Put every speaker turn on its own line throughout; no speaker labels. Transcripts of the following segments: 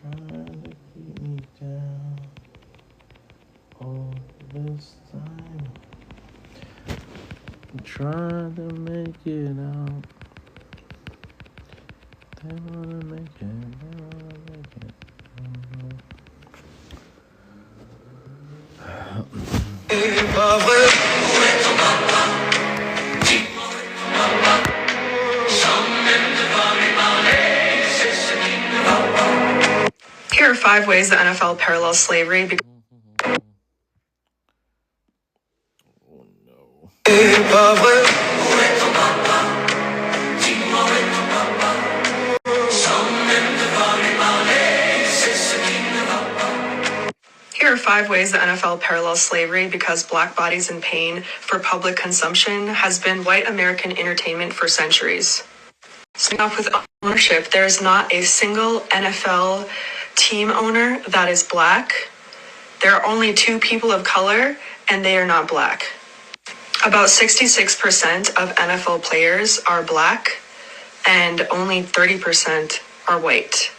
trying to keep me down all this time. I'm trying to make it out. They wanna make it, they wanna make it.
Here are 5 ways the NFL parallels slavery.
Oh no.
Here are 5 ways the NFL parallels slavery because black bodies in pain for public consumption has been white American entertainment for centuries. Starting off with ownership, there is not a single NFL team owner that is black. There are only 2 people of color, and they are not black. About 66% of NFL players are black, and only 30% are white.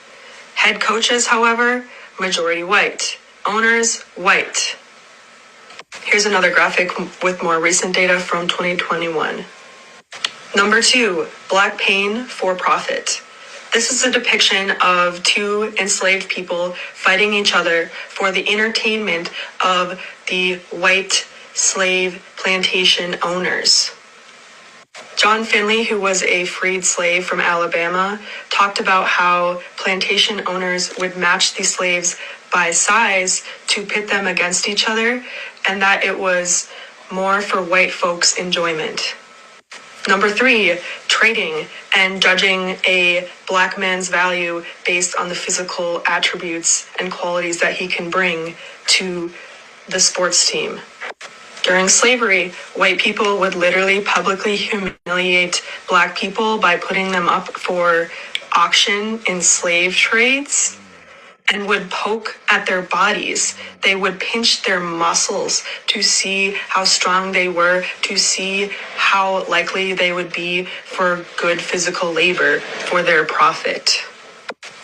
Head coaches, however, majority white. Owners, white. Here's another graphic with more recent data from 2021. Number 2, black pain for profit. This is a depiction of 2 enslaved people fighting each other for the entertainment of the white slave plantation owners. John Finley, who was a freed slave from Alabama, talked about how plantation owners would match the slaves by size to pit them against each other, and that it was more for white folks' enjoyment. Number 3, trading and judging a black man's value based on the physical attributes and qualities that he can bring to the sports team. During slavery, white people would literally publicly humiliate black people by putting them up for auction in slave trades and would poke at their bodies. They would pinch their muscles to see how strong they were, to see how likely they would be for good physical labor for their profit.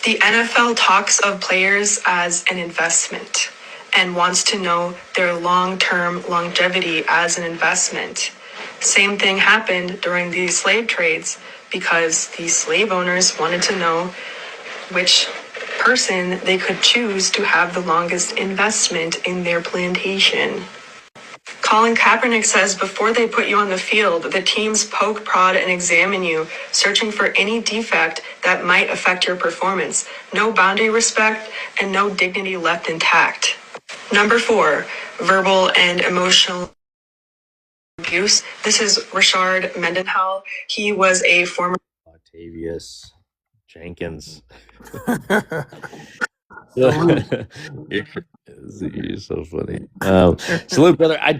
The NFL talks of players as an investment and wants to know their long-term longevity as an investment. Same thing happened during the slave trades because the slave owners wanted to know which person they could choose to have the longest investment in their plantation. Colin Kaepernick says before they put you on the field, the teams poke, prod, and examine you, searching for any defect that might affect your performance. No boundary respect and no dignity left intact. Number 4, verbal and emotional abuse. This is Rashard Mendenhall. He was a former
Octavius Jenkins.
Salute.
You're so funny. Salute, brother. I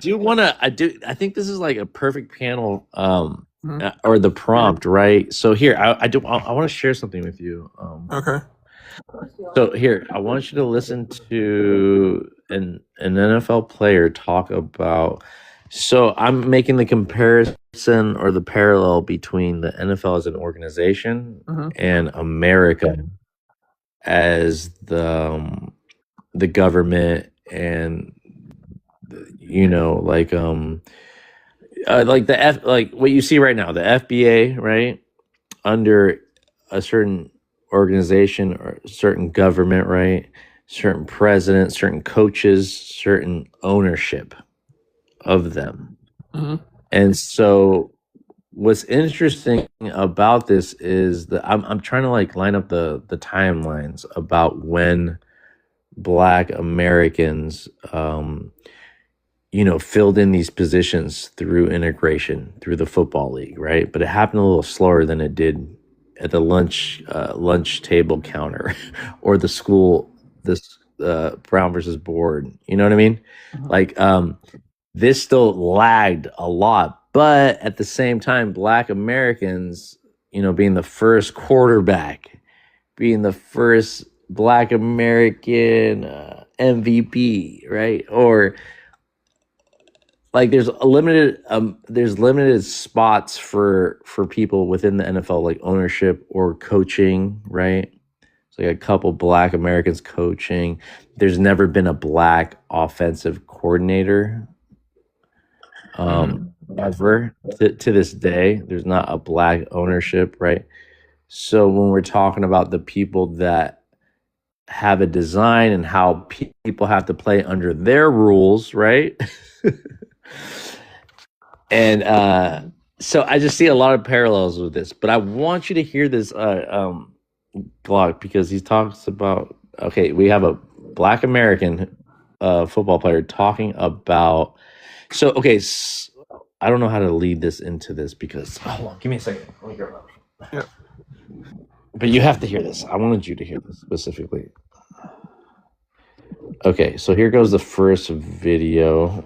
think this is like a perfect panel, or the prompt, right? So here, I want to share something with you.
Okay.
So here, I want you to listen to an NFL player talk about. So I'm making the comparison or the parallel between the NFL as an organization and America as the government, and like what you see right now, the FBA, right, under a certain organization or certain government, right, certain president, certain coaches, certain ownership of them. And so what's interesting about this is that I'm trying to like line up the timelines about when Black Americans filled in these positions through integration through the football league, right? But it happened a little slower than it did at the lunch table counter or the school, this Brown versus Board. You know what I mean? Like this still lagged a lot, but at the same time, Black Americans, being the first quarterback, being the first Black American MVP, right? Or like there's limited spots for people within the NFL, like ownership or coaching, right? So like a couple black Americans coaching. There's never been a black offensive coordinator ever to this day. There's not a black ownership, right? So when we're talking about the people that have a design and how people have to play under their rules, right? And so I just see a lot of parallels with this, but I want you to hear this Glock, because he talks about, okay, we have a black American football player talking about, so okay, I don't know how to lead this into this because, hold on, give me a second. Let me grab that.
Yeah.
But you have to hear this. I wanted you to hear this specifically. Okay, so here goes the first video,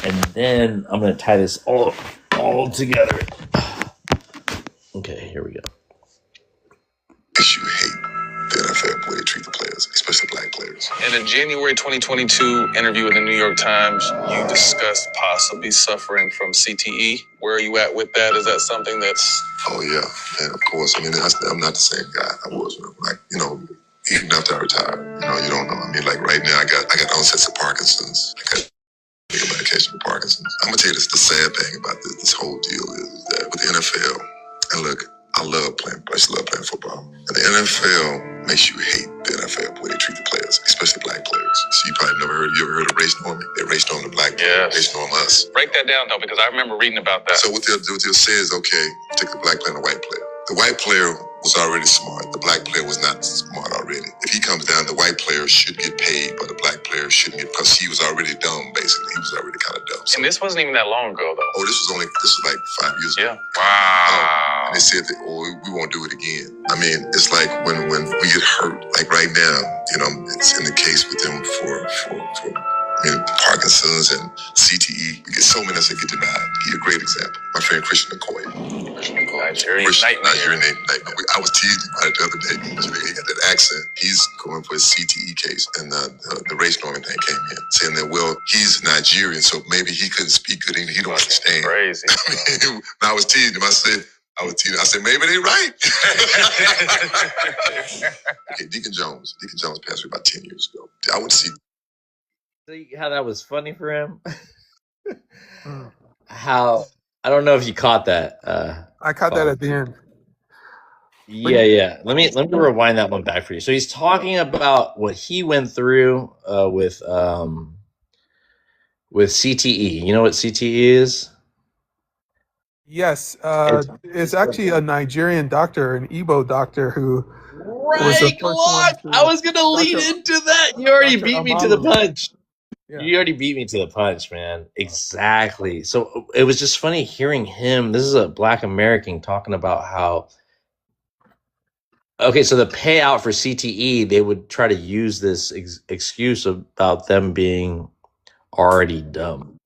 and then I'm gonna tie this all together. Okay, here we go.
Because you hate the NFL, the way they treat the players, especially black players.
In a January 2022 interview in the New York Times, you discussed possibly suffering from CTE. Where are you at with that? Is that something that's...
Oh, yeah. And of course, I mean, I'm not the same guy I was when, like, you know, even after I retired. You know, you don't know. I mean, like right now, I got onsets of Parkinson's. I got medication for Parkinson's. I'm going to tell you this, the sad thing about this whole deal is that with the NFL, and look, I just love playing football. And the NFL makes you hate the NFL, the way they treat the players, especially black players. So you probably you ever heard of race norming? They race norm the black players, race norm us.
Break that down, though, because I remember reading about that.
So what they'll say is, okay, take the black player and the white player. The white player was already smart. The black player was not smart already. If he comes down, the white player should get paid, but the black player shouldn't get, because he was already dumb, basically. He was already kind of dumb. So,
and this wasn't even that long ago, though.
Oh, this was like 5 years ago.
Yeah. Wow.
And they said that, oh, we won't do it again. I mean, it's like when we get hurt, like right now, you know, it's in the case with them for Parkinson's and CTE. We get so many that get denied. I'll give you a great example. My friend Christian Okoye.
Nigerian nightmare.
I was teased about it the other day. He got that accent. He's going for his CTE case, and the race norming thing came in, saying that, well, he's Nigerian, so maybe he couldn't speak good English. He don't understand.
Crazy.
I was teasing him. I said, maybe they right. Okay, Deacon Jones passed away about 10 years ago. I went to see.
See how that was funny for him? How, I don't know if you caught that.
I caught that at the end.
Yeah. Let me rewind that one back for you. So he's talking about what he went through with CTE. You know what CTE is?
Yes, it's actually a Nigerian doctor, an Igbo doctor who was the first one to-
I was gonna lead into that. You already
Dr.
beat me to the
Amalu.
punch.
Yeah.
You already beat me to the punch, man. Exactly. So it was just funny hearing him. This is a black American talking about how, okay, so the payout for CTE, they would try to use this excuse about them being already dumb.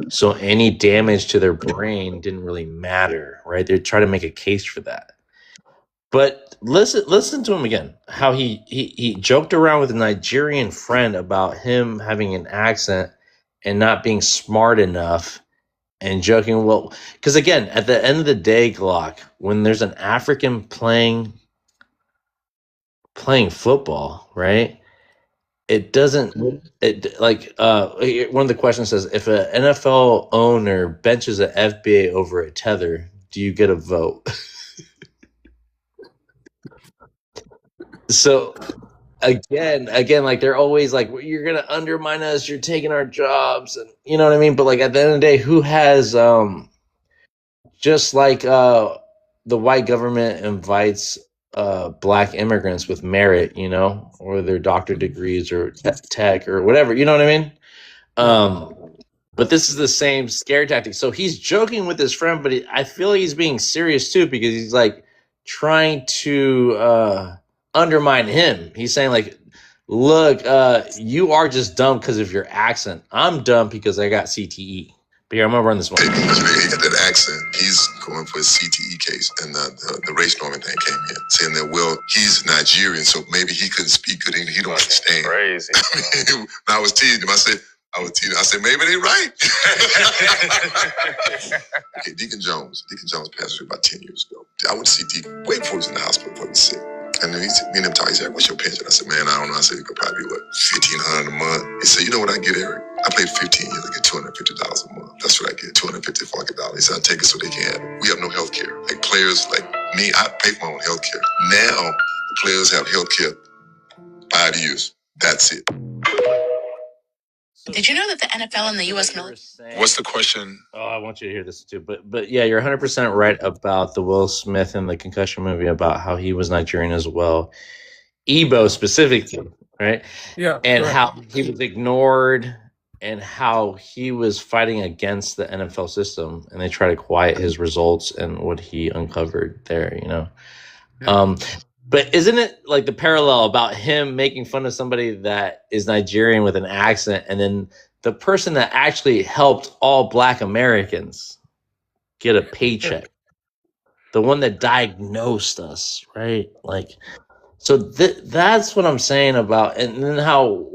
So any damage to their brain didn't really matter, right? They'd try to make a case for that. But listen to him again. How he joked around with a Nigerian friend about him having an accent and not being smart enough, and joking, well, because again, at the end of the day, Glock, when there's an African playing football, right? It doesn't, it like one of the questions says, if an NFL owner benches an FBA over a tether, do you get a vote? So again, like they're always like, you're gonna undermine us, you're taking our jobs, and you know what I mean? But like at the end of the day, who has just like the white government invites black immigrants with merit, you know, or their doctor degrees or tech or whatever, you know what I mean? But this is the same scare tactic. So he's joking with his friend, but I feel like he's being serious too, because he's like trying to undermine him. He's saying like, look, you are just dumb because of your accent. I'm dumb because I got CTE. But here, I'm gonna run this one.
He got that accent. He's going for his CTE case, and the race norming thing came in, saying that, well, he's Nigerian, so maybe he couldn't speak good English. He don't understand.
Crazy.
I was teasing him. I said, maybe they right. Okay, Deacon Jones passed away about 10 years ago. I went to see Deacon way before he was in the hospital, before he was sick. And then me and him talk, he said, what's your pension? I said, man, I don't know. I said, it could probably be, what, $1,500 a month? He said, you know what I get, Eric? I played 15 years. I get $250 a month. That's what I get, $250, $400. He said, I take it so they can have it. We have no health care. Like players like me, I pay for my own health care. Now, the players have health care 5 years. That's it.
Did you know that the NFL and the U.S. military?
What's the question?
Oh, I want you to hear this too. But yeah, you're 100% right about the Will Smith and the concussion movie, about how he was Nigerian as well. Ebo specifically, right?
Yeah.
And
correct.
how he was ignored and how he was fighting against the NFL system, and they try to quiet his results and what he uncovered there, you know.
Yeah.
But isn't it like the parallel about him making fun of somebody that is Nigerian with an accent, and then the person that actually helped all Black Americans get a paycheck, the one that diagnosed us, right? Like, so that's what I'm saying about, and then how,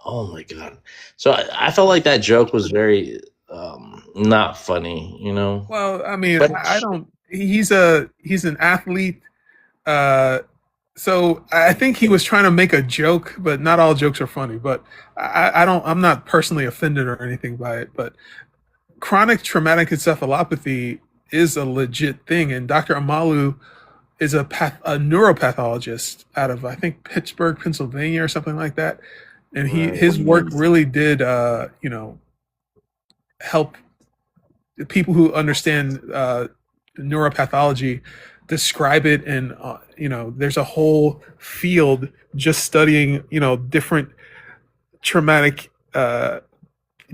oh my God. So I felt like that joke was very not funny, you know?
Well, I mean,
But
I don't. He's an athlete. So I think he was trying to make a joke, but not all jokes are funny. But I'm not personally offended or anything by it. But chronic traumatic encephalopathy is a legit thing, and Dr. Amalu is a neuropathologist out of, I think, Pittsburgh, Pennsylvania, or something like that. And his work really did, help people who understand neuropathology describe it. And there's a whole field just studying different traumatic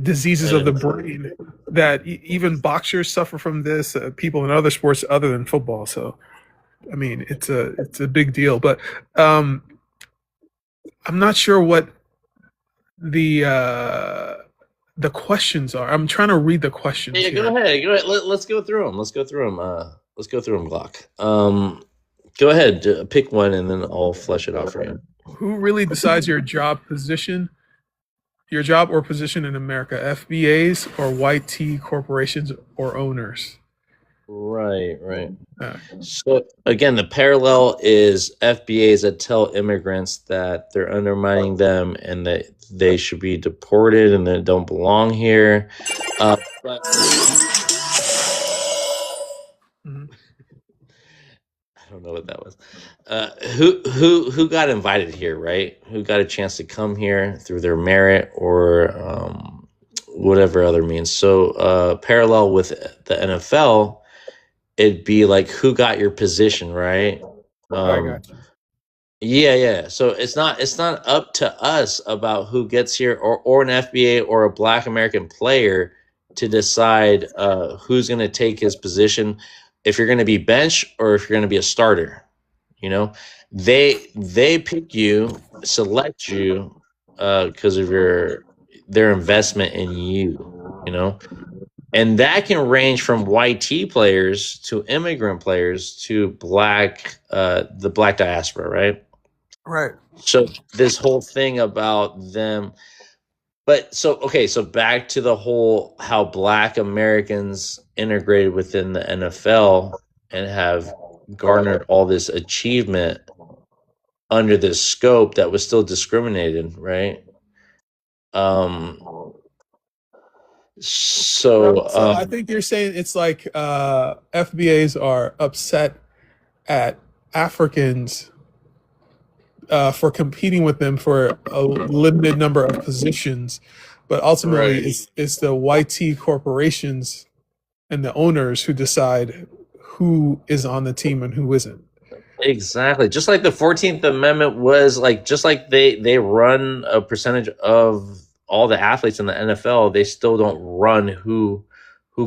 diseases of the brain that even boxers suffer from this, people in other sports other than football. So I mean, it's a big deal. But I'm not sure what the questions are. I'm trying to read the questions.
yeah,
here.
go ahead. Let's go through them. Let's go through them, Glock. Go ahead, pick one, and then I'll flesh it out for you.
Who really decides your job or position in America? FBAs or white T corporations or owners?
Right.
Uh,
So again, the parallel is FBAs that tell immigrants that they're undermining them and that they should be deported and they don't belong here. But
mhm.
I don't know what that was. Who got invited here, right? Who got a chance to come here through their merit or whatever other means? So parallel with the NFL, it'd be like who got your position, right?
I got you.
Yeah. So it's not up to us about who gets here or an FBA or a Black American player to decide who's going to take his position, if you're going to be bench or if you're going to be a starter. You know, they pick you, select you because of their investment in you. You know, and that can range from white T players to immigrant players to the Black diaspora, right?
Right.
So this whole thing about them, but so back to the whole how Black Americans integrated within the NFL and have garnered all this achievement under this scope that was still discriminated, right? So
I think you're saying it's like FBAs are upset at Africans for competing with them for a limited number of positions, but ultimately
Right.
it's the YT corporations and the owners who decide who is on the team and who isn't.
Exactly. Just like the 14th Amendment was like, just like they run a percentage of all the athletes in the NFL, they still don't run who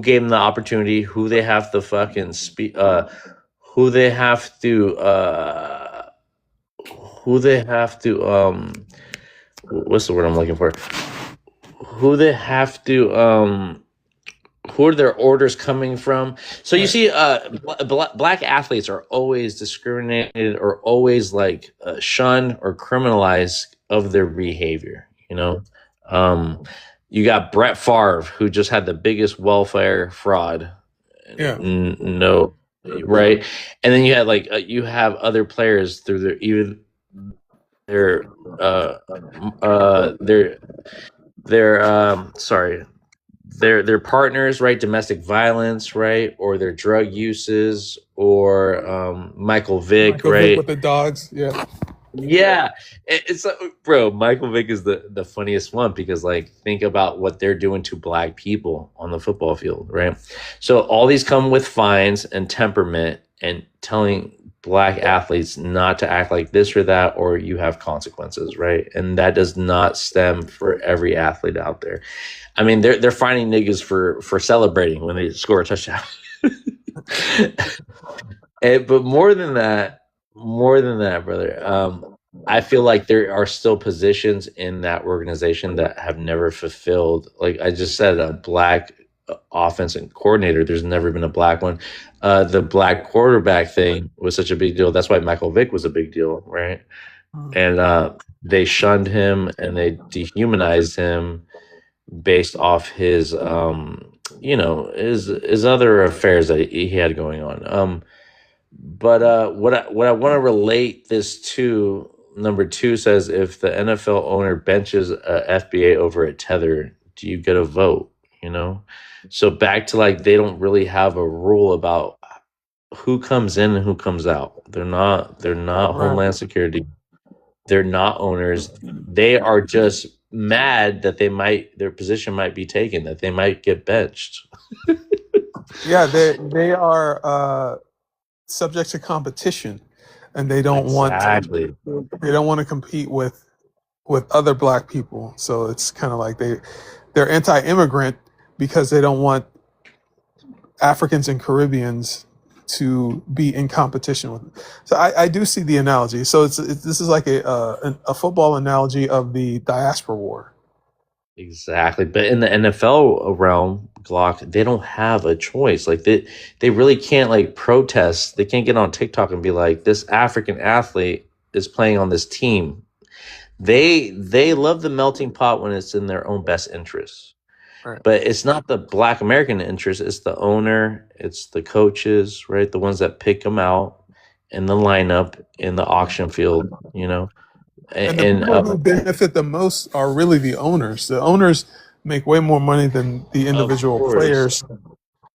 gave them the opportunity, who they have to fucking speak, who they have to what's the word I'm looking for? Who they have to who are their orders coming from? So you see, Black athletes are always discriminated or always like shunned or criminalized of their behavior. You know, you got Brett Favre, who just had the biggest welfare fraud.
Yeah.
No, right? And then you had like you have other players through their uh their sorry, their partners, right? Domestic violence, right? Or their drug uses, or Michael Vick,
Michael Vick
right?
with the dogs. Yeah.
Yeah, it's bro. Michael Vick is the funniest one because like think about what they're doing to black people on the football field, right? So all these come with fines and temperament and telling black athletes not to act like this or that, or you have consequences, right? And that does not stem for every athlete out there. I mean, they're finding niggas for celebrating when they score a touchdown. But more than that, brother. I feel like there are still positions in that organization that have never fulfilled. Like I just said, a black offensive coordinator. There's never been a black one. The black quarterback thing was such a big deal. That's why Michael Vick was a big deal, right? And they shunned him and they dehumanized him based off his his other affairs that he had going on. But what I want to relate this to, number two says, if the NFL owner benches a FBA over a tether, do you get a vote? You know, so back to like they don't really have a rule about who comes in and who comes out. They're not
Right.
Homeland Security. They're not owners. They are just mad that their position might be taken, that they might get benched.
Yeah, they are subject to competition, and they don't want
Exactly.
to compete with other black people. So it's kind of like they're anti-immigrant because they don't want Africans and Caribbeans to be in competition with. So I do see the analogy. So this is like a football analogy of the diaspora war.
Exactly. But in the NFL realm, Glock, they don't have a choice. Like they really can't like protest. They can't get on TikTok and be like, this African athlete is playing on this team. They love the melting pot when it's in their own best interest.
Right.
But it's not the black American interest, it's the owner, it's the coaches, right? The ones that pick them out in the lineup in the auction field, you know.
And the people who benefit the most are really the owners. The owners make way more money than the individual players.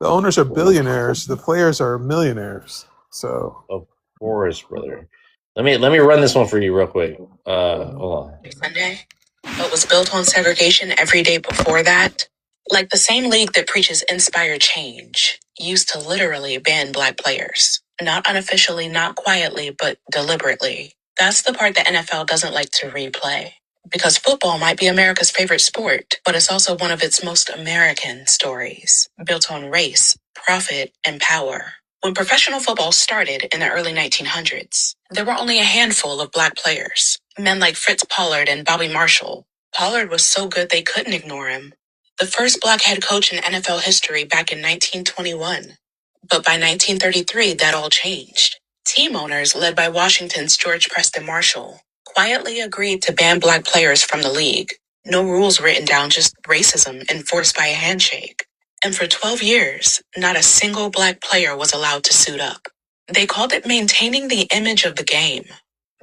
The owners are billionaires. The players are millionaires. So
of course, brother. Let me run this one for you real quick. Hold on.
Sunday, but was built on segregation every day before that. Like the same league that preaches inspire change used to literally ban black players. Not unofficially, not quietly, but deliberately. That's the part the NFL doesn't like to replay. Because football might be America's favorite sport, but it's also one of its most American stories, built on race, profit, and power. When professional football started in the early 1900s, there were only a handful of black players, men like Fritz Pollard and Bobby Marshall. Pollard was so good they couldn't ignore him. The first black head coach in NFL history back in 1921. But by 1933, that all changed. Team owners, led by Washington's George Preston Marshall, quietly agreed to ban black players from the league. No rules written down, just racism enforced by a handshake. And for 12 years, not a single black player was allowed to suit up. They called it maintaining the image of the game.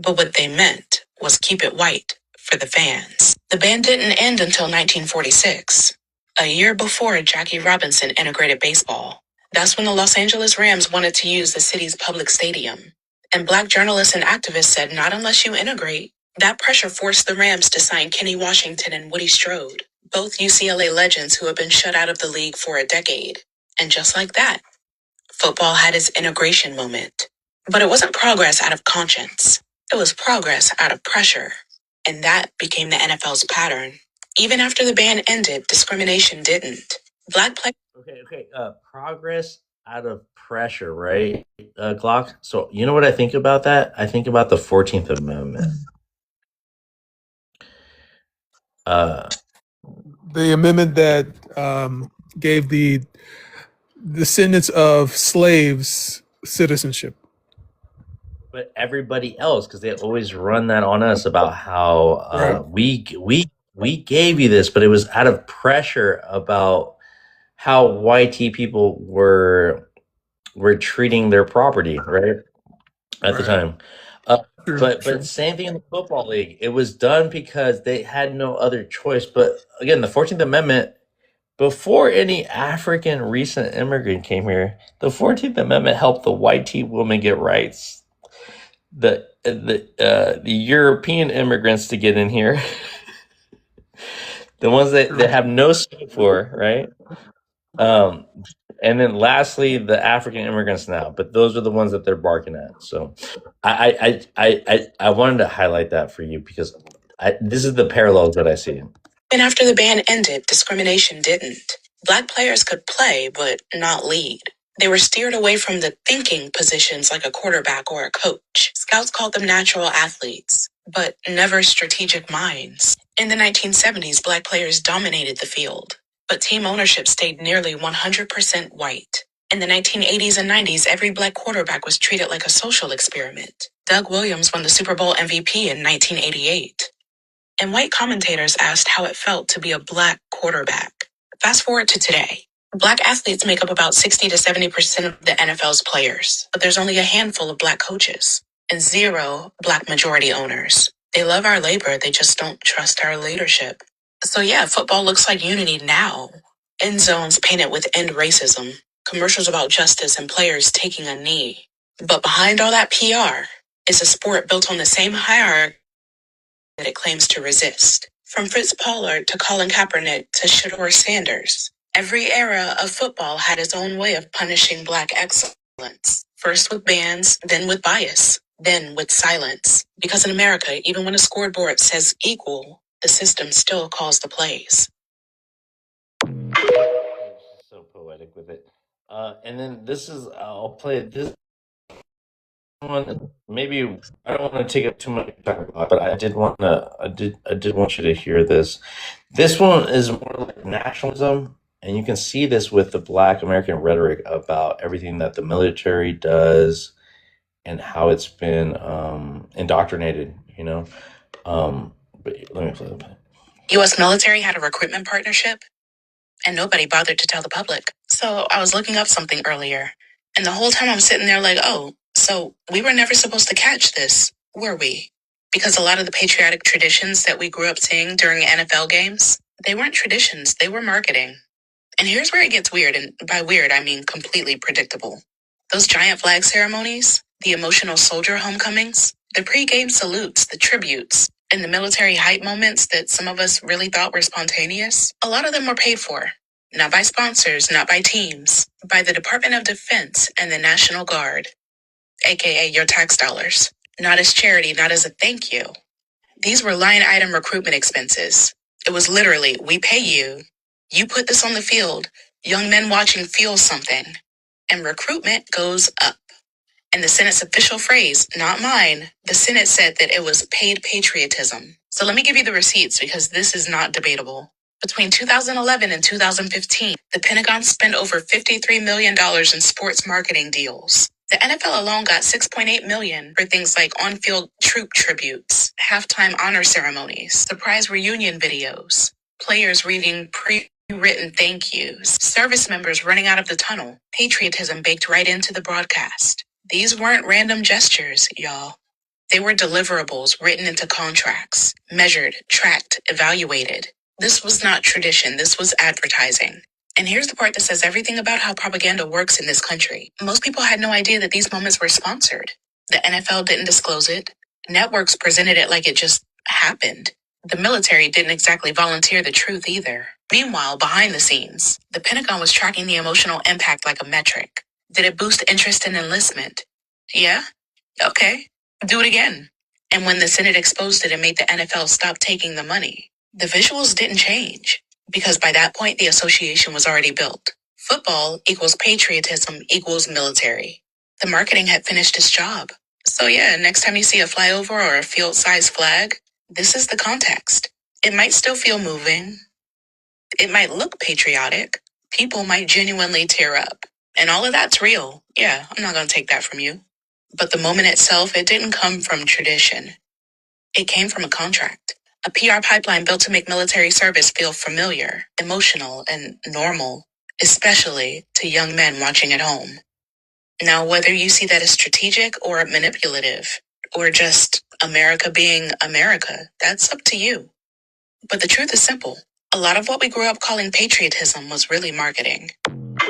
But what they meant was keep it white for the fans. The ban didn't end until 1946, a year before Jackie Robinson integrated baseball. That's when the Los Angeles Rams wanted to use the city's public stadium. And black journalists and activists said not unless you integrate. That pressure forced the Rams to sign Kenny Washington and Woody Strode, both UCLA legends who have been shut out of the league for a decade. And just like that, football had its integration moment. But it wasn't progress out of conscience. It was progress out of pressure. And that became the NFL's pattern. Even after the ban ended, discrimination didn't. Black players.
Okay. Progress out of pressure, right? Glock. So you know what I think about that? I think about the 14th Amendment.
the amendment that gave the descendants of slaves citizenship.
But everybody else, because they always run that on us about how
Right.
we gave you this, but it was out of pressure about how YT people were were treating their property, right? At the
Right.
time.
True.
But
True.
same thing in the football league. It was done because they had no other choice. But again, the 14th Amendment, before any African recent immigrant came here, the 14th Amendment helped the white tea woman get rights. The European immigrants to get in here, the ones that
True.
have no say for, right? Um, and then lastly, the African immigrants now, but those are the ones that they're barking at. So I wanted to highlight that for you because this is the parallels that I see.
And after the ban ended, discrimination didn't. Black players could play, but not lead. They were steered away from the thinking positions like a quarterback or a coach. Scouts called them natural athletes, but never strategic minds. In the 1970s, Black players dominated the field, but team ownership stayed nearly 100% white. In the 1980s and 90s, every Black quarterback was treated like a social experiment. Doug Williams won the Super Bowl MVP in 1988. And white commentators asked how it felt to be a Black quarterback. Fast forward to today. Black athletes make up about 60 to 70% of the NFL's players, but there's only a handful of Black coaches and zero Black majority owners. They love our labor, they just don't trust our leadership. So yeah, football looks like unity now. End zones painted with end racism, commercials about justice and players taking a knee. But behind all that PR is a sport built on the same hierarchy that it claims to resist. From Fritz Pollard to Colin Kaepernick to Shedeur Sanders, every era of football had its own way of punishing Black excellence. First with bans, then with bias, then with silence. Because in America, even when a scoreboard says equal, the system still calls the plays.
So poetic with it. And then this is I'll play it. This one maybe I don't want to take up too much time about, but I did want you to hear this. This one is more like nationalism, and you can see this with the Black American rhetoric about everything that the military does and how it's been indoctrinated. But let me play the.
U.S. military had a recruitment partnership, and nobody bothered to tell the public. So I was looking up something earlier, and the whole time I'm sitting there like, oh, so we were never supposed to catch this, were we? Because a lot of the patriotic traditions that we grew up seeing during NFL games, they weren't traditions, they were marketing. And here's where it gets weird, and by weird, I mean completely predictable. Those giant flag ceremonies, the emotional soldier homecomings, the pre-game salutes, the tributes, and the military hype moments that some of us really thought were spontaneous, a lot of them were paid for. Not by sponsors, not by teams, by the Department of Defense and the National Guard, aka your tax dollars. Not as charity, not as a thank you. These were line item recruitment expenses. It was literally, we pay you, you put this on the field, young men watching feel something, and recruitment goes up. And the Senate's official phrase, not mine, the Senate said that it was paid patriotism. So let me give you the receipts because this is not debatable. Between 2011 and 2015, the Pentagon spent over $53 million in sports marketing deals. The NFL alone got $6.8 million for things like on-field troop tributes, halftime honor ceremonies, surprise reunion videos, players reading pre-written thank yous, service members running out of the tunnel, patriotism baked right into the broadcast. These weren't random gestures, y'all. They were deliverables written into contracts, measured, tracked, evaluated. This was not tradition, this was advertising. And here's the part that says everything about how propaganda works in this country. Most people had no idea that these moments were sponsored. The NFL didn't disclose it. Networks presented it like it just happened. The military didn't exactly volunteer the truth either. Meanwhile, behind the scenes, the Pentagon was tracking the emotional impact like a metric. Did it boost interest in enlistment? Yeah? Okay. Do it again. And when the Senate exposed it and made the NFL stop taking the money, the visuals didn't change. Because by that point, the association was already built. Football equals patriotism equals military. The marketing had finished its job. So yeah, next time you see a flyover or a field-sized flag, this is the context. It might still feel moving. It might look patriotic. People might genuinely tear up. And all of that's real. Yeah, I'm not going to take that from you. But the moment itself, it didn't come from tradition. It came from a contract. A PR pipeline built to make military service feel familiar, emotional, and normal, especially to young men watching at home. Now, whether you see that as strategic or manipulative, or just America being America, that's up to you. But the truth is simple. A lot of what we grew up calling patriotism was really marketing.
And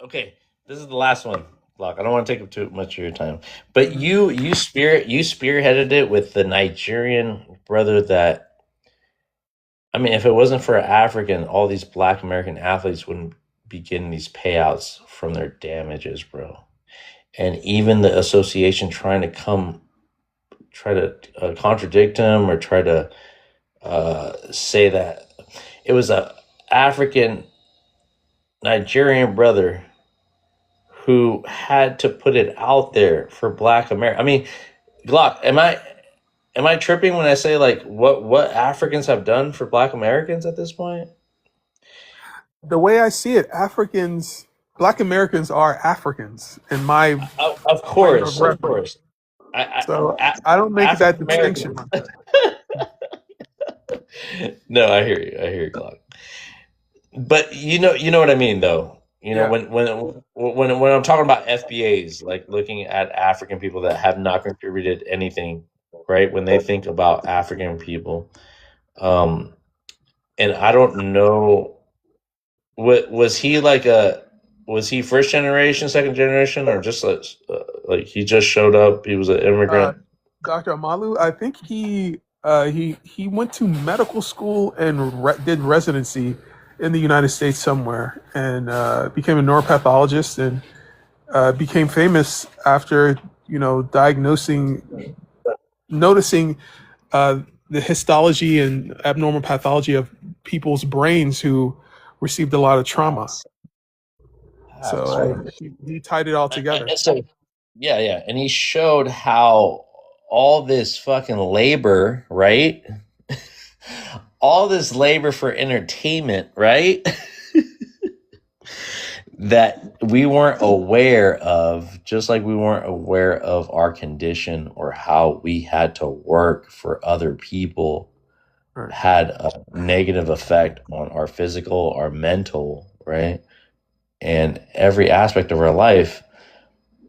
okay, this is the last one, Block. I don't want to take up too much of your time, but you spearheaded it with the Nigerian brother that. I mean, if it wasn't for African, all these Black American athletes wouldn't be getting these payouts from their damages, bro. And even the association try to contradict him or try to say that it was a African Nigerian brother who had to put it out there for Black America. I mean, Glock, am I tripping when I say like what Africans have done for Black Americans at this point?
The way I see it, Black Americans are Africans in my
Of
frame of
course, of
reference.
course.
So I don't make that distinction.
No, I hear you, Glock. But you know what I mean, though. You know,
Yeah.
when I'm talking about FBAs, like looking at African people that have not contributed anything, right? When they think about African people, um, and I don't know, was he was he first generation, second generation, or just like he just showed up? He was an immigrant.
Dr. Amalu, I think he went to medical school and did residency in the United States somewhere, and became a neuropathologist, and became famous after noticing the histology and abnormal pathology of people's brains who received a lot of trauma. So he tied it all together.
So yeah, and he showed how all this fucking labor, right? All this labor for entertainment, right? That we weren't aware of, just like we weren't aware of our condition or how we had to work for other people,
Right.
had a negative effect on our physical, our mental, right? And every aspect of our life.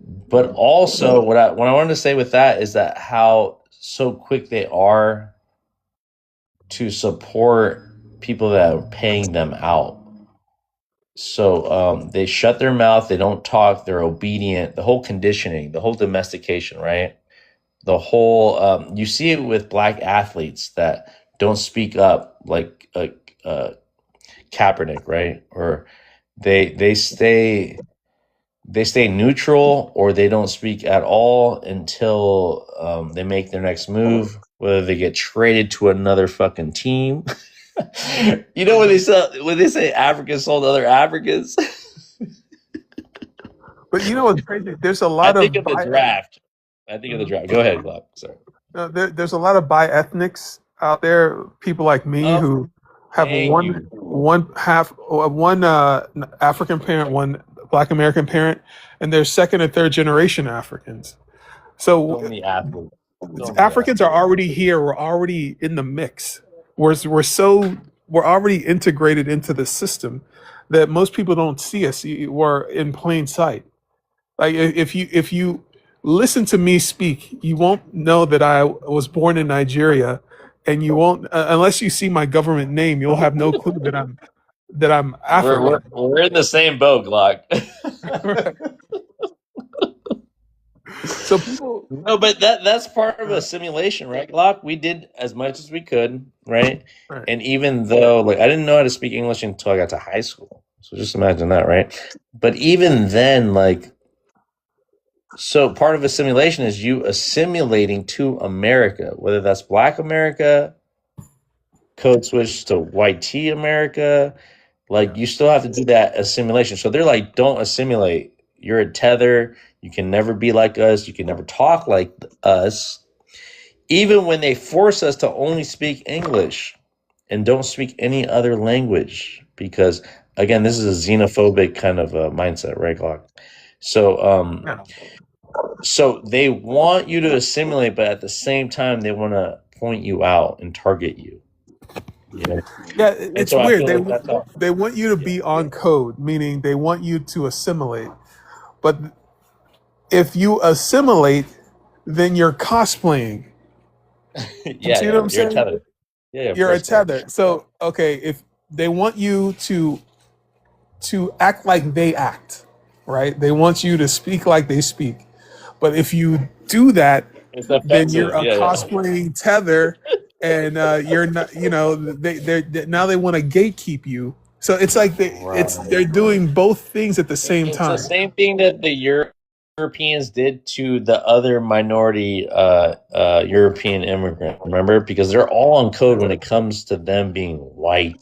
But also what I wanted to say with that is that how so quick they are to support people that are paying them out. So they shut their mouth, they don't talk, they're obedient. The whole conditioning, the whole domestication, right? The whole you see it with Black athletes that don't speak up, like Kaepernick, right? Or they stay neutral, or they don't speak at all until they make their next move, whether they get traded to another fucking team. You know when they say Africans sold other Africans.
But you know what's crazy? There's a lot
I think
of
of the draft. Go ahead, Glock. Sorry.
there's a lot of bi-ethnics out there. People like me who have one African parent, one Black American parent, and they're second and third generation Africans. So
many athletes.
Africans are already here. We're already in the mix. We're already integrated into the system that most people don't see us. We're in plain sight. Like if you listen to me speak, you won't know that I was born in Nigeria, and you won't unless you see my government name. You'll have no clue that I'm African.
We're in the same boat, Glock.
So people,
no, but that's part of a simulation, right, Glock? We did as much as we could, right?
Right.
And even though, like, I didn't know how to speak English until I got to high school, so just imagine that, right? But even then, like, so part of a simulation is you assimilating to America, whether that's Black America, code switch to white tea America, like you still have to do that assimilation. So they're like, don't assimilate. You're a tether. You can never be like us. You can never talk like us. Even when they force us to only speak English and don't speak any other language, because again, this is a xenophobic kind of mindset, right, Glock? So, so they want you to assimilate, but at the same time, they want to point you out and target you. Yeah.
Yeah,
And
it's
so I
weird.
feel like that's how.
They want you to be on code, meaning they want you to assimilate. But if you assimilate, then you're cosplaying. You
Yeah,
see what
yeah.
I'm
You're
saying?
tethered. Yeah, of
You're a
course, bro.
tether. So okay, if they want you to act like they act, right? They want you to speak like they speak. But if you do that,
It's
then you're
offensive.
a
Yeah, yeah.
cosplaying tether, and you're not. You know, they now they want to gatekeep you. So it's like
Right.
they're doing both things at the same
It's the
time.
same thing that the Europeans did to the other minority European immigrant. Remember, because they're all on code when it comes to them being white.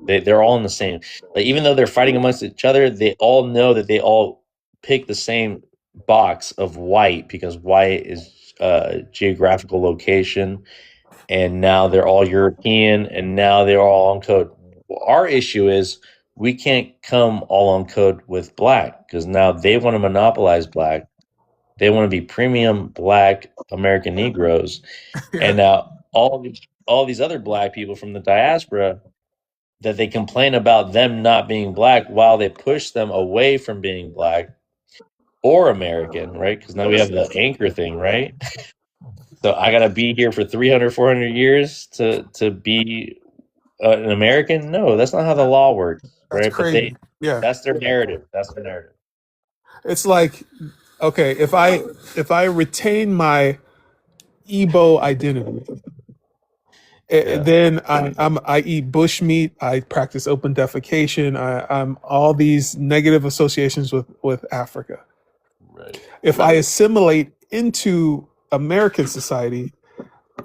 They're all in the same. Like even though they're fighting amongst each other, they all know that they all pick the same box of white because white is geographical location, and now they're all European, and now they're all on code. Our issue is we can't come all on code with black because now they want to monopolize black. They want to be premium black American Negroes,
Yeah,
and now all these other black people from the diaspora that they complain about them not being black while they push them away from being black or American, right? Because now we have the anchor thing, right? So I gotta be here for 300, 400 years to be an American? No, that's not how the law works,
that's
right? But
crazy. Yeah,
that's their narrative. That's their narrative.
it's like okay, if I retain my Igbo identity,
Yeah,
then I eat bush meat. I practice open defecation. I'm all these negative associations with Africa.
right.
If I assimilate into American society,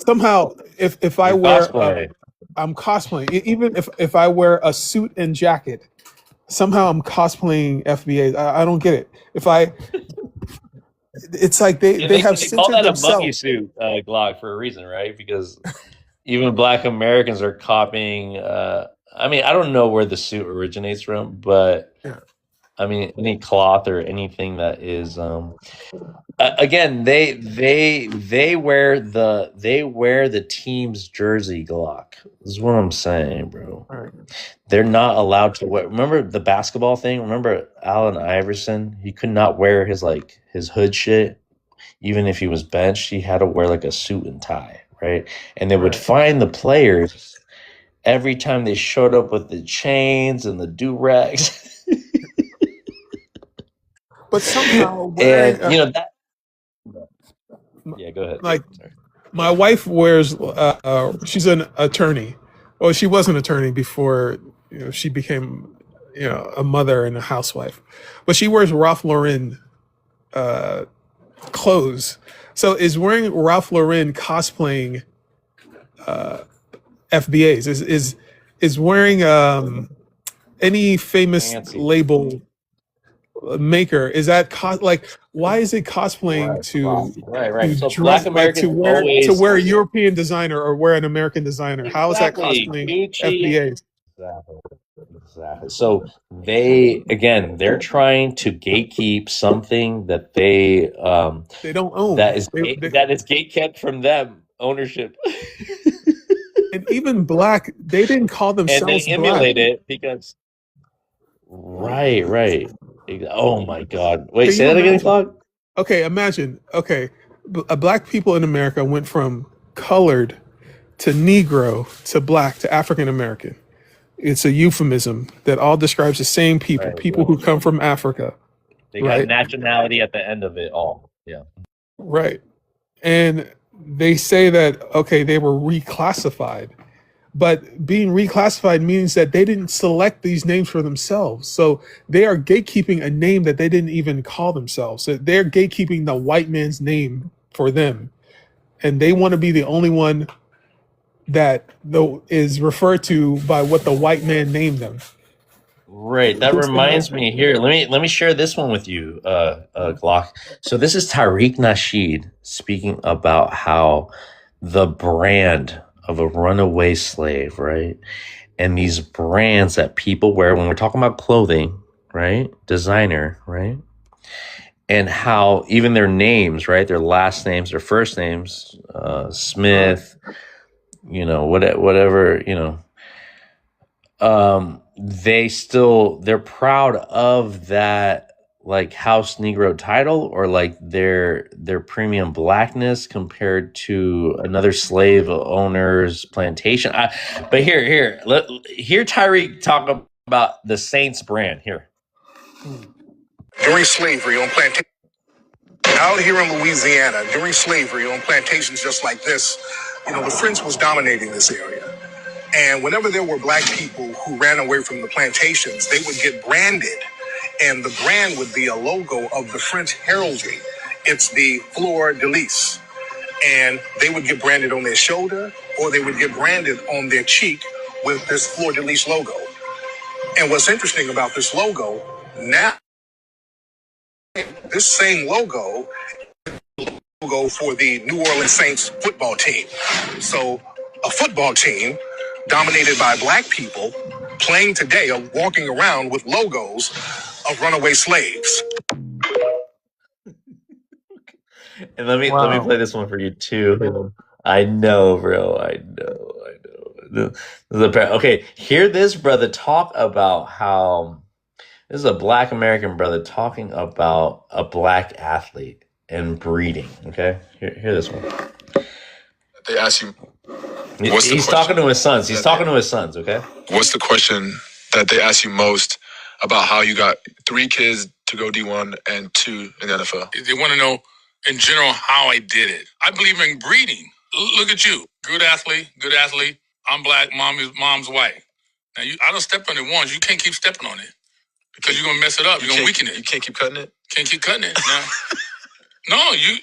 somehow, if I
You're
wear
cosplaying.
I'm cosplaying. Even if I wear a suit and jacket, somehow I'm cosplaying FBA. I don't get it. If I, it's like
Yeah,
they have
they call
centered
that a monkey
themselves.
suit, Glock, for a reason, right? Because even Black Americans are copying. I mean, I don't know where the suit originates from, but
Yeah.
I mean, any cloth or anything that is again, they wear the team's jersey, Glock. This is what I'm saying, bro.
All right.
They're not allowed to wear. Remember the basketball thing? Remember Allen Iverson? He could not wear his hood shit, even if he was benched. He had to wear like a suit and tie, right? And they would
Right.
find the players every time they showed up with the chains and the do rags.
But somehow wearing
And you know that. Yeah, go ahead.
like
Sorry.
my wife wears. She's an attorney. Well, she was an attorney before she became a mother and a housewife. But she wears Ralph Lauren uh, clothes. So is wearing Ralph Lauren cosplaying FBAs? Is wearing any famous
Fancy.
label maker, is that like why is it cosplaying
Right.
to
So
dress
Black
like
Americans
to
always
wear a European designer or wear an American designer? How is that
exactly
cosplaying
Gucci.
FBAs?
Exactly. Exactly. So they're trying to gatekeep something that
They don't own.
that is gate kept from them ownership.
And even black, they didn't call
And they
themselves black.
emulate it because right. Oh my God! Wait,
Can
say
you
that again,
imagine?
Claude.
Okay, imagine. Okay, black people in America went from colored to Negro to black to African American. It's a euphemism that all describes the same people, people who come from Africa,
They got
right?
nationality at the end of it all. Yeah.
Right. And they say that, okay, they were reclassified. But being reclassified means that they didn't select these names for themselves. So they are gatekeeping a name that they didn't even call themselves. So they're gatekeeping the white man's name for them. And they want to be the only one that is referred to by what the white man named them.
Right. That reminds me here. Let me share this one with you, Glock. So this is Tariq Nasheed speaking about how the brand of a runaway slave, right? And these brands that people wear when we're talking about clothing, right? Designer, right? And how even their names, right? Their last names, their first names, Smith, whatever, they're proud of that, like, House Negro title, or like their premium blackness compared to another slave owner's plantation. But hear Tyreek talk about the Saints brand here.
During slavery on plantations out here in Louisiana, during slavery on plantations just like this, the French was dominating this area. And whenever there were black people who ran away from the plantations, they would get branded. And the brand would be a logo of the French heraldry. It's the fleur de lis. And they would get branded on their shoulder, or they would get branded on their cheek with this fleur de lis logo. And what's interesting about this logo, now this same logo for the New Orleans Saints football team. So a football team dominated by black people playing today are walking around with logos of runaway slaves.
And let me play this one for you too. I know, bro. I know. Okay, hear this brother talk about how this is a black American brother talking about a black athlete and breeding. Okay, hear this one.
They ask you,
he's talking to his sons. He's talking to his sons. Okay.
What's the question that they ask you most about how you got 3 kids to go D1 and 2 in the NFL?
They want to know, in general, how I did it. I believe in breeding. Look at you. Good athlete. I'm black. Mom's white. Now, I don't step on it once. You can't keep stepping on it because you're going to mess it up. You're going to weaken it.
You can't keep cutting it?
Can't keep cutting it. No, you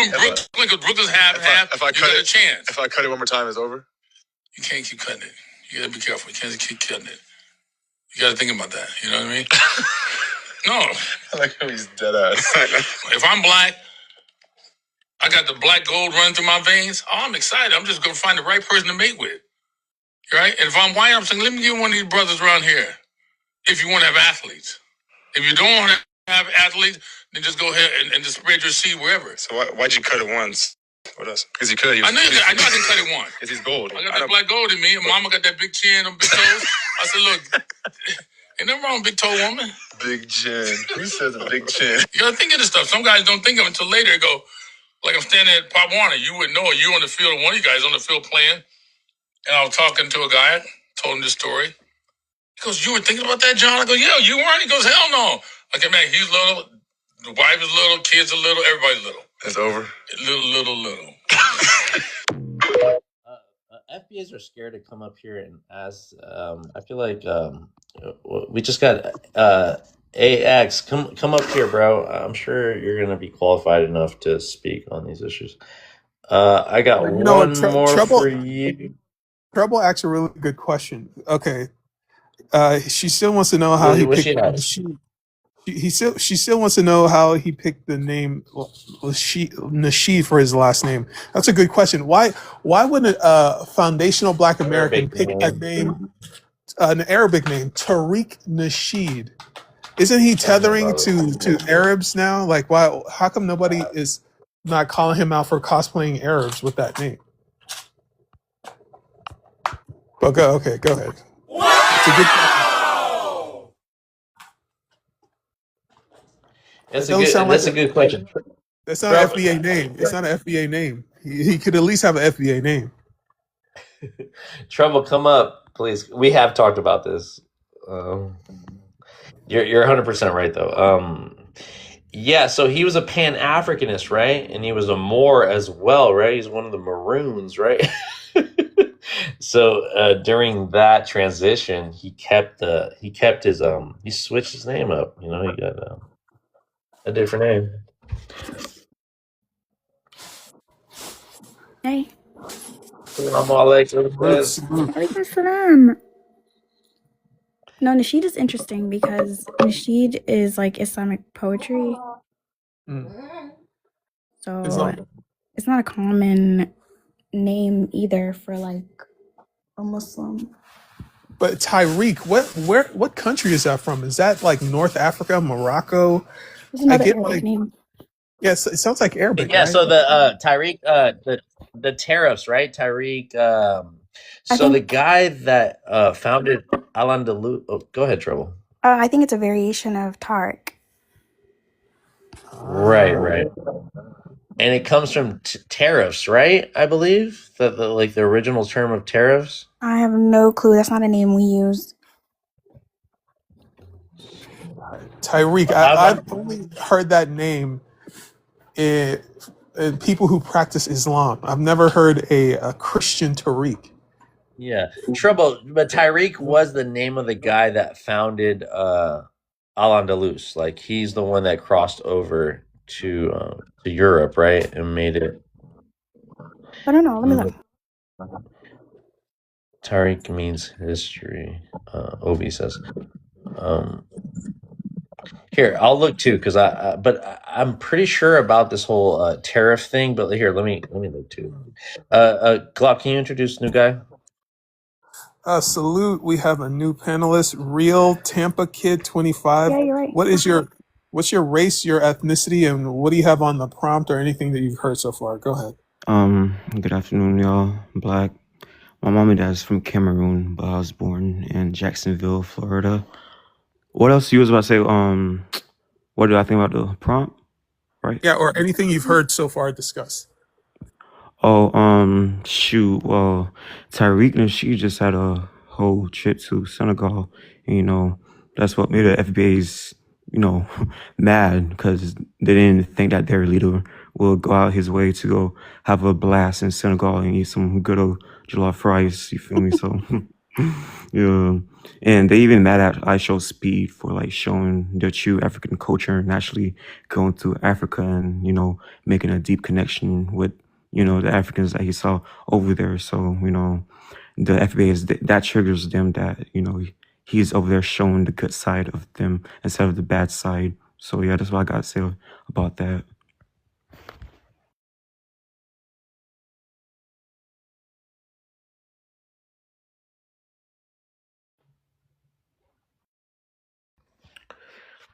and Brooklyn, because Brooklyn's half,
if I
you
cut
got
it,
a chance.
If I cut it one more time, it's over?
You can't keep cutting it. You got to be careful. You can't keep cutting it. You got to think about that. You know what I mean? No.
I like how he's dead ass.
If I'm black, I got the black gold running through my veins. Oh, I'm excited. I'm just going to find the right person to mate with. Right? And if I'm white, I'm saying, let me get one of these brothers around here. If you want to have athletes. If you don't want to have athletes, then just go ahead and just spread your seed wherever.
So why'd you cut it once? What else? Because you could.
I know I can cut it once.
Because he's gold.
I got that black gold in me. And Mama got that big chin and big toes. I said, look, ain't nothing wrong with big toe woman.
Big chin. Who says a big chin?
You got to think of this stuff. Some guys don't think of it until later. They go, like I'm standing at Pop Warner. You wouldn't know it. You on the field, one of you guys on the field playing. And I was talking to a guy, told him this story. He goes, you were thinking about that, John? I go, yeah, you weren't? He goes, hell no. I go, man, he's little, the wife is little, kids are little, everybody's little.
It's over?
Little.
FBAs are scared to come up here and ask. I feel like we just got AX. Come up here, bro. I'm sure you're gonna be qualified enough to speak on these issues. I got one more for you.
Trouble asks a really good question. Okay, she still wants to know how he picked. She still wants to know how he picked the name Nasheed for his last name. That's a good question. Why wouldn't a foundational Black American pick that name, an Arabic name, Tariq Nasheed? Isn't he tethering to Arabs now? Like, why? How come nobody is not calling him out for cosplaying Arabs with that name? But go ahead. It's a good question.
That's a good question.
That's not an FBA name. It's not an FBA name. He could at least have an FBA name.
Trouble, come up, please. We have talked about this. You're 100% right, though. Yeah, so he was a Pan-Africanist, right? And he was a Moor as well, right? He's one of the Maroons, right? So during that transition, he switched his name up. You know, he got a different name.
Hey.
Alaikum
salam. No, Nasheed is interesting because Nasheed is like Islamic poetry. So it's not a common name either for like a Muslim.
But Tyreek, what country is that from? Is that like North Africa, Morocco?
There's another Arabic name.
Yes, it sounds like Arabic.
Yeah,
right?
so the Tyreek, the tariffs, right? Tyreek,
I
So the
think
guy that founded Alan Deleuze. Oh, go ahead, Trouble.
I think it's a variation of Tarek.
Right. And it comes from tariffs, right? I believe that the original term of tariffs.
I have no clue. That's not a name we use.
Tyreek,
I'm
I've only heard that name in people who practice Islam. I've never heard a Christian Tariq.
Yeah, Trouble. But Tyreek was the name of the guy that founded Al-Andalus. Like he's the one that crossed over to Europe, right, and made it.
I don't know. Let me look.
Tariq means history. Obi says. Here, I'll look too, because I'm pretty sure about this whole tariff thing. But here, let me look too. Glock, can you introduce the new guy?
Salute. We have a new panelist, Real Tampa Kid 25.
Yeah, you're right.
What's your race, your ethnicity, and what do you have on the prompt or anything that you've heard so far? Go ahead.
Good afternoon, y'all. I'm Black. My mom and dad's from Cameroon, but I was born in Jacksonville, Florida. What else you was about to say? What do I think about the prompt? Right?
Yeah, or anything you've heard so far discussed.
Oh, shoot. Well, Tyreek and she just had a whole trip to Senegal. And, that's what made the FBA's, mad, because they didn't think that their leader will go out his way to go have a blast in Senegal and eat some good old jollof fries. You feel me? So, yeah. And they even mad at iShowSpeed for like showing their true African culture and actually going to Africa and, making a deep connection with, the Africans that he saw over there. So, the FBA that triggers them that, he's over there showing the good side of them instead of the bad side. So yeah, that's what I got to say about that.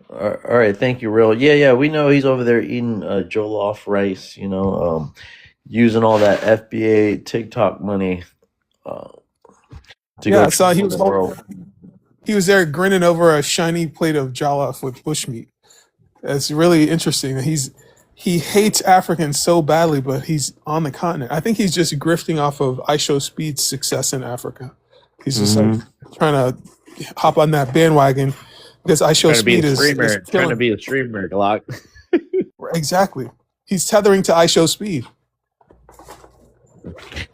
All right, thank you, Real. Yeah, we know he's over there eating jollof rice, using all that FBA TikTok money to
Yeah,
go
I saw
travel the world.
he was there grinning over a shiny plate of jollof with bushmeat. It's really interesting that he hates Africans so badly, but he's on the continent. I think he's just grifting off of iShowSpeed's success in Africa. He's just like trying to hop on that bandwagon because iShowSpeed is
trying to
killing.
be a streamer, Glock.
Exactly. He's tethering to iShowSpeed.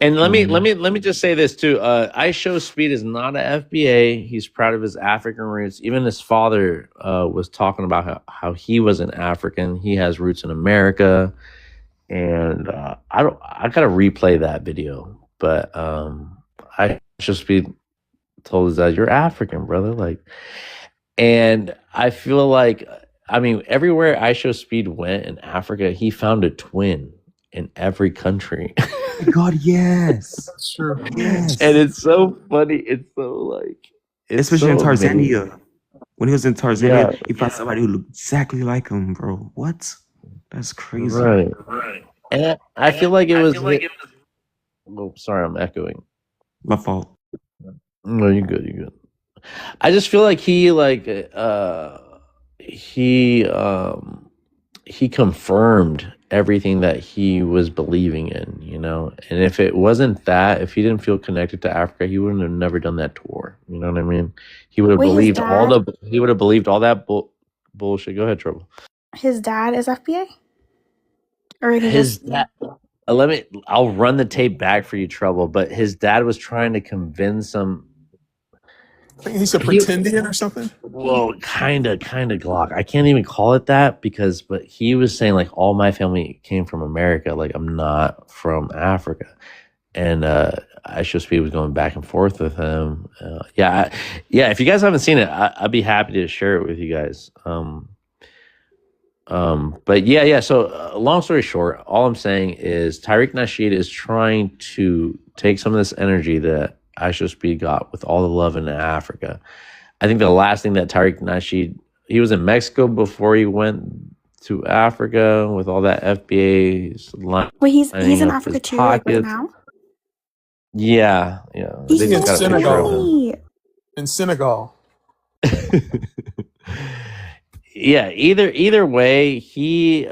And let me just say this too. iShowSpeed is not an FBA. He's proud of his African roots. Even his father was talking about how he was an African. He has roots in America, and I gotta replay that video. But iShowSpeed told his dad, "You're African, brother." Like, and I feel like, I mean, everywhere iShowSpeed went in Africa, he found a twin in every country.
God, yes.
Sure.
Yes.
And it's so funny. It's so like,
especially in
so
Tanzania.
amazing.
When he was in Tanzania,
Yeah.
he found somebody who looked exactly like him, bro. What? That's crazy.
Right. And I feel like it was. Oh, sorry, I'm echoing.
My fault.
No, you're good. You're good. I just feel like he confirmed everything that he was believing in, and if it wasn't that, if he didn't feel connected to Africa, he wouldn't have never done that tour. You know what I mean? He would have
Wait, his
believed
dad?
he would have believed all that bullshit. Go ahead, Trouble.
His dad is FBA? Or he
His
just
dad, I'll run the tape back for you, Trouble, but his dad was trying to convince him.
I think he's a pretendian or something.
Well, kind of Glock. I can't even call it that but he was saying like all my family came from America. Like I'm not from Africa. And iShowSpeed was going back and forth with him. Yeah. If you guys haven't seen it, I'd be happy to share it with you guys. But yeah. So long story short, all I'm saying is Tariq Nasheed is trying to take some of this energy that iShowSpeed got with all the love in Africa. I think the last thing that Tariq Nasheed, he was in Mexico before he went to Africa with all that FBA.
wait, he's in Africa too, like right now?
Yeah.
He's
They
In
just got a
so
picture of him.
funny.
In Senegal.
Yeah, either way, he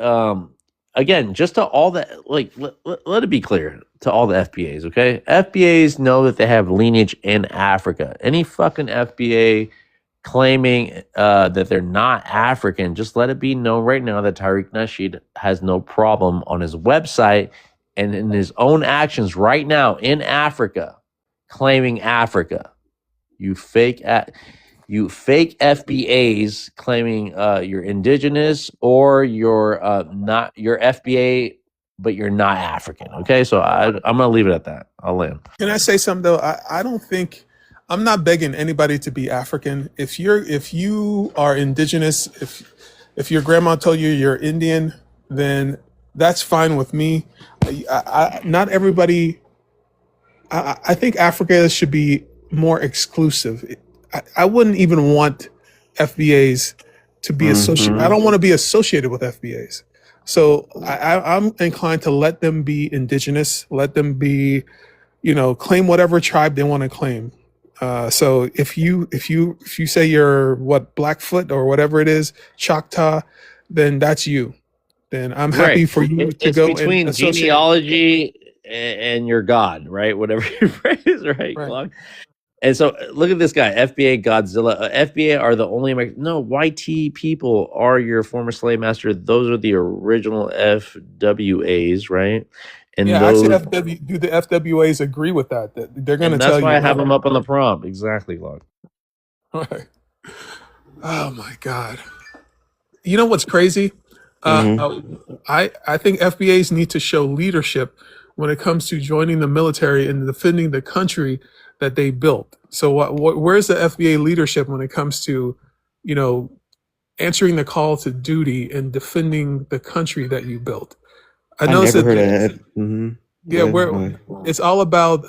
again, just to all the let it be clear to all the FBAs, okay? FBAs know that they have lineage in Africa. Any fucking FBA claiming that they're not African, just let it be known right now that Tariq Nasheed has no problem on his website and in his own actions right now in Africa claiming Africa. You fake FBAs claiming you're indigenous or you're not you're FBA, but you're not African. Okay, so I'm gonna leave it at that. I'll land.
Can I say something though? I don't think I'm not begging anybody to be African. If you are indigenous, if your grandma told you you're Indian, then that's fine with me. Not everybody. I think Africa should be more exclusive. I wouldn't even want FBAs to be associated. I don't want to be associated with FBAs. So I'm inclined to let them be indigenous, let them be, claim whatever tribe they want to claim. So if you say you're Blackfoot or whatever it is, Choctaw, then that's you. Then I'm happy for you to
It's
go
between
and associate.
genealogy and your God, right? Whatever your phrase, right?
Right.
And so look at this guy, FBA Godzilla. FBA are the only American. No, YT people are your former slave master. Those are the original FWAs, right? And
Yeah,
those,
actually, do the FWAs agree with that? That they're going to
and
tell
that's
you.
why I have them up on the prompt. Exactly, Log.
Right. Oh my God. You know what's crazy? I think FBAs need to show leadership when it comes to joining the military and defending the country that they built. So where's the FBA leadership when it comes to, answering the call to duty and defending the country that you built? I know
never heard of that.
yeah, where it's all about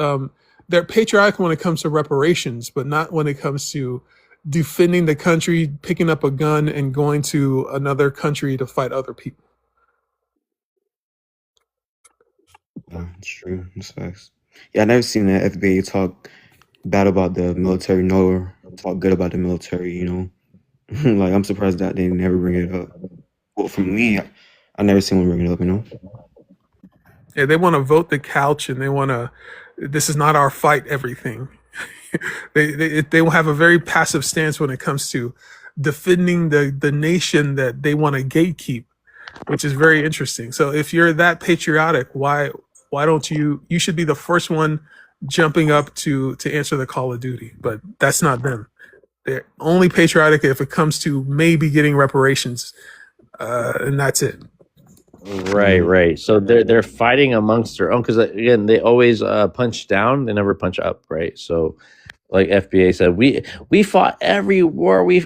they're patriotic when it comes to reparations, but not when it comes to defending the country, picking up a gun and going to another country to fight other people.
It's true. It's facts. Yeah, I never seen the FBA talk bad about the military, nor talk good about the military. Like I'm surprised that they never bring it up. Well, for me, I never seen one bring it up.
Yeah, they want to vote the couch and they want to. This is not our fight. Everything. They will have a very passive stance when it comes to defending the nation that they want to gatekeep, which is very interesting. So if you're that patriotic, why don't you should be the first one jumping up to answer the call of duty? But that's not them. They're only patriotic if it comes to maybe getting reparations, and that's it.
Right. So they're fighting amongst their own because again they always punch down, they never punch up, right? So like FBA said, we fought every war we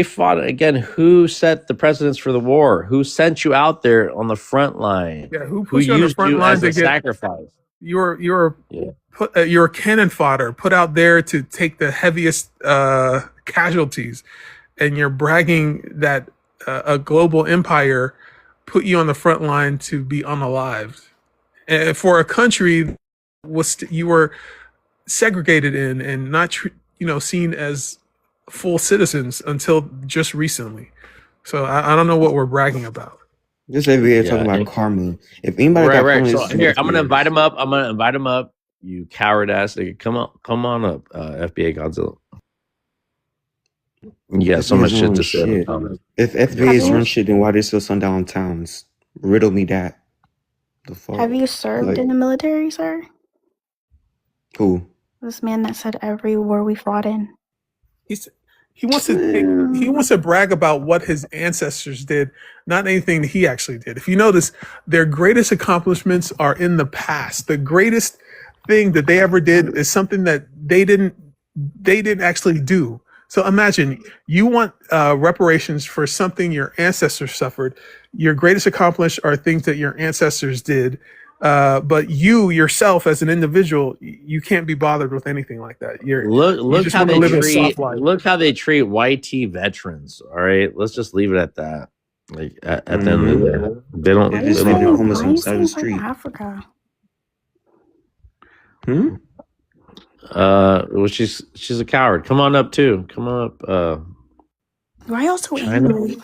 fought. Again, who set the precedence for the war? Who sent you out there on the front line?
Yeah, who put you on the
used
front
you
line
as
to
a
get
sacrifice?
you're cannon fodder put out there to take the heaviest casualties, and you're bragging that a global empire put you on the front line to be unalived, and for a country you were segregated in and not seen as full citizens until just recently. So I don't know what we're bragging about.
This FBA talking about karma. If anybody got
Right.
karma,
So here, I'm gonna invite him up. You coward ass nigga. Come on up, FBA Godzilla. Yeah, so much shit to say. in the comments.
If FBA's run shit, then why they still sundown towns? Riddle me that. The fuck?
Have you served in the military, sir?
Who?
This man that said every war we fought in.
He wants to brag about what his ancestors did, not anything that he actually did. If you notice, their greatest accomplishments are in the past. The greatest thing that they ever did is something that they didn't actually do. So imagine you want reparations for something your ancestors suffered. Your greatest accomplishments are things that your ancestors did. But you yourself as an individual, you can't be bothered with anything like that.
Look how they treat YT veterans. All right, let's just leave it at that. Like at the end of the day, they don't.
They just leave them homeless on the side of the street.
Africa.
Well, she's a coward. Come on up too. Come on up.
Why y'all so
China.
angry?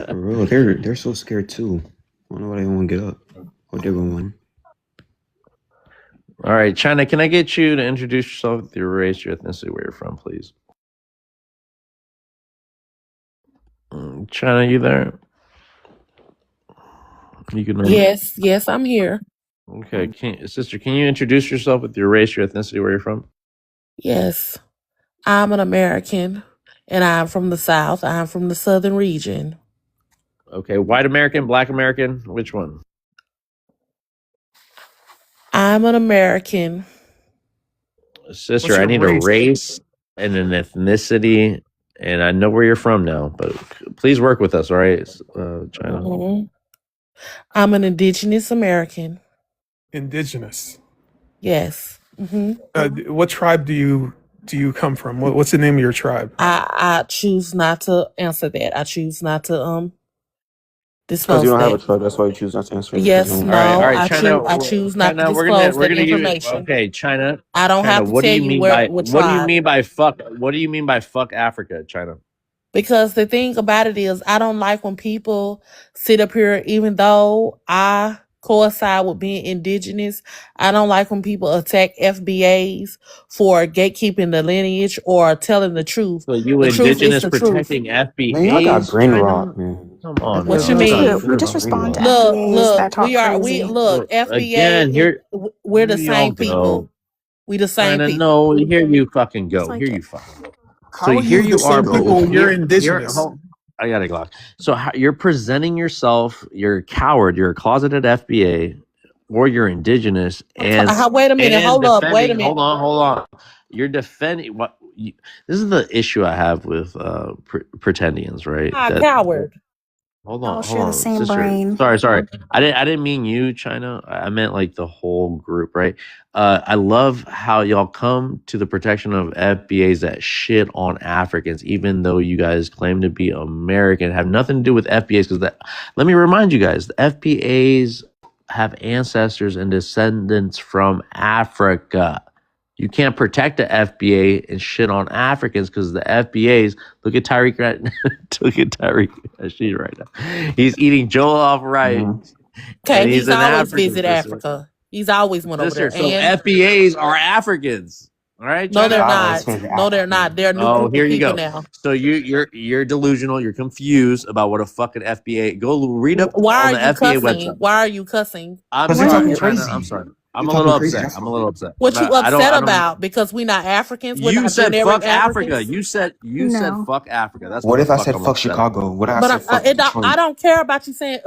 For real, they're so scared too. I don't know why they won't get up. What they're going.
All right, China. Can I get you to introduce yourself with your race, your ethnicity, where you're from, please? China, you there? You can.
Yes, I'm here.
Okay, sister, can you introduce yourself with your race, your ethnicity, where you're from?
Yes, I'm an American, and I'm from the South. I'm from the Southern region.
Okay, white American, black American, which one?
I'm an American.
Sister,
What's
I
your
need a
race?
race and an ethnicity, and I know where you're from now, but please work with us, all right, China?
Mhm. I'm an Indigenous American.
Indigenous.
Yes.
What tribe do you come from? What's the name of your tribe?
I choose not to answer that. I choose not to
Because
disclose
you don't have a
that.
tribe, that's why you choose not to answer it.
Yes,
Because you
All
don't-
no,
right, China.
I choose not to
China,
disclose
we're
that
gonna give you.
information.
Okay, China.
I don't
China,
have to
what do
tell
you
you
mean
where
by
what
what do you
tribe.
mean by fuck? What do you mean by fuck Africa, China?
Because the thing about it is, I don't like when people sit up here, even though I coincide with being indigenous, I don't like when people attack FBAs for gatekeeping the lineage or telling the truth.
So you
The truth is
indigenous
the truth.
protecting
Man, y'all got
FBAs,
brain
China?
rot, man.
Come on
What
now.
you
That's
mean?
not
We
fair.
just respond to
Look,
FBAs that talk crazy.
Look,
FBA.
again, here
We're the
y'all
same people.
go.
We the same
China,
people.
no, here you fucking
It's
go.
like
Here
it.
you fucking go.
How
So
are
here
you the
you are,
same
bro.
people when you're
Here,
indigenous?
I got a Glock. So you're presenting yourself. You're a coward. You're a closeted FBA, or you're indigenous, and
Wait a minute.
and
Hold up. Wait a
defending.
minute.
Hold on. You're defending what? This is the issue I have with pretendians, right?
Ah, coward.
Hold
Y'all
on,
share the same
sister.
brain.
Sorry. I didn't mean you, China. I meant like the whole group, right? I love how y'all come to the protection of FBAs that shit on Africans, even though you guys claim to be American, have nothing to do with FBAs. Because let me remind you guys, the FBAs have ancestors and descendants from Africa. You can't protect the FBA and shit on Africans because the FBAs. Look at Tyreek right now. Look at Tyreek Rashid right now. He's eating Jollof rice.
Okay,
And
he's
an
always
African,
visit
sister.
Africa. He's always went over
Sister,
there.
so
And
FBAs are Africans. All right,
no,
China?
they're
Always
not.
say
No, they're not. They're a new
Oh,
group
here
of
you
people
go.
now.
So you're delusional. You're confused about what a fucking FBA. Go read up
Why
on
are
the
you
FBA
cussing?
website.
Why are you cussing?
I'm
Because they're
What are
sorry,
you?
talking
China.
crazy.
I'm sorry. I'm
They're
a little
talking crazy.
upset.
That's
I'm a
why.
little upset.
What you
I
upset
don't.
about? Because we not Africans? We're
You
not
said
generic
fuck Africa.
Africans?
You said
No.
fuck Africa. That's
What
what the
if I
fuck
said
I'm
fuck
upset about.
Chicago? What if I
But
said fuck
I
Detroit?
don't care about you saying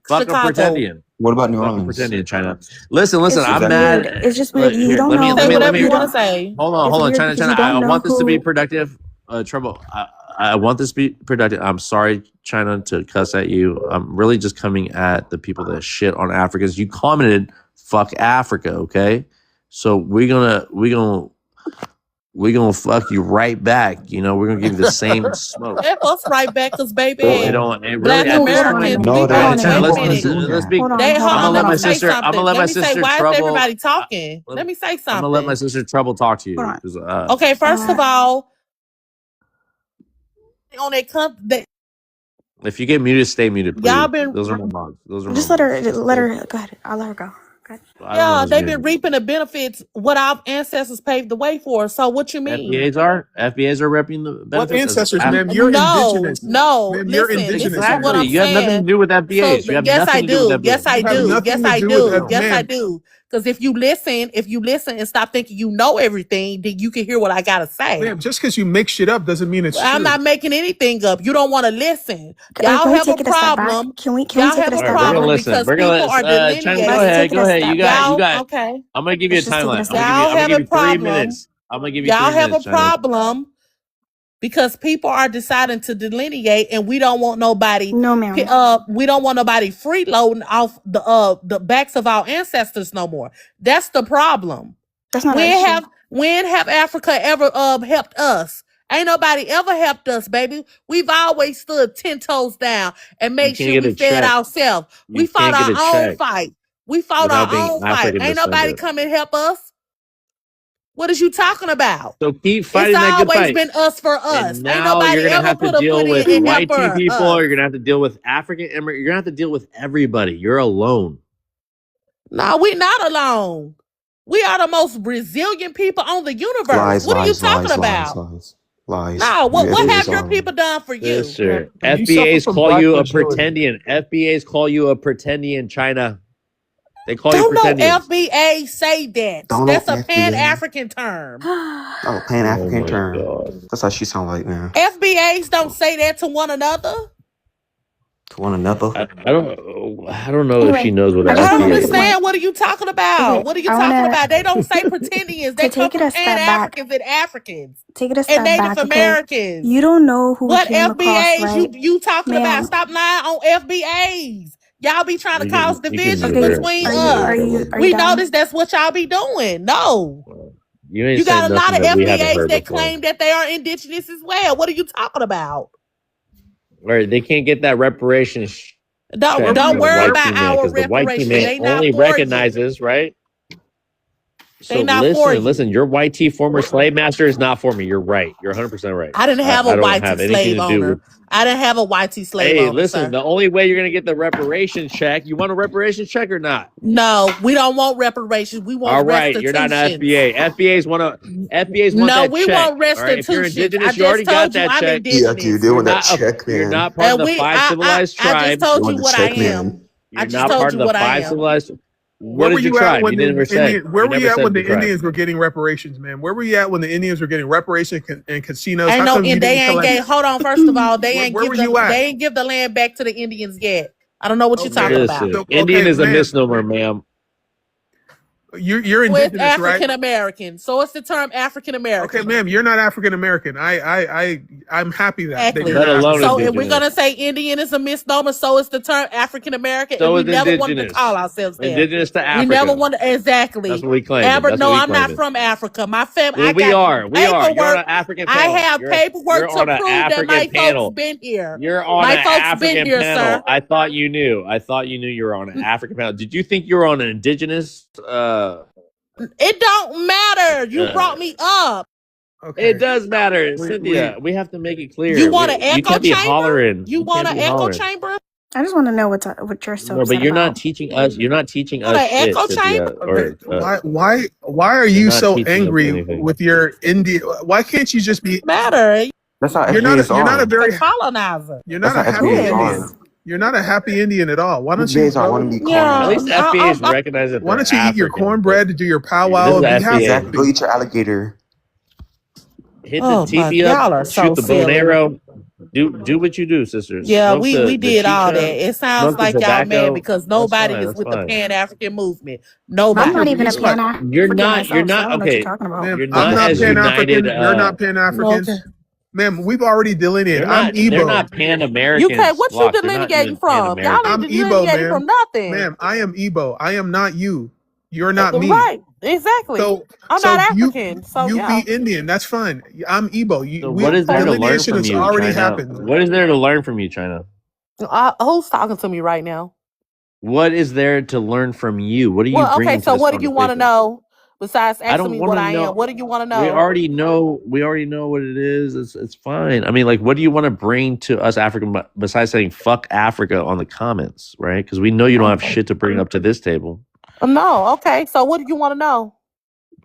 Fuck a
Chicago.
pretendian.
What about New
Fuck a
Orleans?
pretendian, China. Listen.
It's
I'm
just
mad.
weird. It's just weird. You
Here,
don't
let me
know
Say
let me
who.
let
whatever you
me.
want to
don't.
say.
Hold
It's
on,
weird
China.
because you
I
don't know
want this to be
who.
productive. Trouble. I want this to be productive. I'm sorry, China, to cuss at you. I'm really just coming at the people that shit on Africans. You commented, "Fuck Africa," okay? So we're gonna fuck you right back. You know, we're gonna give you the same smoke.
F us right back, cause baby,
It don't. It
Black
really at this
Hold on
point.
Americans,
now.
No,
we
they
Hold
want.
on
don't.
Wait
now.
a
People aren't
minute.
doing
Let's
that.
be.
Hold on.
They
Hold
hold
I'm
on.
on.
gonna let
Let
my
me say
sister. I'm
something.
gonna let
Let
my
me say
sister
why is
Trouble.
everybody talking? Let me say
I'm
something.
gonna let my sister Trouble talk to
Hold
you.
on.
'Cause,
Okay, first of all, on that
if you get muted, stay muted,
y'all
please.
been
Those are my mods. Those are my
Just let
mods.
her. Let her. Go ahead. I'll let her go. Go ahead.
I don't know who's
they've been
muted.
reaping the benefits what our ancestors paved the way for. So what you mean?
FBAs are reaping the
What
benefits.
ancestors, ma'am? You're
No,
indigenous.
no.
Ma'am, you're
Listen, this is
indigenous,
what
ma'am.
I'm
Exactly. You have nothing to
saying.
do with
So
FBAs. You have
yes, I
nothing to do with
do. Yes,
FBAs.
I
You have
do.
nothing
Yes,
to
I
do with
do. Yes, I
ma'am.
do. Because if you listen and stop thinking you know everything, then you can hear what I gotta say.
Ma'am, just because you make shit up doesn't mean it's
I'm
true.
not making anything up. You don't want to listen. Y'all
Can we
have a
take it a step back?
problem.
Can we
Y'all
take it
have
a
a
All right,
step
we're gonna
problem
back?
listen.
because
We're gonna
people are
China. Go
Let's
ahead.
delineating.
take it
Go
a
ahead.
step
You got.
back.
You
Y'all
got.
okay?
I'm gonna give you a
Let's just take it a
timeline.
step
Y'all
I'm gonna
have
give
a
you 3
problem.
minutes. I'm gonna give you
Y'all
3
have a
minutes, China.
problem because people are deciding to delineate, and we don't want nobody.
No, ma'am.
We don't want nobody freeloading off the backs of our ancestors no more. That's the problem.
That's not our issue.
When have Africa ever helped us? Ain't nobody ever helped us, baby. We've always stood 10 toes down and
You
made
can't
sure
get
we
a
fed
check.
ourselves.
You
We fought
can't get a
our own
check.
fight. We fought
without
our
being
own fight.
African
Ain't nobody
descendant.
come and help us. What is you talking about?
So keep
It's
fighting that good
always
fight.
been us for us.
And
Ain't
now
nobody
you're gonna
ever
have to
put a
deal
foot in
with
and help
white tea
her,
people.
us.
You're gonna have to deal with African immigrants. You're gonna have to deal with everybody. You're alone.
No, we're not alone. We are the most resilient people on the universe.
Lies,
What are you
lies,
talking
lies,
about?
lies, lies.
No,
You
what have
FBA's
your
are.
people done for you?
Sister,
You suffer
FBA's
from
call
black
you a
fragility.
pretendian. FBA's call you a pretendian, China. They call you
Don't know
pretendians.
FBA say that.
Don't know
That's a
FBA.
Pan-African term.
Oh, Pan African
my
term.
God.
That's how she sound like now.
FBAs don't say that to one another.
To one another.
I don't know if she
Anyway,
knows what
I
an
just
I don't
want to
FBA
make a
is.
point.
understand. What are you talking about?
Okay,
What are you
I
talking
want
about? They don't say pretendians. They
to
come
take it
from
a step back.
Pan-Africans and Africans
Take it a
and
step
Native
back, okay?
Americans.
You don't know who we
What
came across,
FBAs
right?
you talking about?
Ma'am,
Stop lying on FBAs. Y'all be trying to cause
You can
divisions
never.
between
are
You
you
us.
are
can
you
never.
are you
We
done?
notice that's what y'all be doing. No.
You ain't
You got
saying
a lot
nothing
of
that we haven't
FBAs
heard
that
before.
claim that they are indigenous as well. What are you talking about?
Right? They can't get that reparations check
Don't
from
don't
the
worry
white
about
team man
our
because the white team
reparation.
man
They not
only
for you.
recognizes, right?
They
So
not for you.
listen. Your white tee former slave master is not for me. You're right. You're 100% right.
I didn't have
I
a
don't
white
have
slave
anything to do
owner.
with.
I didn't have a white slave
Hey,
owner,
listen.
sir.
The only way you're gonna get the reparations check, you want a reparations check or not?
No, we don't want reparations. We want
All right, you're not an
restitutions.
FBA. FBA's want
No,
that
we
check.
want
All right, if you're
restitutions.
indigenous,
I
you already
just
got
told you
that
I'm
check.
Yeah, dude,
indigenous.
they
You're
want that
not
check,
you're
man.
not part of
And
the five
I
civilized
just
tribes.
They
told you
want the
what I
check,
am.
man.
I
You're
just
not
told
part
you
of the
what I
five
am.
civilized.
Where
What
were
did you
you at
tribe?
when
You
the
never said.
Where
You
were you
never
at
said
when
the
the
tribe.
Indians were getting reparations, man? Where were you at when the Indians were getting reparations and casinos?
Ain't
How
no,
come you
and they
didn't
ain't
collect?
gave. Hold on, first of all, they
Where were you at?
they ain't give the land back to the Indians yet. I don't know what you're
Okay,
talking about.
Listen,
so
Indian
okay,
is a
ma'am,
misnomer, ma'am.
you're
So it's
indigenous, right?
African American. So it's the term African
Okay,
American.
ma'am, you're not African American. I'm happy that
Exactly.
you're
Let
not
alone
African
So if
American.
we're
indigenous.
gonna say Indian is a misnomer, so is the term African American,
So
and we
is
never wanted to
indigenous.
call ourselves that.
Indigenous to
We never
Africa.
wanted exactly.
That's what we claim.
Amber,
That's
no,
what we
I'm not
claim.
from Africa. My family,
Well,
I
we
got
are. We are. You're on
paperwork.
an African
I
panel.
have
You're
paperwork to
on an
prove that
African
my
panel.
folks been here.
You're on
My
an
folks
African
been here,
panel.
sir.
I thought you knew. I thought you knew you were on an African panel. Did you think you were on an indigenous?
It don't matter. You brought me up.
Okay.
It does matter,
We-
Cynthia. We have to make it clear.
You want an
You
echo
can't be
chamber?
hollering.
You want
can't
an
be
echo
hollering.
chamber?
I just want to know what you're so
No,
upset
but you're
about.
not teaching us. You're not teaching
Want
us
an
shit,
echo
Cynthia.
chamber?
Or
Why are
you're
you
not
so
teaching us
angry
anything.
with your Indian? Why can't you just be?
Matter.
That's how
You're not.
FBAs
You're not a
are.
very.
The colonizer.
You're
That's
not
how
a happy
Who
FBAs
Indian.
is?
are.
You're not a happy Indian at all. Why don't you
FBAs are
go?
want to be
At least
Yeah,
colonized.
FBA is recognized that
Why
they're
don't you eat your
African.
cornbread, do your
This
powwow,
is
and be
FBA.
happy?
Exactly. Go eat your alligator.
Hit the
Oh my,
teepee up,
y'all are
shoot
so
the bow and
silly.
arrow. Do what you do, sisters.
Yeah,
Smoke
we
the
did all that.
chicha,
It sounds
smoke the
like y'all mad
tobacco.
because
That's
nobody
fine.
is
That's
with the
fine.
Pan African movement.
I'm
Nobody.
not even a
Guess what?
Pan
You're
African
not. You're
myself, so I
not.
don't know what you're
Okay.
talking about.
Ma'am,
You're
I'm
not
not
as
Pan African.
united.
You're not Pan African.
Okay.
Ma'am, we've already delineated.
They're
I'm
not. They're
Igbo.
not Pan
You
Americans.
can't. What you
They're not
delineating
even
from?
Pan
Y'all
Americans.
I'm
ain't
Igbo,
delineating
ma'am.
from nothing.
Ma'am, I am Igbo. I am not you. You're not me.
Right. Exactly.
So,
I'm
so
not
you
African. So
you
yeah.
be Indian. That's fine. I'm Igbo.
So what is there to learn
Delineation
from
has
you,
already
China?
happened.
What is there to learn from you, China?
Who's talking to me right now?
What is there to learn from you? What are you
Well,
bringing
okay.
to
So
this
what do you want to
conversation?
know besides
I
asking
don't
me
want
what
to
I
know.
am? What do you want to
We
know?
already know. We already know what it is. It's fine. I mean, like, what do you want to bring to us, African, besides saying "fuck Africa" on the comments, right? Because we know you don't have shit to bring up to this table.
No. Okay. So what do you want to know?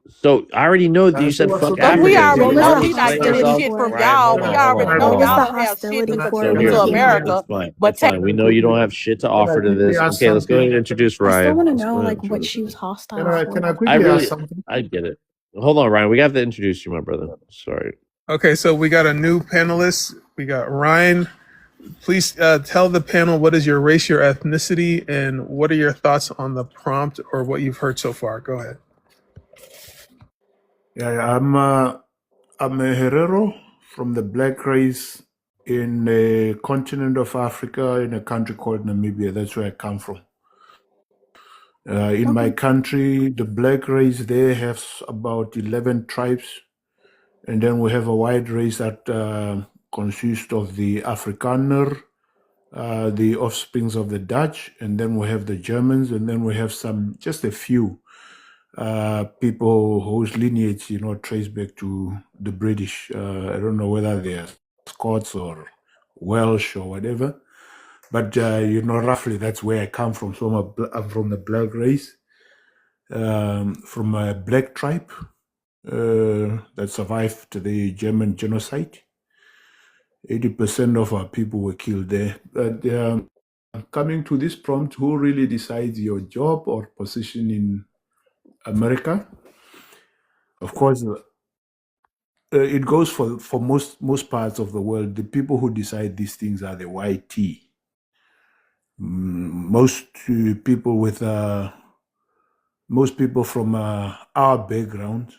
So I already know that you said
what's
"fuck
so
Africa."
We
Yeah,
already
What was
know
the
we not
explain
getting
yourself.
shit from
for?
Ryan,
y'all.
hold
We
on,
already
Can I
know
go?
What was
y'all
the
don't have shit to
hostility for
So
contribute
here,
to
with you?
America.
that's fine.
But
That's fine. We know you don't have shit to offer to this.
ask
Okay, let's go ahead and
something?
introduce
I still
Ryan.
want to
Let's go
know
ahead
like
and
what
introduce
she was
him.
hostile
Can I
for.
quickly ask something?
I get it. Hold on, Ryan. We have to introduce you, my brother. Sorry.
Okay, so we got a new panelist. We got Ryan. Please tell the panel what is your race, your ethnicity, and what are your thoughts on the prompt or what you've heard so far. Go ahead.
Yeah, I'm a Herero from the black race in the continent of Africa in a country called Namibia. That's where I come from. In my country, the black race there has about 11 tribes. And then we have a white race that consists of the Afrikaner, the offsprings of the Dutch, and then we have the Germans, and then we have just a few people whose lineage, trace back to the British. I don't know whether they're Scots or Welsh or whatever, but roughly that's where I come from. So I'm from the black race, from a black tribe that survived the German genocide. 80% of our people were killed there. But coming to this prompt, who really decides your job or position in America? Of course, it goes for most parts of the world. The people who decide these things are the YT. Most people from our background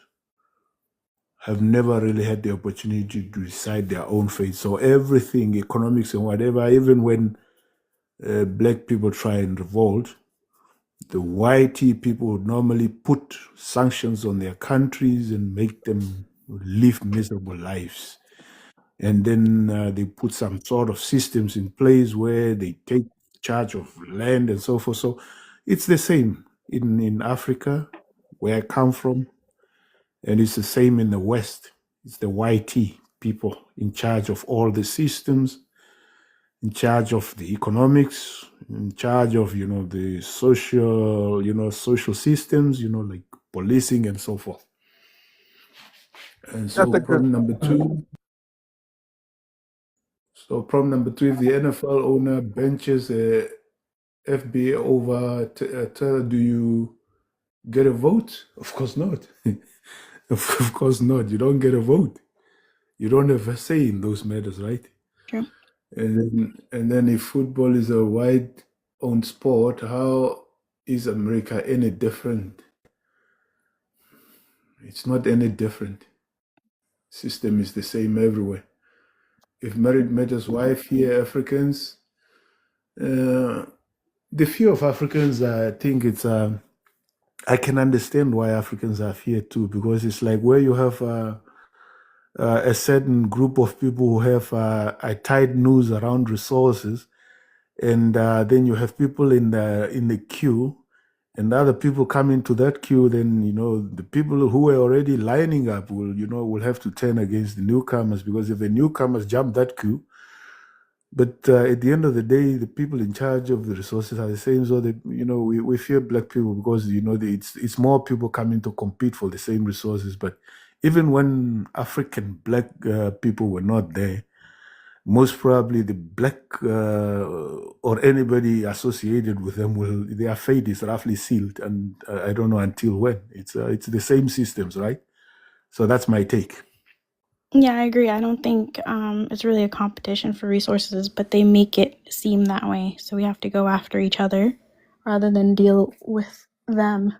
have never really had the opportunity to decide their own fate. So everything, economics and whatever, even when black people try and revolt, the YT people would normally put sanctions on their countries and make them live miserable lives. And then they put some sort of systems in place where they take charge of land and so forth. So it's the same in Africa, where I come from, and it's the same in the West. It's the YT people in charge of all the systems, in charge of the economics, in charge of the social systems, like policing and so forth. And so
That's a good.
problem number two. So problem number two: if the NFL owner benches a FBA over Taylor, do you get a vote? Of course not. Of course not. You don't get a vote. You don't have a say in those matters, right?
True.
And then if football is a white-owned sport, how is America any different? It's not any different. System is the same everywhere. If married matters wife here, Africans, the fear of Africans, I think it's I can understand why Africans are here too, because it's like where you have a certain group of people who have a tight noose around resources, and then you have people in the queue, and other people come into that queue. Then the people who were already lining up will have to turn against the newcomers, because if the newcomers jump that queue. But at the end of the day, the people in charge of the resources are the same. So that we fear black people because it's more people coming to compete for the same resources. But even when African black people were not there, most probably the black or anybody associated with them their fate is roughly sealed, and I don't know until when. It's the same systems, right? So that's my take.
Yeah, I agree. I don't think it's really a competition for resources, but they make it seem that way. So we have to go after each other rather than deal with them.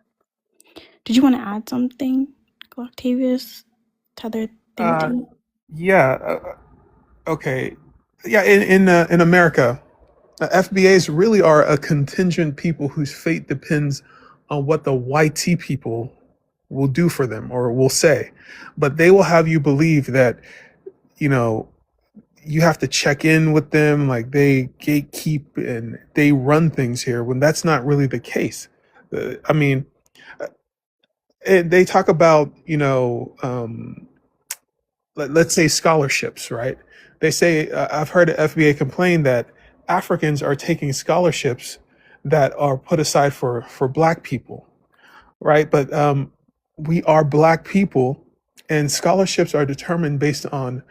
Did you want to add something, Octavius? Tether therapy?
Yeah. Okay. Yeah. In America, FBAs really are a contingent people whose fate depends on what the YT people will do for them or will say. But they will have you believe that, you have to check in with them, like they gatekeep and they run things here, when that's not really the case. I mean, and they talk about, let's say scholarships, right? They say, I've heard the FBA complain that Africans are taking scholarships that are put aside for black people, right? But we are black people, and scholarships are determined based on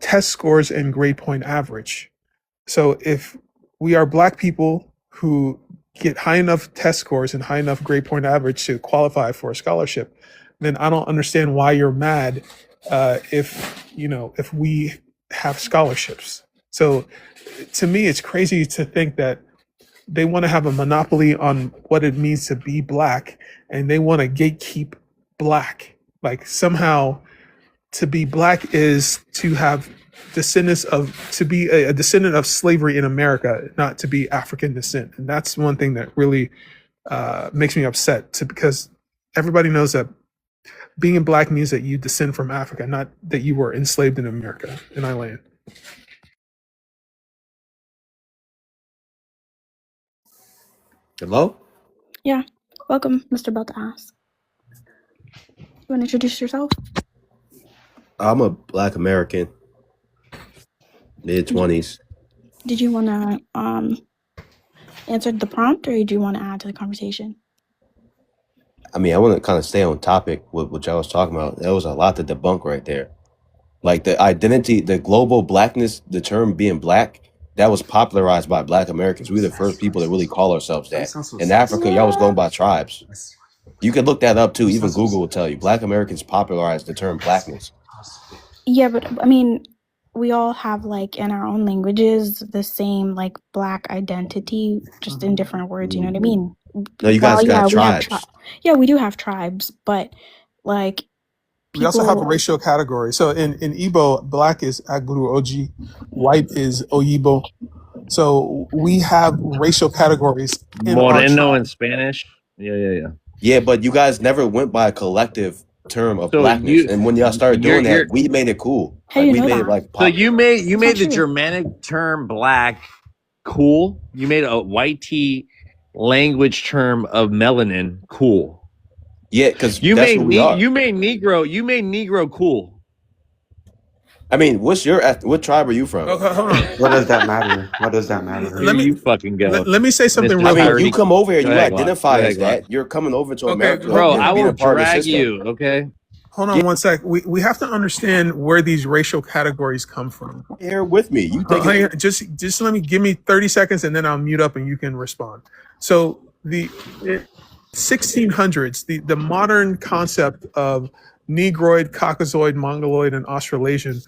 test scores and grade point average. So if we are black people who get high enough test scores and high enough grade point average to qualify for a scholarship, then I don't understand why you're mad if we have scholarships. So to me, it's crazy to think that they want to have a monopoly on what it means to be black, and they want to gatekeep black. Like somehow to be black is to have to be a descendant of slavery in America, not to be African descent. And that's one thing that really makes me upset, because everybody knows that being black means that you descend from Africa, not that you were enslaved in America, in our land.
Hello?
Yeah. Welcome, Mr. Beltaas. You want to introduce yourself?
I'm a black American, mid 20s.
Did you want to answer the prompt, or do you want to add to the conversation?
I mean, I want to kind of stay on topic with what y'all was talking about. There was a lot to debunk right there. Like the identity, the global blackness, the term being black, that was popularized by black Americans. We were the first people to really call ourselves that. In Africa, y'all was going by tribes. You could look that up too. Even Google will tell you. Black Americans popularized the term blackness.
Yeah, but I mean, we all have, like, in our own languages, the same, like, black identity, just in different words. You know what I mean?
No, you
Well,
guys
yeah,
got
we have
tribes.
yeah, we do have tribes, but like
We also have a
people.
racial category. So in Igbo, black is Agburu Oji, white is Oyibo. So we have racial categories in our
Moreno in
tribe.
Spanish. Yeah.
Yeah, but you guys never went by a collective term of
So
blackness. And when y'all started
you're
doing that, we made it cool.
How
Like
do you
we
know
made it
that?
like
so
pop.
you made
It's not
the
true.
Germanic term black cool. You made a white tea language term of melanin cool.
Yeah, because
You
that's
made
what we are.
you made Negro cool.
I mean, what tribe are you from?
Okay, hold on.
What does that matter? What does that matter?
Let me
You fucking go.
let me say something
Mr.
real
I mean,
quick.
you come over here,
Go
you
ahead, Glock.
identify
Go ahead,
as
Glock.
that. You're coming over to
Okay,
America
Bro,
and
I
being
will
a part of the
drag
system.
you, okay?
Hold on one sec. We have to understand where these racial categories come from.
Here with me. You take
Hang
it.
on, just give me 30 seconds and then I'll mute up and you can respond. So the 1600s, the modern concept of Negroid, Caucasoid, Mongoloid, and Australasian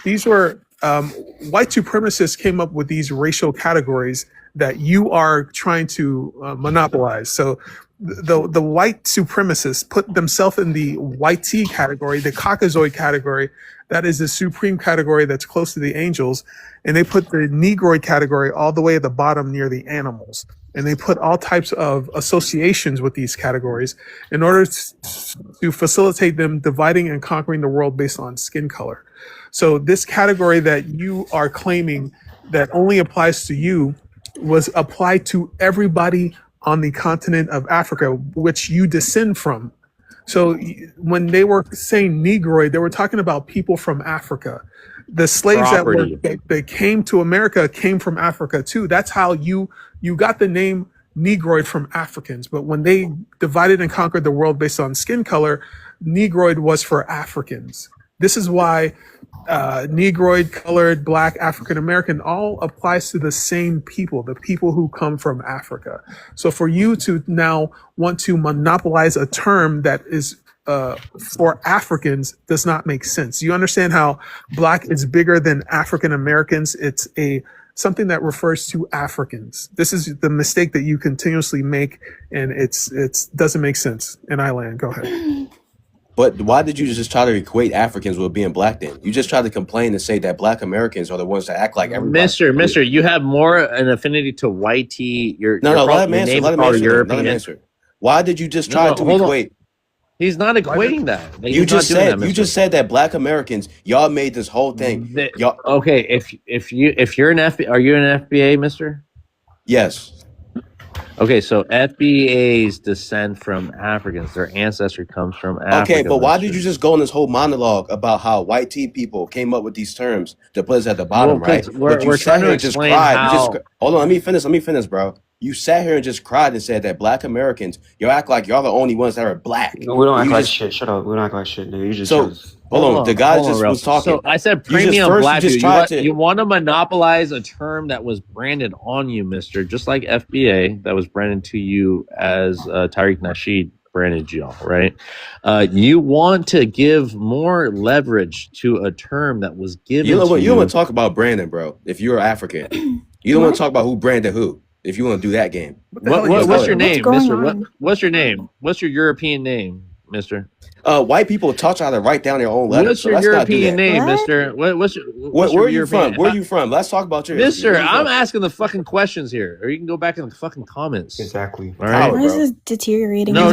these were white supremacists came up with these racial categories that you are trying to monopolize. So the white supremacists put themselves in the white tea category, the Caucasoid category, that is the supreme category that's close to the angels, and they put the Negroid category all the way at the bottom near the animals. And they put all types of associations with these categories in order to facilitate them dividing and conquering the world based on skin color. So this category that you are claiming that only applies to you was applied to everybody on the continent of Africa, which you descend from. So when they were saying Negroid, they were talking about people from Africa. The slaves
Property.
that came to America came from Africa too. That's how you got the name Negroid from Africans. But when they divided and conquered the world based on skin color, Negroid was for Africans. This is why Negroid, colored, black, African American all applies to the same people, the people who come from Africa. So for you to now want to monopolize a term that is for Africans does not make sense. You understand how black is bigger than African Americans? It's something that refers to Africans. This is the mistake that you continuously make, and it's doesn't make sense. And I land. Go ahead.
But why did you just try to equate Africans with being black then? You just tried to complain and say that black Americans are the ones that act like everybody.
Mister, you have more an affinity to white tea.
No, let him answer. Let him answer. Why did you just try to equate?
He's not equating that.
You just said that black Americans, y'all made this whole thing.
Okay, if you're an FBA, are you an FBA, mister?
Yes.
Okay, so FBAs descend from Africans. Their ancestry comes from Africa.
Okay, but why did you just go on this whole monologue about how white tea people came up with these terms to put us at the bottom, right?
But we're trying to explain how...
Hold on, let me finish, bro. You sat here and just cried and said that black Americans, you act like y'all the only ones that are black.
No, we don't act like shit. Shut up. We don't act like shit, nigga. You just
hold on. The guy just was talking.
So I said premium black. You want to monopolize a term that was branded on you, mister, just like FBA that was branded to you as Tariq Nasheed branded y'all, right? You want to give more leverage to a term that was given to you.
You don't want to talk about Brandon, bro, if you're African. You don't want to talk about who branded who. If you want to do that game.
What's your name, mister? What's your name? What's your European name, mister?
White people taught y'all to write down their own letters.
What's your European name, mister? Where
are you from? Where are you from? Let's talk about your
mister. I'm asking the fucking questions here, or you can go back in the fucking comments.
Exactly.
All right. Why is this deteriorating?
No.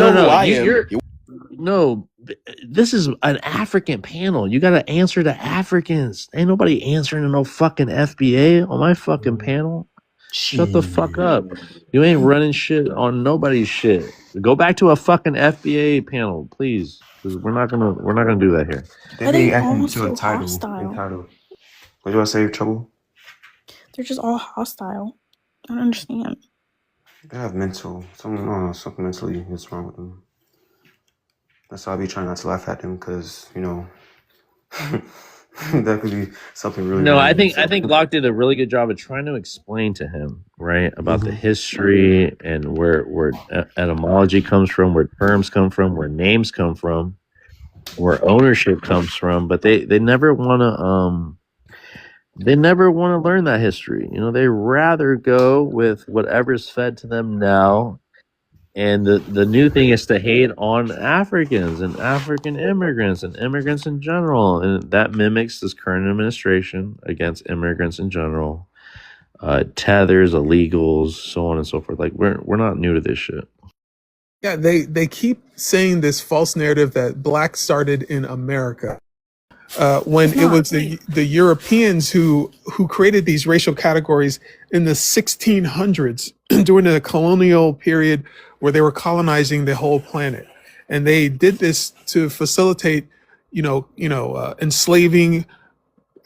No, this is an African panel. You got to answer to Africans. Ain't nobody answering to no fucking FBA on my fucking panel. Shut the fuck up.
Shit.
You ain't running shit on nobody's shit. Go back to a fucking FBA panel, please. Because we're not gonna do that here.
They
Are
be
they
acting
all
to a
so
title.
hostile?
What do I say, Trouble?
They're just all hostile. I don't understand.
They have something mentally is wrong with them. That's why I be trying not to laugh at them, because, you know, that could be something really
No,
wrong
I
with them.
think Locke did a really good job of trying to explain to him, right, about the
Mhm.
history and where etymology comes from, where terms come from, where names come from, where ownership comes from. But they never want to learn that history. You know, they rather go with whatever's fed to them now. And the new thing is to hate on Africans and African immigrants and immigrants in general, and that mimics this current administration against immigrants in general. Tethers, illegals, so on and so forth. Like we're not new to this shit.
Yeah, they keep saying this false narrative that black started in America, when
It's
it
not.
was the Europeans who created these racial categories in the 1600s during the colonial period where they were colonizing the whole planet, and they did this to facilitate, enslaving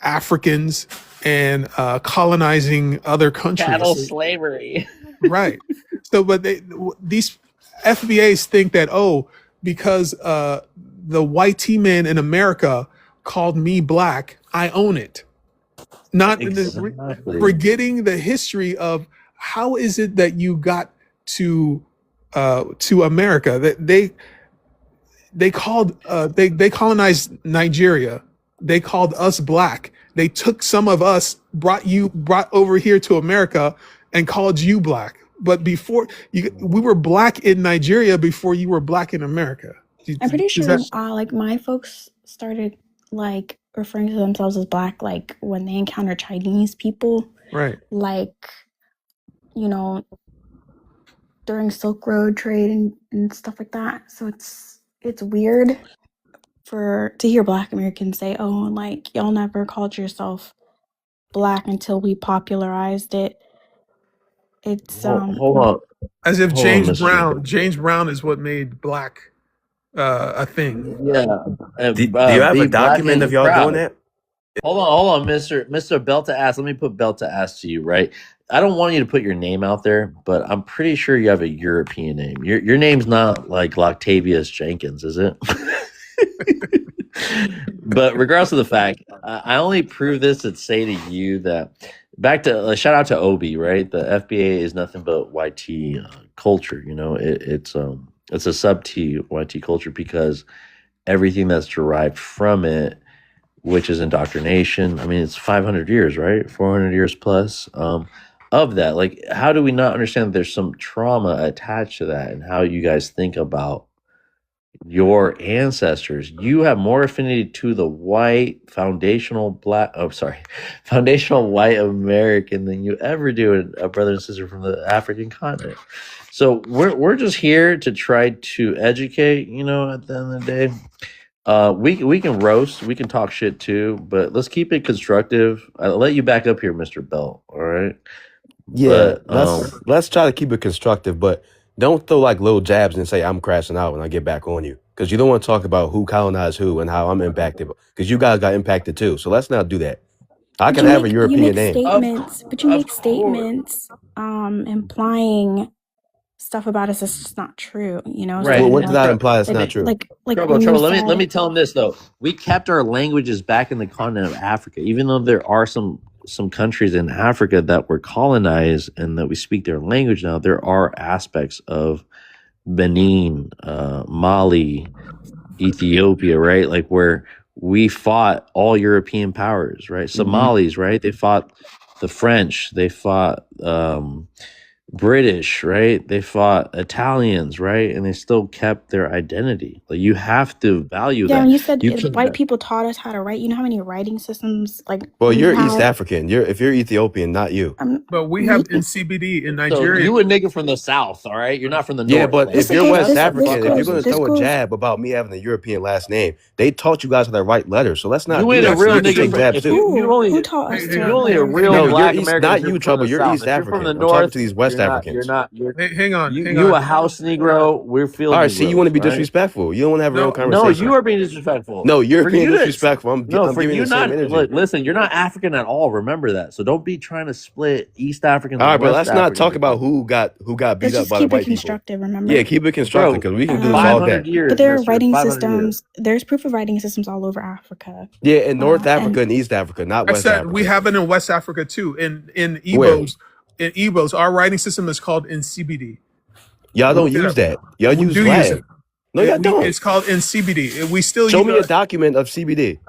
Africans and colonizing other
Chattel
countries.
slavery.
Right. So, but these FBAs think that, because the white T-man in America called me black, I own it. Not
Exactly.
forgetting the history of how is it that you got to America. That they colonized Nigeria. They called us black. They took some of us, brought over here to America, and called you black. But before we were black in Nigeria before you were black in America.
I'm pretty
Is
sure
that
like my folks started like referring to themselves as black like when they encounter Chinese people,
right?
like, you know, during Silk Road trade and stuff like that. So it's weird to hear Black Americans say, "Oh, like y'all never called yourself black until we popularized it." It's
Hold on,
As if
hold on, Mr.
James Brown is what made black a thing.
Yeah,
Do you have
be
a
black
document
and
of y'all doing
proud.
that?
Hold on, Mr. Belt to ass. Let me put Belt to ass to you, right? I don't want you to put your name out there, but I'm pretty sure you have a European name. Your name's not like Loctavius Jenkins, is it? But regardless of the fact, I only prove this to say to you that back to shout out to Obi, right? The FBA is nothing but YT culture. You know, it's a sub T YT culture because everything that's derived from it, which is indoctrination. I mean, it's 500 years, right? 400 years plus of that. Like, how do we not understand that there's some trauma attached to that and how you guys think about your ancestors? You have more affinity to the white foundational white American than you ever do a brother and sister from the African continent. So we're just here to try to educate, you know, at the end of the day. We can roast, we can talk shit too, but let's keep it constructive. I'll let you back up here, Mr. Bell. All right.
Yeah,
But
let's try to keep it constructive, but don't throw like little jabs and say I'm crashing out when I get back on you, because you don't want to talk about who colonized who and how I'm impacted, because you guys got impacted too. So let's not do that. I
But
can have a European name.
statements, but you
of
make
course.
statements implying stuff about us that's just not true, you know?
Right.
So
What did I
Tro-
imply that's
like
not true?
like
Trouble,
when you
trouble. Let
said
me tell them this though. We kept our languages back in the continent of Africa, even though there are some countries in Africa that were colonized and that we speak their language now. There are aspects of Benin, Mali, Ethiopia, right? Like where we fought all European powers, right? Somalis, right? They fought the French. They fought British, right? They fought Italians, right? And they still kept their identity. Like you have to value
Yeah,
that.
when you said
You can
white people taught us how to write, you know how many writing systems like
Well,
we
you're East
have?
African. If you're Ethiopian, not you.
But we
We,
have in CBD in
so
Nigeria.
you a nigga from the South, all right? You're not from the
Yeah,
North.
but
Like,
if
this
you're
again,
West
shut the
African,
fuck
if you're
up,
gonna
dude.
this
throw a
goes.
jab about me having a European last name, they taught you guys how to write letters. So let's not
You
do
ain't a
that.
real
You can
nigga.
take
From,
jabs
if
too.
you
Who
only
taught us
Hey,
to
hang
write
you only a
letters?
real
No, you're
black
East,
American if
not
you're
you,
from
Trouble.
the
You're
South.
East
If you're from the
African. I'm talking to
North,
these West
you're
Africans.
not. You're
hang on, hang
you
on.
a house Negro. We're field
All right, see, you want
Negroes,
to be
right?
disrespectful. You don't want to have a real
No,
No,
conversation.
you are being disrespectful.
No, you're
For
being
you to
disrespectful. I'm
no,
I'm
for
giving
you
the same
not
energy.
look, listen, you're not African at all. Remember that. So don't be trying to split East Africans
All
and
right, but
West
let's not
Africans
talk about
again.
who got beat
Let's
up
just
by the
keep it
white people.
constructive,
Yeah,
remember?
keep it constructive
Bro,
because we can do this all
500
day.
years,
But there are
mister.
writing
500 years.
systems. There's proof of writing systems all over Africa.
Yeah, in North
And
Africa and East Africa, not
I
West
said we
Africa.
have it in West Africa too. In
Where?
Igbos, our writing system is called in CBD.
Y'all don't
Look it
use
up.
that. Y'all
We
use
do use it.
Latin. No, y'all don't.
It's called in CBD. We still
Show me a document of CBD.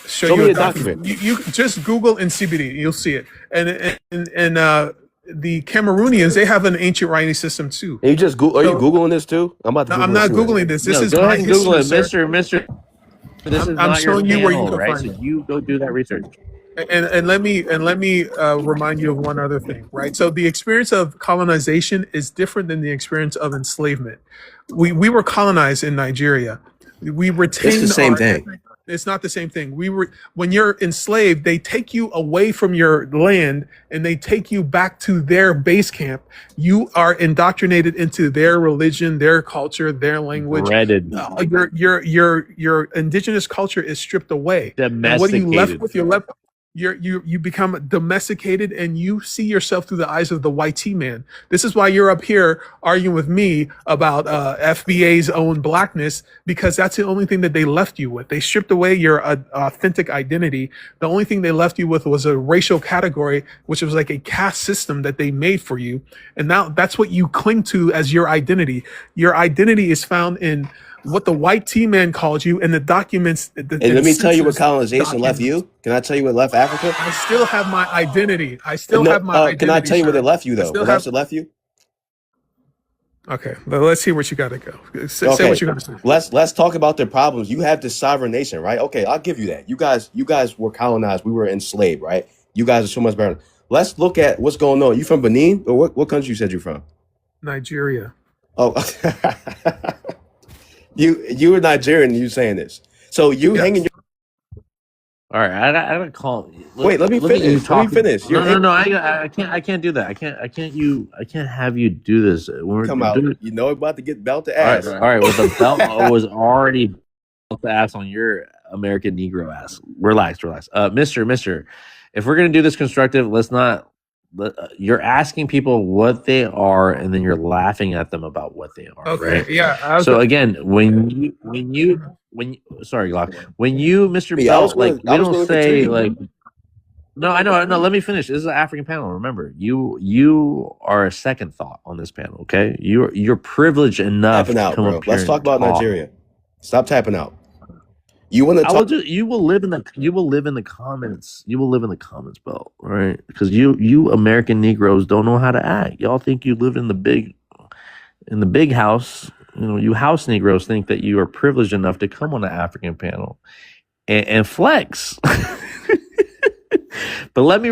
show
Show
you
me
a
a
document.
document.
You just Google in CBD, you'll see it. And the Cameroonians, they have an ancient writing system too.
And you just are you
So
googling this too? I'm about to
no,
Google
I'm
this
not
too.
Googling this. This
No,
is
go
my
ahead and Google
history,
it,
sir.
mister. This is
I'm
not your
showing you where you
panel,
can
right?
find
So
it.
you go do that research.
And let me remind you of one other thing, right? So the experience of colonization is different than the experience of enslavement. We were colonized in Nigeria. We
It's the
retained
same
our
thing.
ethnic. It's not the same thing. When you're enslaved, they take you away from your land and they take you back to their base camp. You are indoctrinated into their religion, their culture, their language.
Breaded,
Your indigenous culture is stripped away. And what are you left
domesticated.
with? You're left. You become domesticated and you see yourself through the eyes of the white T man. This is why you're up here arguing with me about FBA's own blackness, because that's the only thing that they left you with. They stripped away your authentic identity. The only thing they left you with was a racial category, which was like a caste system that they made for you. And now that's what you cling to as your identity. Your identity is found in what the white T man called you and the documents.
And let me tell you what
census
colonization left
documents.
you. Can I tell you what left Africa?
I still have my identity. I still
No,
have my identity.
can I tell you what
sir.
it left you
I
though?
still
What
have.
else it left you?
Okay, but let's see what you got to go. Say
Okay,
what you got to say.
let's talk about their problems. You have this sovereign nation, right? Okay, I'll give you that. You guys were colonized. We were enslaved, right? You guys are so much better. Let's look at what's going on. You from Benin or what country you said you're from?
Nigeria.
Oh, you were Nigerian. And you saying this? So you
Yes.
hanging your
All right, I gotta call.
wait? Let me
Look at you
finish. Let me
talking.
finish. You're
No. I can't do that. I can't have you do this. When we're
come out.
doing.
You know about to get belt to
All right,
ass.
all right. Well, the belt was already belt the ass on your American Negro ass. Relax. Mister. If we're gonna do this constructive, let's not. You're asking people what they are, and then you're laughing at them about what they are.
Okay.
Right?
Yeah.
So again, when sorry, Glock, when you, Mr.
Me, I was
Belt, like
going. I
we
was
don't
going to
say
continue.
like. No, I know. Let me finish. This is an African panel. Remember, you are a second thought on this panel. Okay, you're privileged enough
Tapping
to
out,
come
bro.
up here
Let's talk
and
about
talk.
Nigeria. Stop tapping out. You want to
I will
talk?
just. You will live in the comments. You will live in the comments, Belt. Right? Because you American Negroes don't know how to act. Y'all think you live in the big house. You know, you house Negroes think that you are privileged enough to come on the African panel and flex. But let me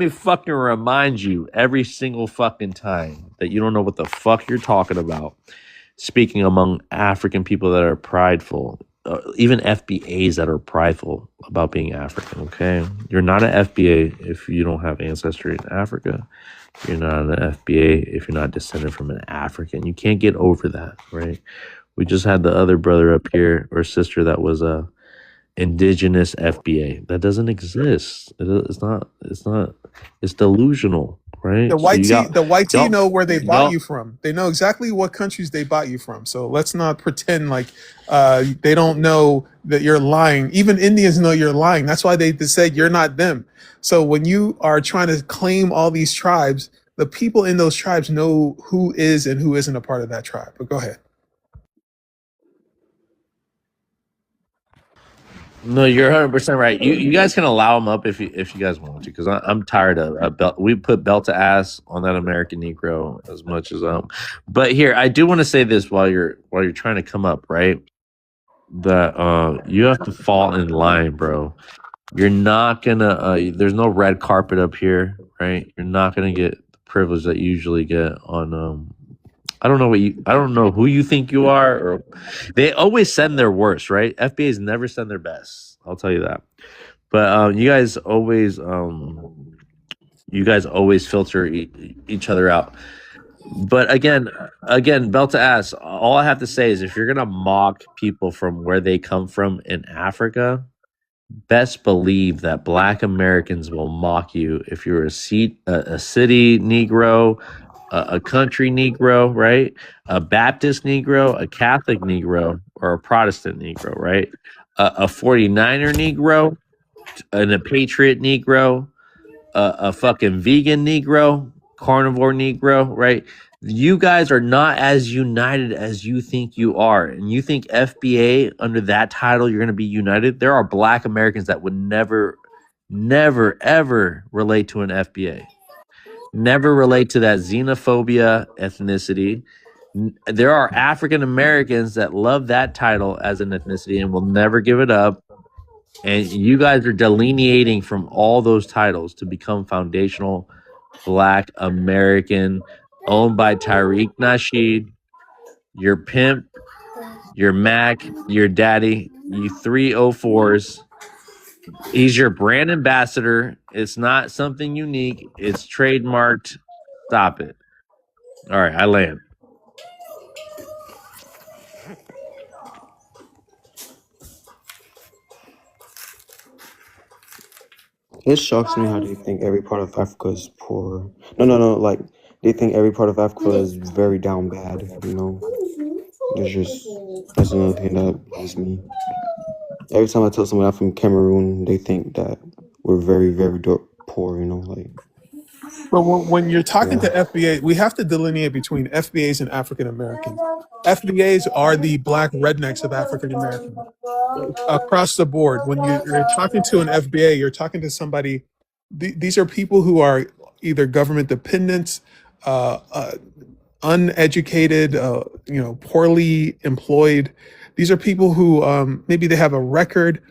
fucking remind you every single fucking time that you don't know what the fuck you're talking about. Speaking among African people that are prideful, even FBAs that are prideful about being African, okay? You're not an FBA if you don't have ancestry in Africa. You're not an FBA if you're not descended from an African. You can't get over that, right? We just had the other brother up here or sister that was a indigenous FBA. That doesn't exist. It's not. It's delusional, right?
The white T
y'all
know where they bought
y'all
you from. They know exactly what countries they bought you from. So let's not pretend like they don't know that you're lying. Even Indians know you're lying. That's why they said you're not them. So when you are trying to claim all these tribes, the people in those tribes know who is and who isn't a part of that tribe. But go ahead.
No, you're 100% right. You guys can allow them up if you guys want to, because I'm tired of belt. We put belt to ass on that American Negro as much as But here, I do want to say this while you're trying to come up, right? That you have to fall in line, bro. You're not gonna. There's no red carpet up here, right? You're not gonna get the privilege that you usually get on. I don't know who you think you are, or they always send their worst, right? FBA's never send their best. I'll tell you that. But you guys always filter each other out. But again, belt to ass. All I have to say is, if you're gonna mock people from where they come from in Africa, best believe that Black Americans will mock you if you're a city Negro, a country Negro, right? A Baptist Negro, a Catholic Negro, or a Protestant Negro, right? A 49er Negro, and a Patriot Negro, a fucking vegan Negro, carnivore Negro, right? You guys are not as united as you think you are. And you think FBA, under that title, you're going to be united? There are Black Americans that would never, ever relate to an FBA. Never relate to that xenophobia ethnicity. There are African Americans that love that title as an ethnicity and will never give it up. And you guys are delineating from all those titles to become foundational Black American, owned by Tariq Nasheed, your pimp, your Mac, your daddy, you 304s. He's your brand ambassador. It's not something unique. It's trademarked. Stop it. All right, I land.
It shocks me how they think every part of Africa is poor. No. Like, they think every part of Africa is very down bad, you know? That's another thing that bothers me. Every time I tell someone I'm from Cameroon, they think that we're very, very poor, you know? Like,
But when you're talking
yeah.
to FBA, we have to delineate between FBAs and African Americans. FBAs are the Black rednecks of African Americans across the board. When you're talking to an FBA, you're talking to somebody. These are people who are either government dependents, uneducated, poorly employed. These are people who maybe they have a record.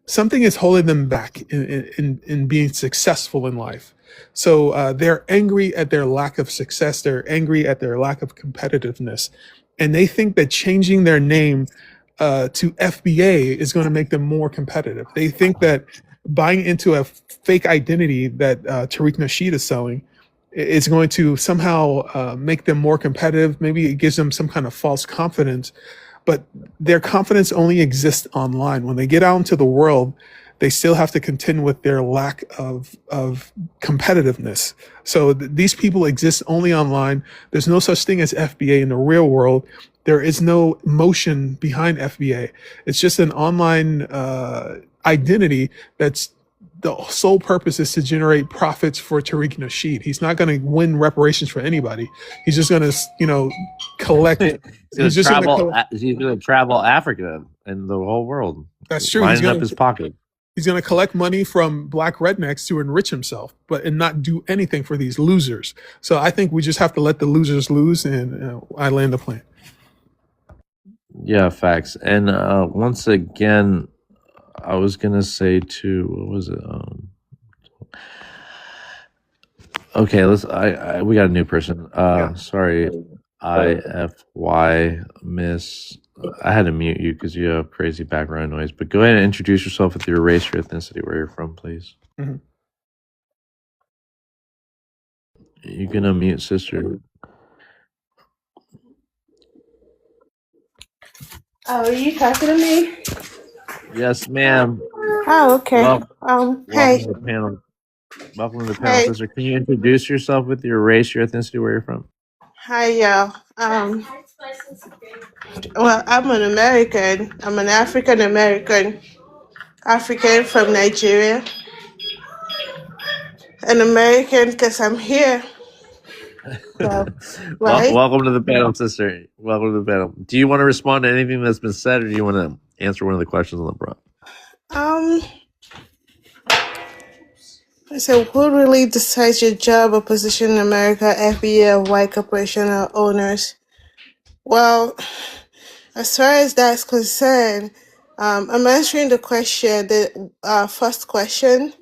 Something is holding them back in being successful in life. So they're angry at their lack of success. They're angry at their lack of competitiveness. And they think that changing their name to FBA is going to make them more competitive. They think that buying into a fake identity that Tariq Nasheed is selling is going to somehow make them more competitive. Maybe it gives them some kind of false confidence. But their confidence only exists online. When they get out into the world, they still have to contend with their lack of competitiveness. So these people exist only online. There's no such thing as FBA in the real world. There is no motion behind FBA. It's just an online identity that's the sole purpose is to generate profits for Tariq Nasheed. He's not going to win reparations for anybody. He's just going to, collect.
He's going to travel Africa and the whole world.
That's true.
Lining up his pocket.
He's going to collect money from Black rednecks to enrich himself, and not do anything for these losers. So I think we just have to let the losers lose, and I land the plane.
Yeah, facts. And once again, I was gonna say too. What was it? Okay, we got a new person. Sorry, IFY Miss. I had to mute you because you have crazy background noise. But go ahead and introduce yourself with your race, your ethnicity, where you're from, please.
Mm-hmm.
You can unmute, sister.
Oh, are you talking to me?
Yes, ma'am.
Oh, okay. Hey.
Welcome to the panel. Welcome to the panel, sister. Can you introduce yourself with your race, your ethnicity, where you're from?
Hi, y'all. Well, I'm an American. I'm an African American, African from Nigeria. An American because I'm here. So, right?
Welcome to the panel, sister. Welcome to the panel. Do you want to respond to anything that's been said, or do you want to answer one of the questions on the front?
Um, so who really decides your job or position in America, FBA or white corporation or owners? Well, as far as that's concerned, I'm answering the question, the first question.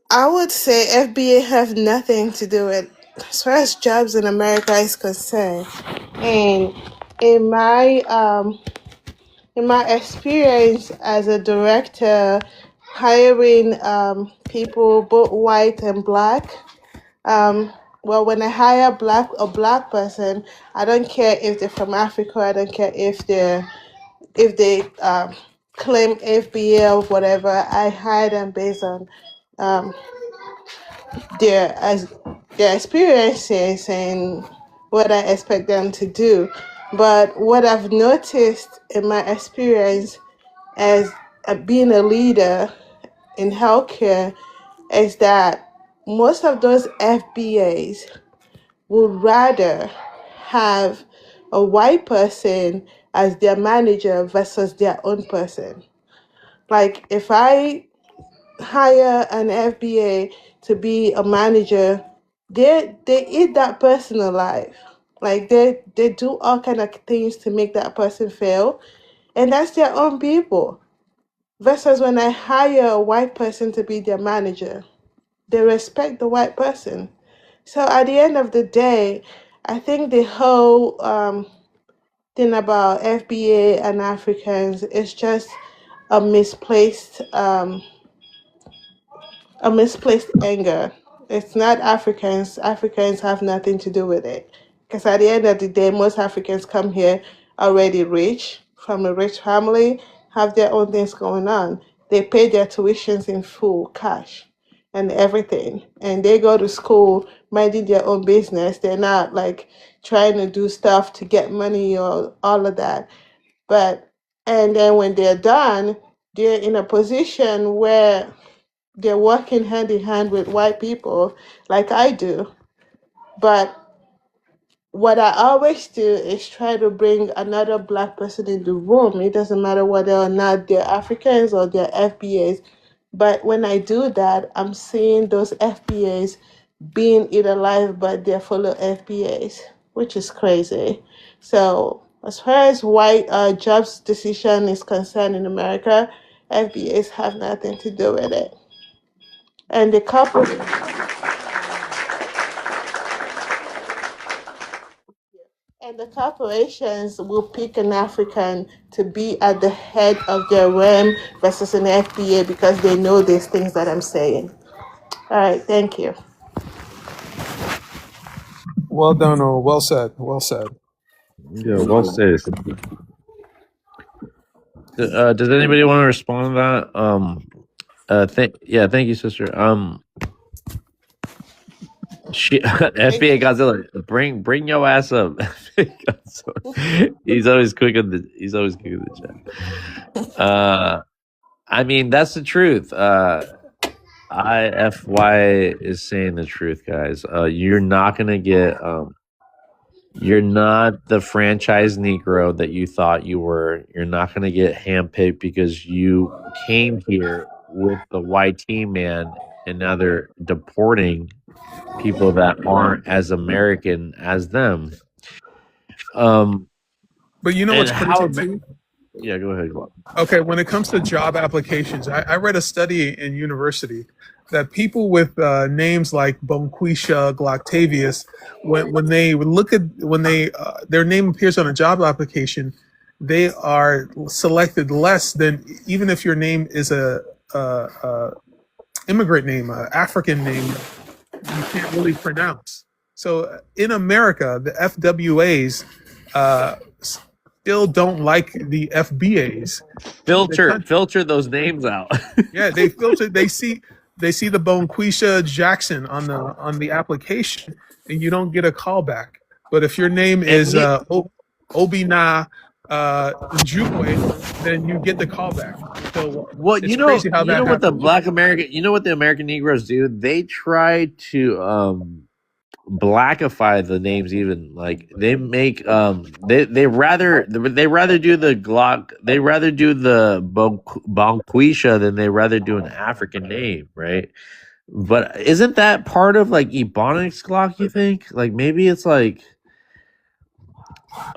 I would say FBA have nothing to do with as far as jobs in America is concerned. And in my experience as a director, hiring people both white and black. Well, when I hire a black person, I don't care if they're from Africa. I don't care if they claim FBA or whatever. I hire them based on um, their experiences and what I expect them to do. But what I've noticed in my experience as being a leader in healthcare is that most of those FBAs would rather have a white person as their manager versus their own person. Like if I hire an FBA to be a manager, they eat that person alive. Like they do all kind of things to make that person fail, and that's their own people. Versus when I hire a white person to be their manager, they respect the white person. So at the end of the day, I think the whole thing about FBA and Africans is just a misplaced anger. It's not Africans. Africans have nothing to do with it. Because at the end of the day, most Africans come here already rich, from a rich family, have their own things going on. They pay their tuitions in full, cash, and everything. And they go to school minding their own business. They're not like trying to do stuff to get money or all of that. And then when they're done, they're in a position where they're working hand in hand with white people like I do. But what I always do is try to bring another black person in the room. It doesn't matter whether or not they're Africans or they're FBAs. But when I do that, I'm seeing those FBAs being eaten alive, but they're full of FBAs, which is crazy. So as far as white jobs decision is concerned in America, FBAs have nothing to do with it. And the couple and the corporations will pick an African to be at the head of their realm versus an FBA because they know these things that I'm saying. All right, thank you.
Well done, or well said. Well said.
Yeah, well said. Does anybody want to respond to that? Thank you, sister. FBA Godzilla, bring your ass up. He's always quick on the chat. I mean, that's the truth. IFY is saying the truth, guys. You're not gonna get you're not the franchise Negro that you thought you were. You're not gonna get handpicked because you came here with the white team man, and now they're deporting people that aren't as American as them.
But you know what's crazy too?
Yeah, go ahead.
Okay, when it comes to job applications, I read a study in university that people with names like Bonquisha, Gloctavius, when their name appears on a job application, they are selected less than even if your name is a immigrant name, an African name you can't really pronounce. So in America, the FWAs still don't like the FBAs.
Filter those names out.
Yeah, they filter. They see the Bonquisha Jackson on the application, and you don't get a call back. But if your name is Obina Njukwe, then you get the call back. So
you know what the American Negroes do? They try to blackify the names even. Like they make they rather do the Glock, they rather do the Bonquisha than they rather do an African name, right? But isn't that part of like Ebonics Glock, you think? Like maybe it's like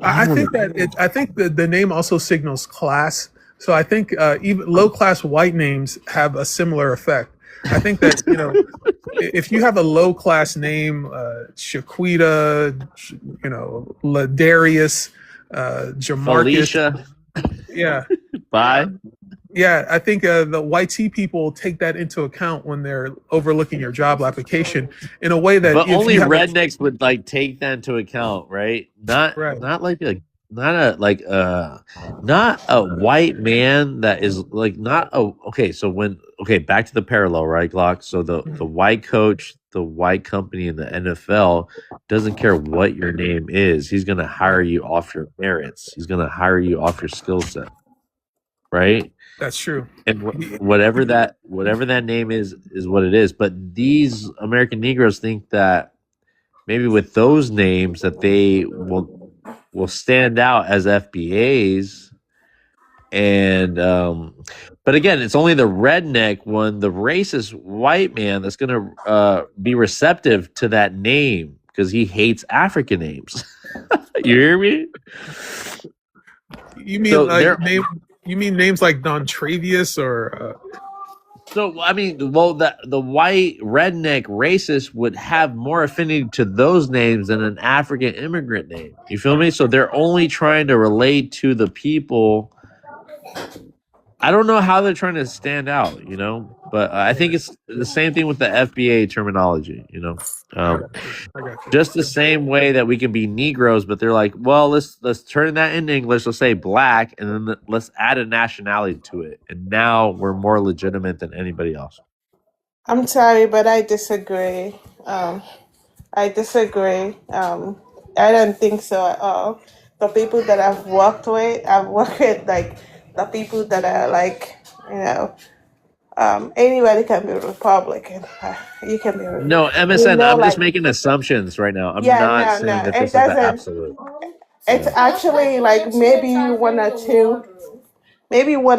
I think that I think the name also signals class. So I think even low class white names have a similar effect. I think that if you have a low class name, Shaquita, Ladarius, Jamarcus,
Felicia.
Yeah.
Bye.
Yeah, I think the YT people take that into account when they're overlooking your job application in a way that
But
if
only
you have
rednecks would like take that into account, right? Not like a not a white man that is like not a okay, back to the parallel, right, Glock? So the white coach, the white company in the NFL doesn't care what your name is. He's gonna hire you off your merits. He's gonna hire you off your skill set. Right?
That's true.
And whatever that name is what it is. But these American Negroes think that maybe with those names that they will stand out as FBAs. And but again, it's only the redneck one, the racist white man, that's gonna be receptive to that name because he hates African names. You hear me?
You mean
So
you mean names like Don Travius or
So I mean, well, the white redneck racist would have more affinity to those names than an African immigrant name. You feel me? So they're only trying to relate to the people. I don't know how they're trying to stand out, but I think it's the same thing with the FBA terminology, just the same way that we can be Negroes, but they're like, well, let's turn that into English. Let's say black, and then let's add a nationality to it, and now we're more legitimate than anybody else.
I'm sorry, but I disagree. I disagree. I don't think so at all. The people that I've worked with like the people that are like, anybody can be Republican. You can be.
No, MSN. I'm just making assumptions right now. I'm not saying that this is the absolute.
It's actually like maybe one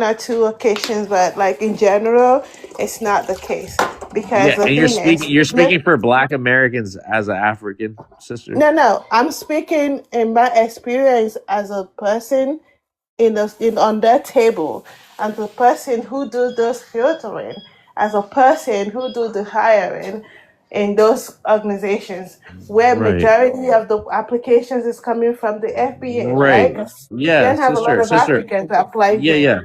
or two occasions, but like in general, it's not the case because
Yeah, and you're speaking for Black Americans as an African sister.
No, I'm speaking in my experience as a person on that table, and the person who do those filtering, as a person who do the hiring in those organizations, where
Right.
majority of the applications is coming from the FBA,
Right.
right?
Yeah,
Then have a lot of applicants apply.
Yeah.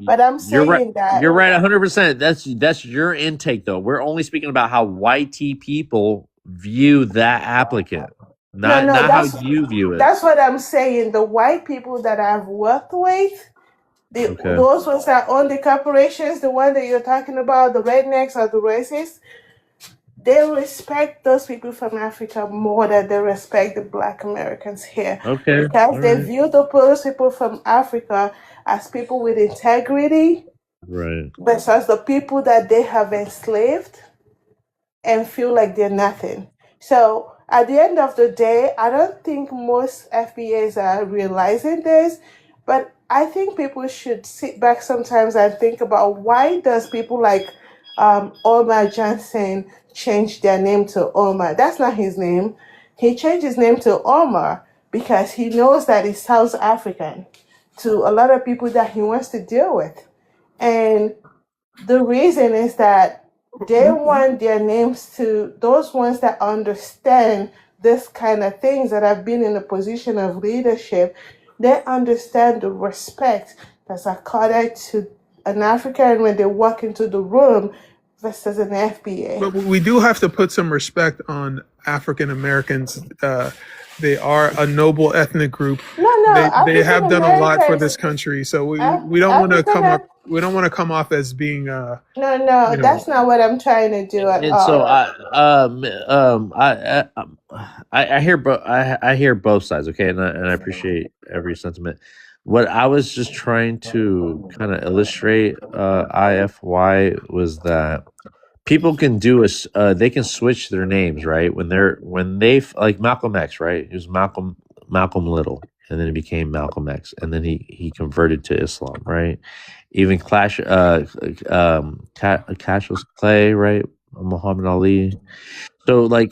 But I'm
You're right.
saying that
You're right, 100%. That's your intake, though. We're only speaking about how YT people view that applicant, not how you view it.
that's what I'm saying. The white people that I've worked with,
Okay.
those ones that own the corporations, the one that you're talking about, the rednecks or the racists, they respect those people from Africa more than they respect the Black Americans here.
Okay.
Because they
Alright.
view those people from Africa as people with integrity
Right.
versus the people that they have enslaved and feel like they're nothing. So at the end of the day, I don't think most FBAs are realizing this, but I think people should sit back sometimes and think about why does people like Omar Johnson change their name to Omar. That's not his name. He changed his name to Omar because he knows that he's South African to a lot of people that he wants to deal with. And the reason is that they want their names to those ones that understand this kind of things, that have been in a position of leadership. They understand the respect that's accorded to an African when they walk into the room versus an FBA.
But we do have to put some respect on African Americans. They are a noble ethnic group. They have done a lot for this country, so we don't want to come off as being
No, that's not what I'm trying to do at
And
all.
so I hear both sides, okay, and I appreciate every sentiment. What I was just trying to kind of illustrate, IFY, was that people can they can switch their names, right? Like Malcolm X, right? It was Malcolm Little, and then he became Malcolm X, and then he converted to Islam, right? Even Cassius Clay, right? Muhammad Ali.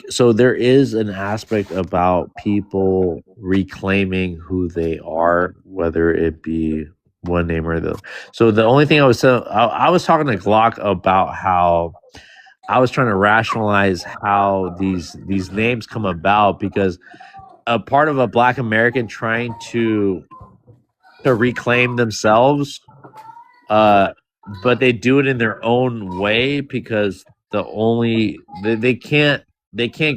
So there is an aspect about people reclaiming who they are, whether it be one name or the other. So the only thing I was talking to Glock about how I was trying to rationalize how these names come about, because a part of a Black American trying to reclaim themselves, but they do it in their own way, because they can't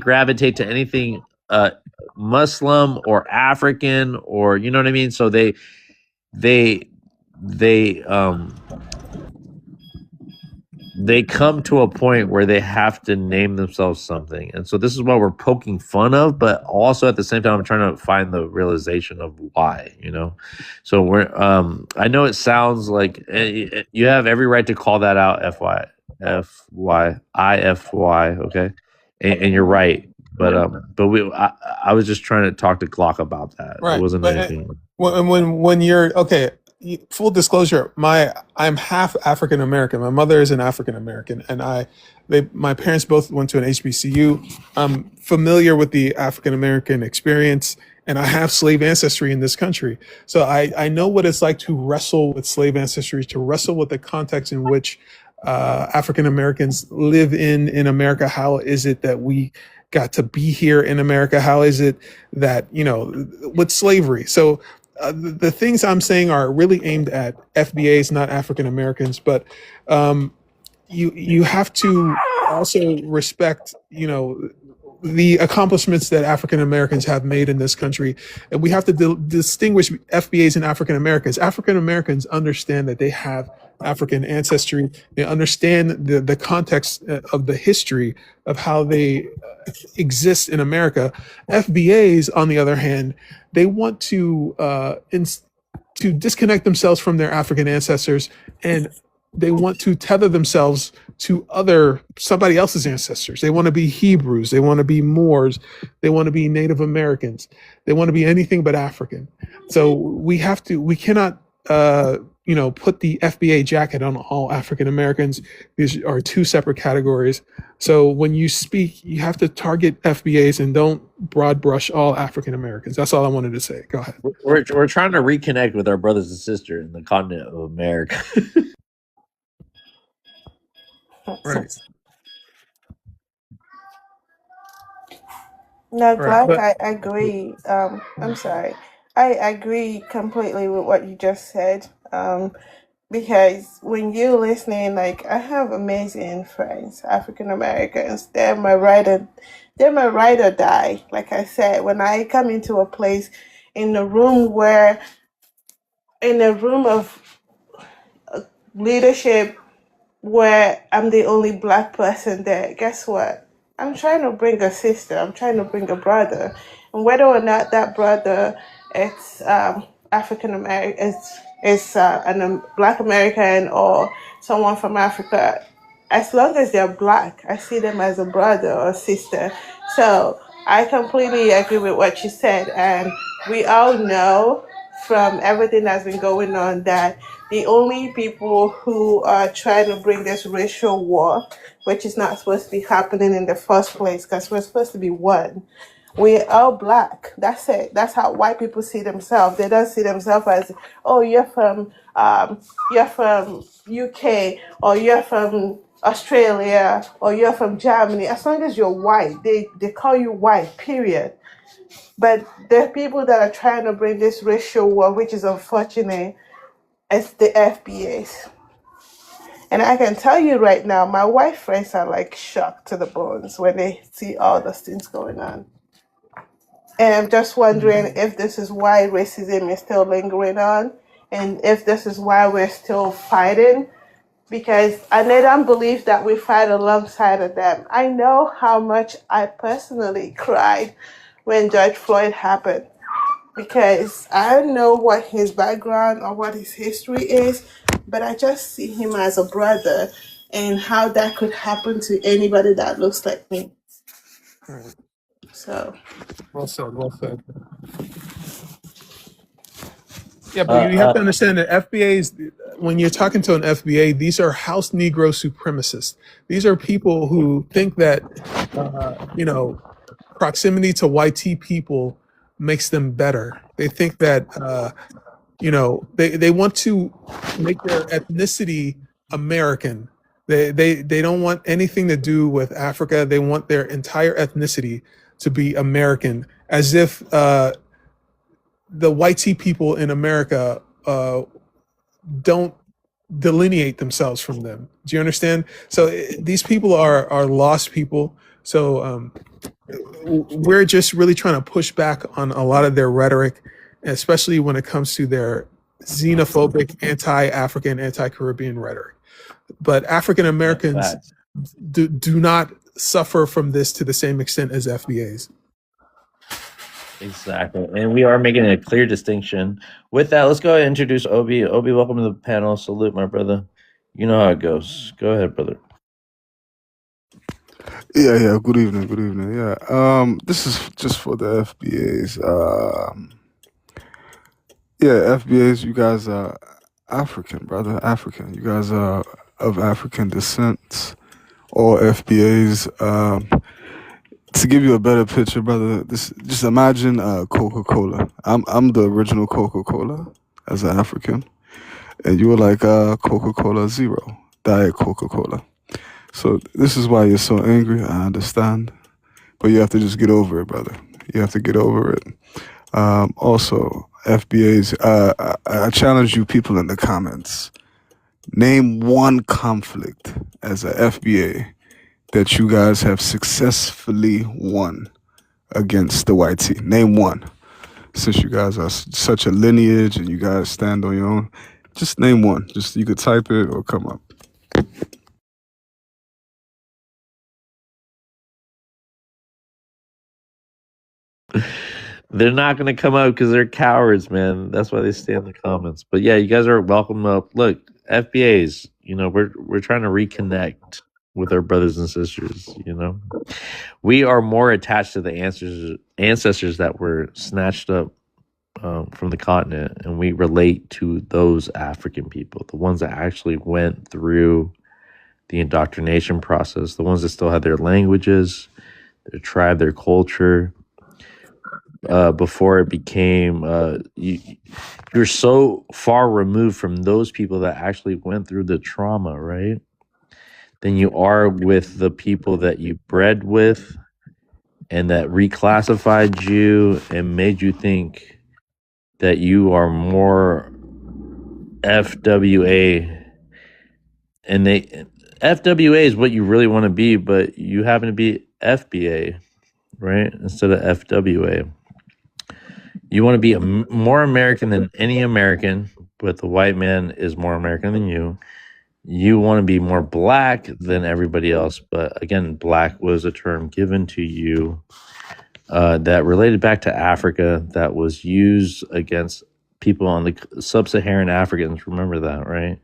gravitate to anything Muslim or African, or you know what I mean. So they they come to a point where they have to name themselves something. And so this is what we're poking fun of, but also at the same time, I'm trying to find the realization of why, So I know it sounds like you have every right to call that out, IFY, okay? And you're right. But I was just trying to talk to Glock about that. It
Right.
wasn't
But
anything.
when you're okay, full disclosure, I'm half African American. My mother is an African American, and my parents both went to an HBCU. I'm familiar with the African American experience, and I have slave ancestry in this country. So I know what it's like to wrestle with slave ancestry, to wrestle with the context in which African Americans live in America. How is it that we got to be here in America? How is it that, with slavery? So the things I'm saying are really aimed at FBAs, not African Americans, but you have to also respect, the accomplishments that African Americans have made in this country. And we have to distinguish FBAs and African Americans. African Americans understand that they have African ancestry. They understand the context of the history of how they exist in America. FBAs, on the other hand, they want to disconnect themselves from their African ancestors, and they want to tether themselves to somebody else's ancestors. They want to be Hebrews. They want to be Moors. They want to be Native Americans. They want to be anything but African. So we cannot, put the FBA jacket on all African Americans. These are two separate categories. So when you speak, you have to target FBAs and don't broad brush all African Americans. That's all I wanted to say. Go ahead.
We're trying to reconnect with our brothers and sisters in the continent of America.
Right.
No,
Right.
Clark, I agree. I'm sorry. I agree completely with what you just said. Because when you're listening, like I have amazing friends, African Americans. They're my ride or die. Like I said, when I come into a place in a room of leadership where I'm the only Black person there, guess what? I'm trying to bring a sister. I'm trying to bring a brother, and whether or not that brother it's African American, it's an Black American or someone from Africa, as long as they're Black, I see them as a brother or sister. So I completely agree with what you said, and we all know from everything that's been going on that the only people who are trying to bring this racial war, which is not supposed to be happening in the first place, because we're supposed to be one. We're all Black. That's it. That's how white people see themselves. They don't see themselves as, oh, you're from UK, or you're from Australia, or you're from Germany. As long as you're white, they call you white. Period. But there are people that are trying to bring this racial war, which is unfortunate. It's the FBAs. And I can tell you right now, my white friends are like shocked to the bones when they see all those things going on. And I'm just wondering if this is why racism is still lingering on, and if this is why we're still fighting. Because I don't believe that we fight alongside of them. I know how much I personally cried when George Floyd happened, because I don't know what his background or what his history is, but I just see him as a brother. and how that could happen to anybody that looks like me.
All right.
So
Well said. Well said. Yeah, but you have to understand that FBA's, when you're talking to an FBA, these are house Negro supremacists. These are people who think that, proximity to YT people makes them better. They think that, they want to make their ethnicity American. They don't want anything to do with Africa. They want their entire ethnicity to be American, as if the YT people in America don't delineate themselves from them. Do you understand? So these people are lost people. So we're just really trying to push back on a lot of their rhetoric, especially when it comes to their xenophobic, anti-African, anti-Caribbean rhetoric. But African Americans do not suffer from this to the same extent as FBAs.
Exactly. And we are making a clear distinction. With that, let's go ahead and introduce Obi. Obi, welcome to the panel. Salute, my brother. You know how it goes. Go ahead, brother.
Yeah. Good evening. Yeah. This is just for the FBAs. FBAs, you guys are African, brother. African. You guys are of African descent. All FBAs. To give you a better picture, brother, just imagine Coca-Cola. I'm the original Coca-Cola as an African, and you were like Coca-Cola Zero, Diet Coca-Cola. So this is why you're so angry. I understand, but you have to just get over it, brother. You have to get over it. Also, FBAs, I challenge you people in the comments. Name one conflict as a FBA that you guys have successfully won against the YT. Name one. Since you guys are such a lineage and you guys stand on your own, just name one. Just you could type it or come up.
They're not going to come out because they're cowards, man. That's why they stay in the comments. But yeah, you guys are welcome up. Look, FBAs, we're trying to reconnect with our brothers and sisters. We are more attached to the ancestors that were snatched up from the continent, and we relate to those African people, the ones that actually went through the indoctrination process, the ones that still had their languages, their tribe, their culture, before it became you're so far removed from those people that actually went through the trauma, right? Than you are with the people that you bred with and that reclassified you and made you think that you are more FWA. And FWA is what you really want to be, but you happen to be FBA, right? Instead of FWA. You want to be more American than any American, but the white man is more American than you. You want to be more black than everybody else, but again, black was a term given to you that related back to Africa, that was used against people on the sub-Saharan Africans. Remember that, right?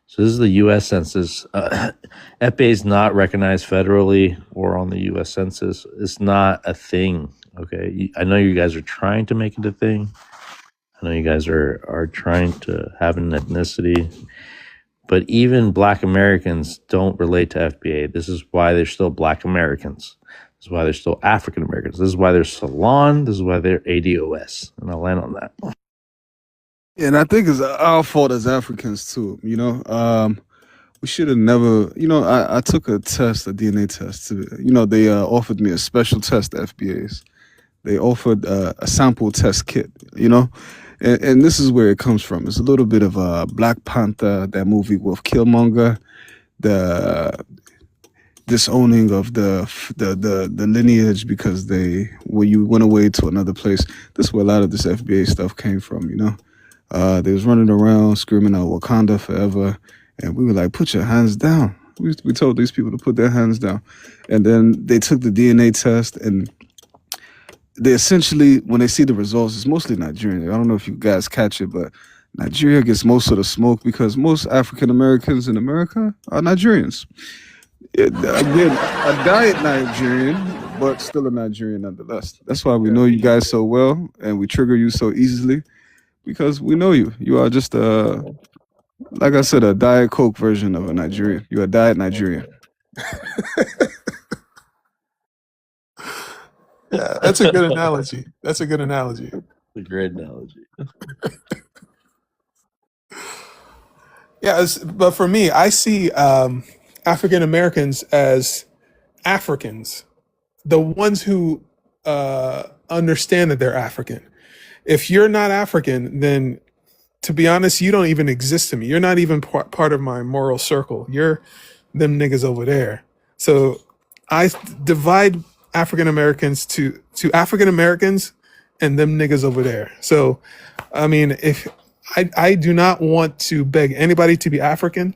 So this is the U.S. Census. FBA is not recognized federally or on the U.S. Census. It's not a thing, okay? I know you guys are trying to make it a thing. I know you guys are trying to have an ethnicity. But even black Americans don't relate to FBA. This is why they're still black Americans. This is why they're still African Americans. This is why they're Salon. This is why they're ADOS. And I'll land on that.
Yeah, and I think it's our fault as Africans too. We should have never. I took a test, a DNA test. They offered me a special test, FBAs. They offered a sample test kit. And this is where it comes from. It's a little bit of Black Panther, that movie with Killmonger, the disowning of the lineage because when you went away to another place. This is where a lot of this FBA stuff came from. They was running around screaming out Wakanda forever, and we were like, put your hands down. We told these people to put their hands down, and then they took the DNA test and. They essentially, when they see the results, it's mostly Nigerian. I don't know if you guys catch it, but Nigeria gets most of the smoke because most African Americans in America are Nigerians. Again, a diet Nigerian, but still a Nigerian nonetheless. That's why we know you guys so well and we trigger you so easily because we know you. You are just like I said, a Diet Coke version of a Nigerian. You're a diet Nigerian.
Yeah, that's a good analogy. That's a good analogy.
A great analogy.
Yeah, but for me, I see African Americans as Africans, the ones who understand that they're African. If you're not African, then to be honest, you don't even exist to me. You're not even part of my moral circle. You're them niggas over there. So I divide African Americans to African Americans and them niggas over there. So, I mean, if I do not want to beg anybody to be African.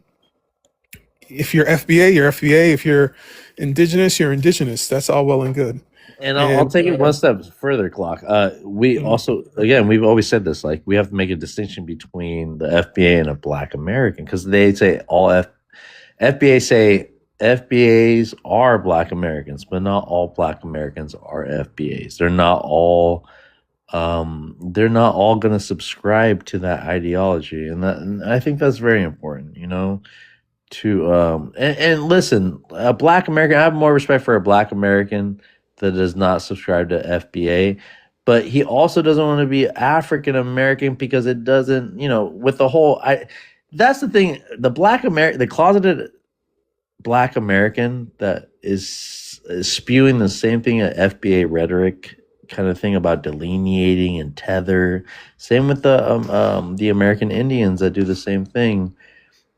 If you're FBA, you're FBA. If you're indigenous, you're indigenous. That's all well and good.
And I'll take it one step further, Clock. We also, again, we've always said this, like, we have to make a distinction between the FBA and a Black American, because they say FBA say FBAs are Black Americans, but not all Black Americans are FBAs. They're not all going to subscribe to that ideology, and I think that's very important, you know. And listen, a Black American, I have more respect for a Black American that does not subscribe to FBA, but he also doesn't want to be African American because it doesn't, you know, with the whole, that's the thing, the closeted Black American that is spewing the same thing at FBA rhetoric kind of thing about delineating and tether. Same with the American Indians that do the same thing.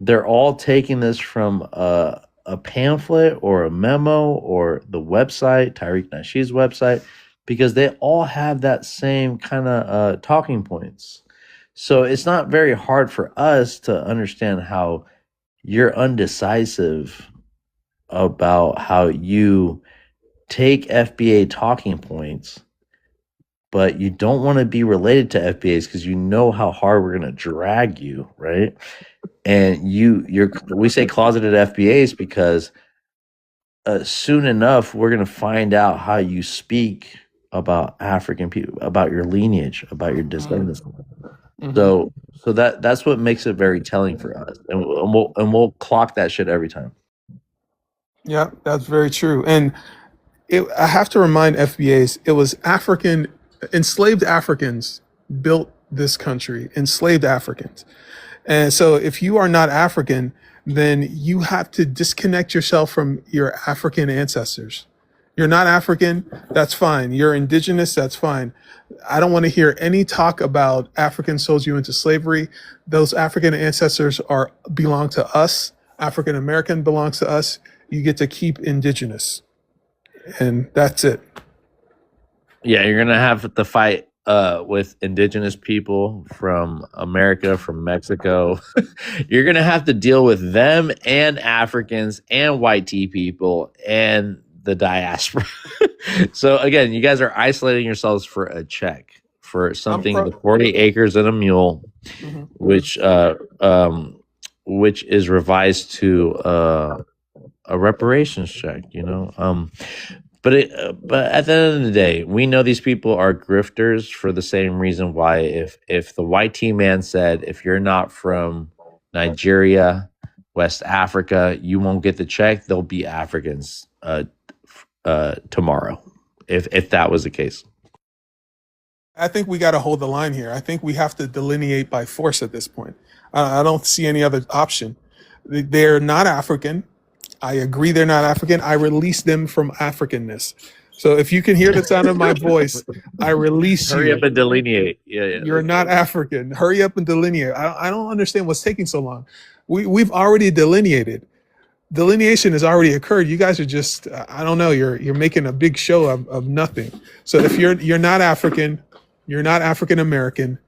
They're all taking this from a pamphlet or a memo or the website, Tariq Nasheed's website, because they all have that same kind of talking points. So it's not very hard for us to understand how you're undecisive about how you take FBA talking points, but you don't want to be related to FBAs because you know how hard we're going to drag you, right? And we say closeted FBAs because soon enough we're going to find out how you speak about African people, about your lineage, about your descendants.
Mhm.
So that's what makes it very telling for us, and we'll clock that shit every time.
Yeah, that's very true. And I have to remind FBAs, it was enslaved Africans built this country, enslaved Africans. And so if you are not African, then you have to disconnect yourself from your African ancestors. You're not African, that's fine. You're indigenous, that's fine. I don't want to hear any talk about Africans sold you into slavery. Those African ancestors belong to us. African American belongs to us. You get to keep indigenous. And that's it.
Yeah, you're gonna have to fight with indigenous people from America, from Mexico. You're gonna have to deal with them and Africans and white tea people and the diaspora. So again, you guys are isolating yourselves for a check for something with 40 acres and a mule, which is revised to a reparations check, you know. But at the end of the day, we know these people are grifters for the same reason why if the white tea man said, if you're not from Nigeria, West Africa, you won't get the check, they'll be Africans tomorrow, if that was the case.
I think we got to hold the line here. I think we have to delineate by force at this point. I don't see any other option. They're not African. I agree they're not African. I release them from Africanness. So if you can hear the sound of my voice, I release you.
Hurry up and delineate. Yeah.
You're not African. Hurry up and delineate. I don't understand what's taking so long. We've already delineated. Delineation has already occurred. You guys are just, I don't know, you're making a big show of nothing. So if you're not African, you're not African American,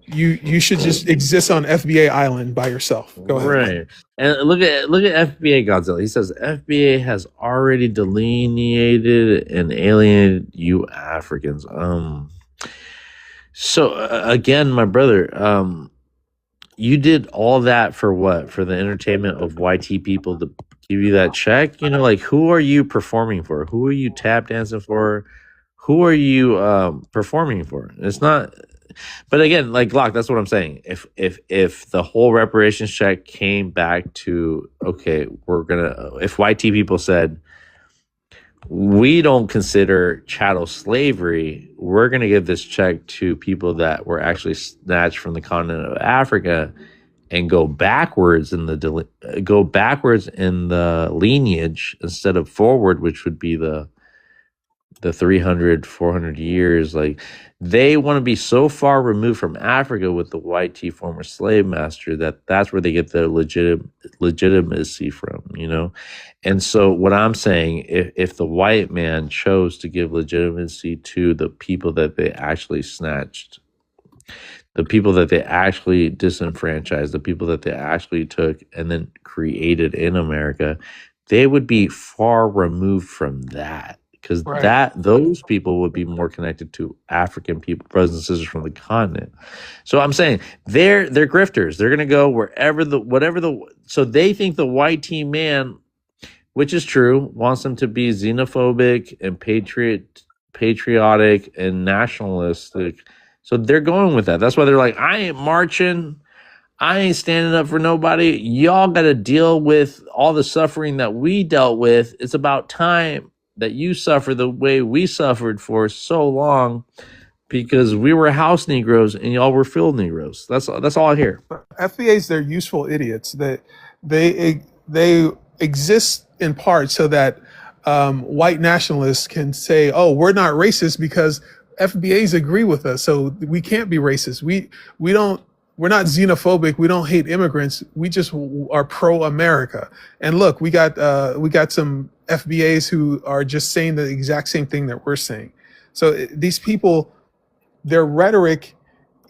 you should just exist on FBA Island by yourself. Go ahead.
Right. And look at FBA Godzilla. He says FBA has already delineated and alienated you Africans. So again, my brother, you did all that for what? For the entertainment of YT people to give you that check? You know, like who are you performing for? Who are you tap dancing for? Who are you performing for? It's not. But again, like Glock, that's what I'm saying. If the whole reparations check came back to okay, we're gonna. If YT people said we don't consider chattel slavery, we're gonna give this check to people that were actually snatched from the continent of Africa and go backwards in the lineage instead of forward, which would be the 300 400 years. Like they want to be so far removed from Africa with the YT former slave master that's where they get their legitimacy from, you know. And so what I'm saying, if the white man chose to give legitimacy to the people that they actually snatched, the people that they actually disenfranchised, the people that they actually took and then created in America, they would be far removed from that. Because
Right.
those people would be more connected to African people, brothers and sisters from the continent. So I'm saying they're grifters. They're gonna go wherever so they think the white team man, which is true, wants them to be xenophobic and patriotic and nationalistic. So they're going with that. That's why they're like, I ain't marching. I ain't standing up for nobody. Y'all got to deal with all the suffering that we dealt with. It's about time that you suffer the way we suffered for so long because we were house Negroes and y'all were field Negroes. That's all I hear.
FBAs, they're useful idiots. They exist in part so that white nationalists can say, "Oh, we're not racist because FBAs agree with us, so we can't be racist. We're not xenophobic. We don't hate immigrants. We just are pro-America." And look, we got some FBAs who are just saying the exact same thing that we're saying. So these people, their rhetoric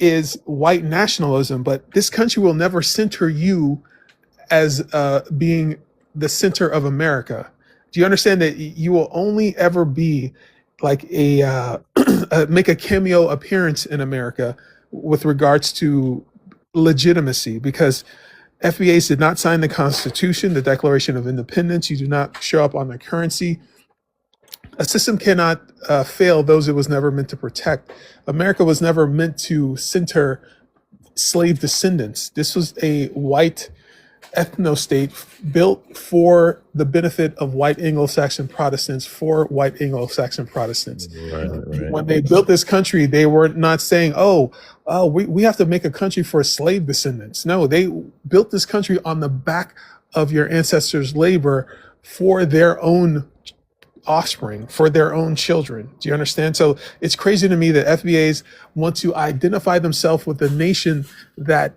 is white nationalism, but this country will never center you as being the center of America. Do you understand that you will only ever be like make a cameo appearance in America with regards to legitimacy? Because FBAs did not sign the Constitution, the Declaration of Independence. You do not show up on the currency. A system cannot fail those it was never meant to protect. America was never meant to center slave descendants. This was a white ethno-state built for the benefit of white Anglo-Saxon Protestants for white Anglo-Saxon Protestants.
Right.
When they built this country, they were not saying, we have to make a country for slave descendants. No, they built this country on the back of your ancestors' labor for their own offspring, for their own children. Do you understand? So it's crazy to me that FBAs want to identify themselves with the nation that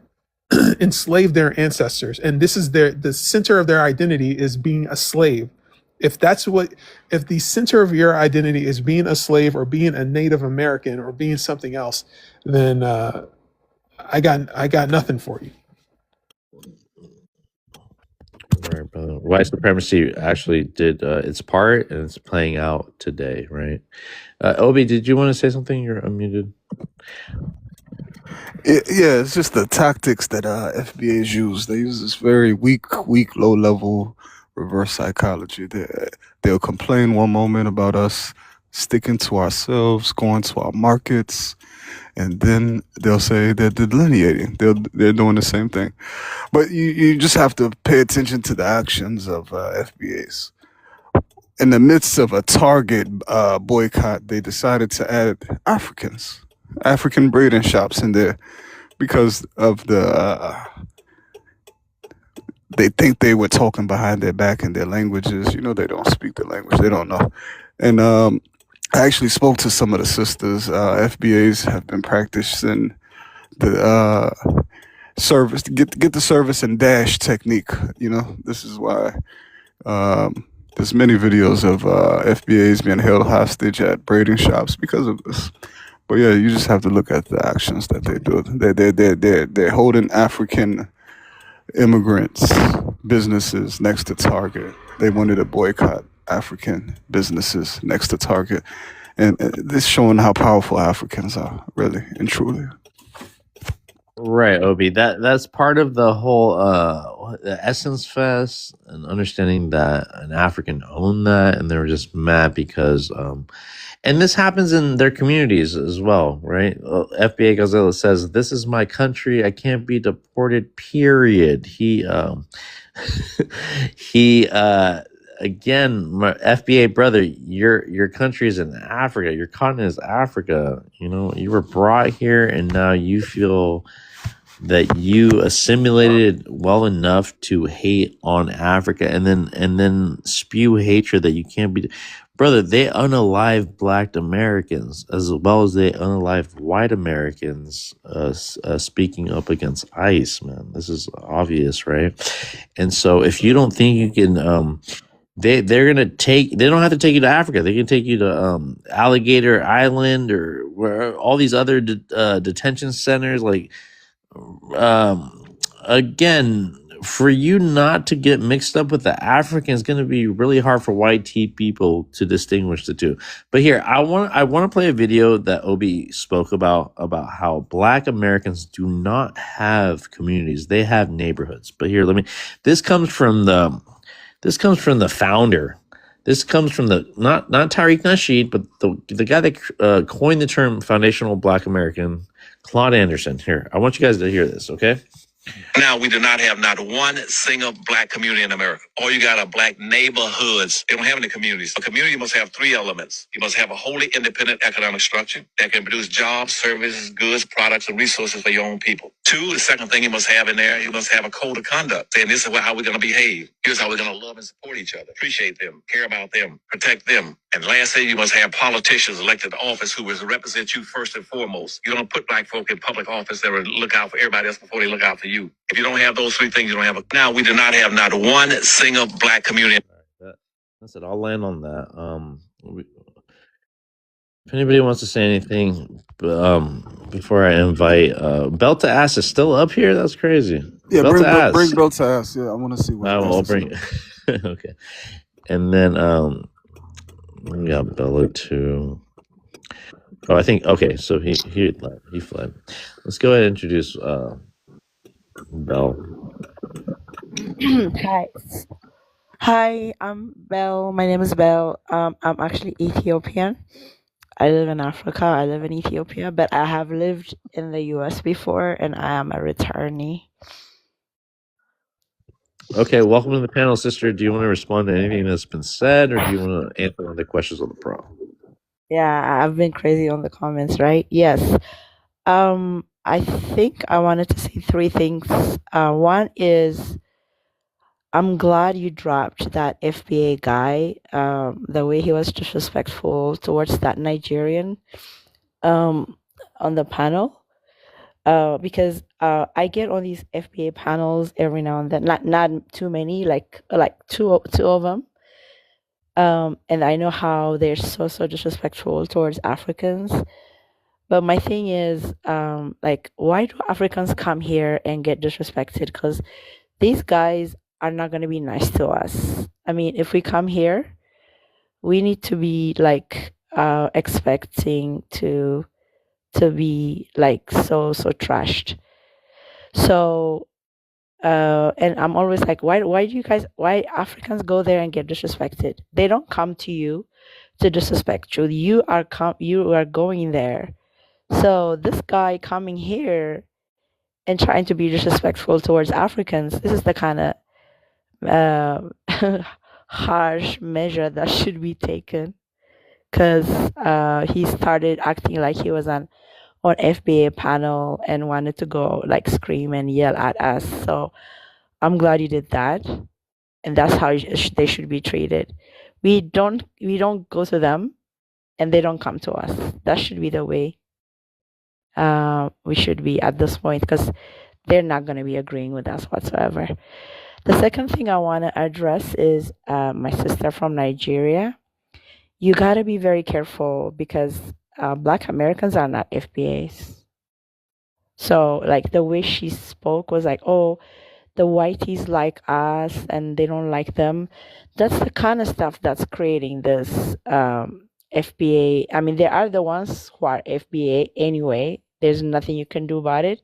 enslaved their ancestors, and this is the center of their identity is being a slave. If the center of your identity is being a slave or being a Native American or being something else, then I got nothing for you.
Right, brother. White supremacy actually did its part, and it's playing out today, right? Obi, did you want to say something? You're unmuted.
Yeah, it's just the tactics that FBAs use. They use this very weak, low-level reverse psychology. They'll complain one moment about us sticking to ourselves, going to our markets, and then they'll say they're delineating. They're doing the same thing. But you just have to pay attention to the actions of FBAs. In the midst of a Target boycott, they decided to add African braiding shops in there because of they think they were talking behind their back in their languages. You know, they don't speak the language. They don't know. And I actually spoke to some of the sisters. FBAs have been practicing the service, get the service and dash technique. You know, this is why there's many videos of FBAs being held hostage at braiding shops because of this. But yeah, you just have to look at the actions that they do. They're holding African immigrants, businesses next to Target. They wanted to boycott African businesses next to Target. and this showing how powerful Africans are, really and truly.
Right, Obi. That's part of the whole the Essence Fest and understanding that an African owned that, and they were just mad because and this happens in their communities as well, right? FBA Gazella says, "This is my country. I can't be deported." Period. He again, my FBA brother, your country is in Africa. Your continent is Africa. You know, you were brought here, and now you feel that you assimilated well enough to hate on Africa, and then spew hatred that you can't be. Brother, they unalive Black Americans as well as they unalive white Americans. Speaking up against ICE, man, this is obvious, right? And so, if you don't think you can, they're gonna take. They don't have to take you to Africa. They can take you to Alligator Island or where all these other detention centers, like. Again, for you not to get mixed up with the African is going to be really hard for white people to distinguish the two. But here, I want to play a video that Obi spoke about how Black Americans do not have communities; they have neighborhoods. But here, This comes from the founder. This comes from the not Tariq Nasheed, but the guy that coined the term foundational Black American, Claude Anderson. Here, I want you guys to hear this, okay? Now, we do not have not one single Black community in America. All you got are Black neighborhoods. They don't have any communities. A community must have three elements. You must have a wholly independent economic structure that can produce jobs, services, goods, products, and resources for your own people. Two, the second thing you must have in there, you must have a code of conduct. Saying this is how we're going to behave. Here's how we're going to love and support each other. Appreciate them, care about them, protect them. And lastly, you must have politicians elected to office who will represent you first and foremost. You don't put Black folk in public office that will look out for everybody else before they look out for you. If you don't have those three things, you don't have a. Now, we do not have not one single Black community. That's it. I'll land on that. If anybody wants to say anything, before I invite Belt to Ass is still up here. That's crazy.
Yeah,
Belt to Ass.
bring Belt to Ass. Yeah, I want to see what.
I'll bring. Okay, and then we got Bella too. Oh, I think okay. So he fled. Let's go ahead and introduce Bell.
Hi, I'm Belle. My name is Belle. I'm actually Ethiopian. I live in Africa. I live in Ethiopia, but I have lived in the US before, and I am a returnee.
Okay, welcome to the panel, sister. Do you want to respond to anything that's been said, or do you want to answer one of the questions on the pro?
Yeah, I've been crazy on the comments, right? Yes. I think I wanted to say three things. One is I'm glad you dropped that FBA guy. The way he was disrespectful towards that Nigerian on the panel. Because I get on these FBA panels every now and then. Not too many, like two of them. And I know how they're so disrespectful towards Africans. But my thing is, why do Africans come here and get disrespected? Because these guys are not going to be nice to us. I mean, if we come here, we need to be expecting to be so trashed. So, and I'm always like, why Africans go there and get disrespected? They don't come to you to disrespect you. You are going there. So this guy coming here and trying to be disrespectful towards Africans, this is the kind of harsh measure that should be taken, because he started acting like he was on FBA panel and wanted to go scream and yell at us. So I'm glad you did that, and that's how they should be treated. We don't go to them, and they don't come to us. That should be the way we should be at this point, because they're not going to be agreeing with us whatsoever. The second thing I want to address is my sister from Nigeria. You got to be very careful, because Black Americans are not FBAs. So the way she spoke was oh, the whiteys like us and they don't like them. That's the kind of stuff that's creating this FBA. I mean, they are the ones who are FBA anyway. There's nothing you can do about it.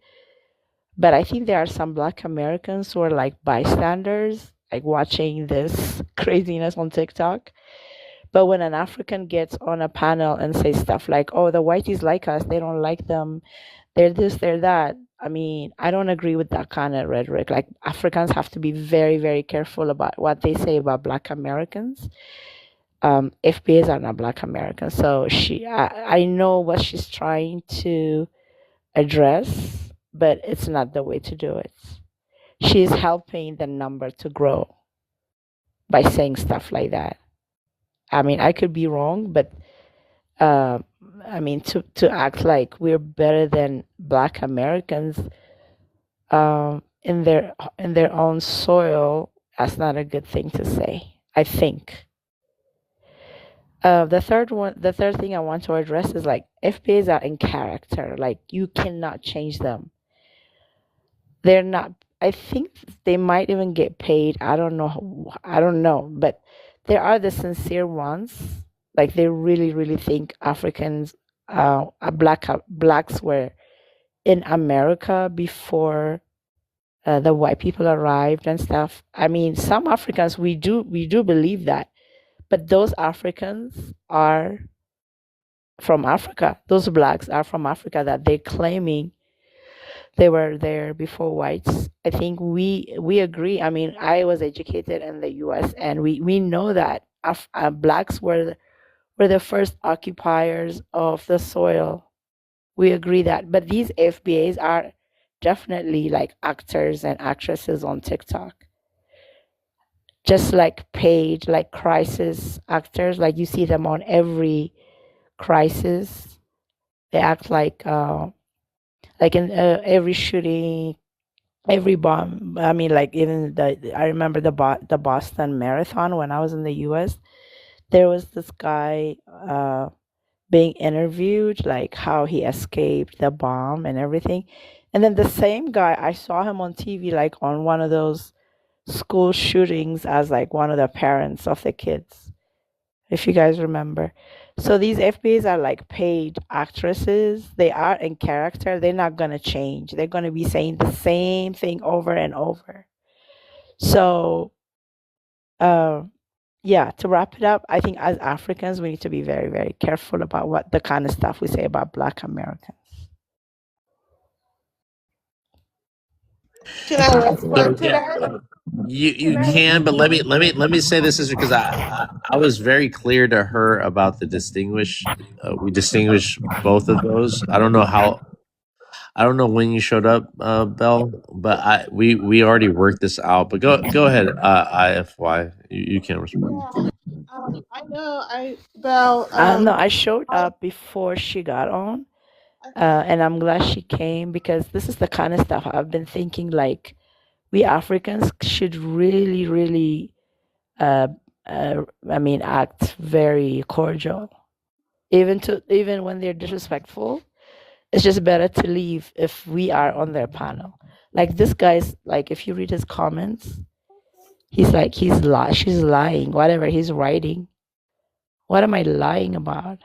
But I think there are some Black Americans who are like bystanders, like watching this craziness on TikTok. But when an African gets on a panel and says stuff like, oh, the whiteys like us, they don't like them, they're this, they're that. I mean, I don't agree with that kind of rhetoric. Like, Africans have to be very, very careful about what they say about Black Americans. FBAs are not Black Americans. So I know what she's trying to address, but it's not the way to do it. She's helping the number to grow by saying stuff like that. I mean, I could be wrong, but I mean, to act like we're better than Black Americans in their own soil, that's not a good thing to say, I think. The third thing I want to address is like FBAs are in character. Like, you cannot change them. They're not. I think they might even get paid. I don't know, but there are the sincere ones. Like, they really, really think Africans, blacks were in America before the white people arrived and stuff. I mean, some Africans, we do believe that, but those Africans are from Africa. Those blacks are from Africa that they're claiming they were there before whites. I think we agree. I mean, I was educated in the U.S. and we know that blacks were the first occupiers of the soil. We agree that. But these FBAs are definitely like actors and actresses on TikTok. Just like paid, like crisis actors. Like, you see them on every crisis. They act like in every shooting, every bomb. I mean, like, even I remember the Boston Marathon when I was in the U.S. There was this guy being interviewed, like how he escaped the bomb and everything. And then the same guy, I saw him on TV, like on one of those school shootings as like one of the parents of the kids, if you guys remember. So these FBAs are like paid actresses. They are in character. They're not going to change. They're going to be saying the same thing over and over. So, yeah, to wrap it up, I think as Africans, we need to be very, very careful about what the kind of stuff we say about Black Americans.
Can I respond to
Yeah,
that?
you
Can I?
can, but let me say this is because I was very clear to her about the distinguish. We distinguish both of those. I don't know when you showed up, Belle, but we already worked this out. But go ahead, IFY. You can respond.
Yeah. I know. Belle.
No, I showed up before she got on, and I'm glad she came because this is the kind of stuff I've been thinking. Like, we Africans should really, really, I mean, act very cordial, even when they're disrespectful. It's just better to leave if we are on their panel. Like, this guy's like, if you read his comments, he's like, she's lying, whatever he's writing. What am I lying about?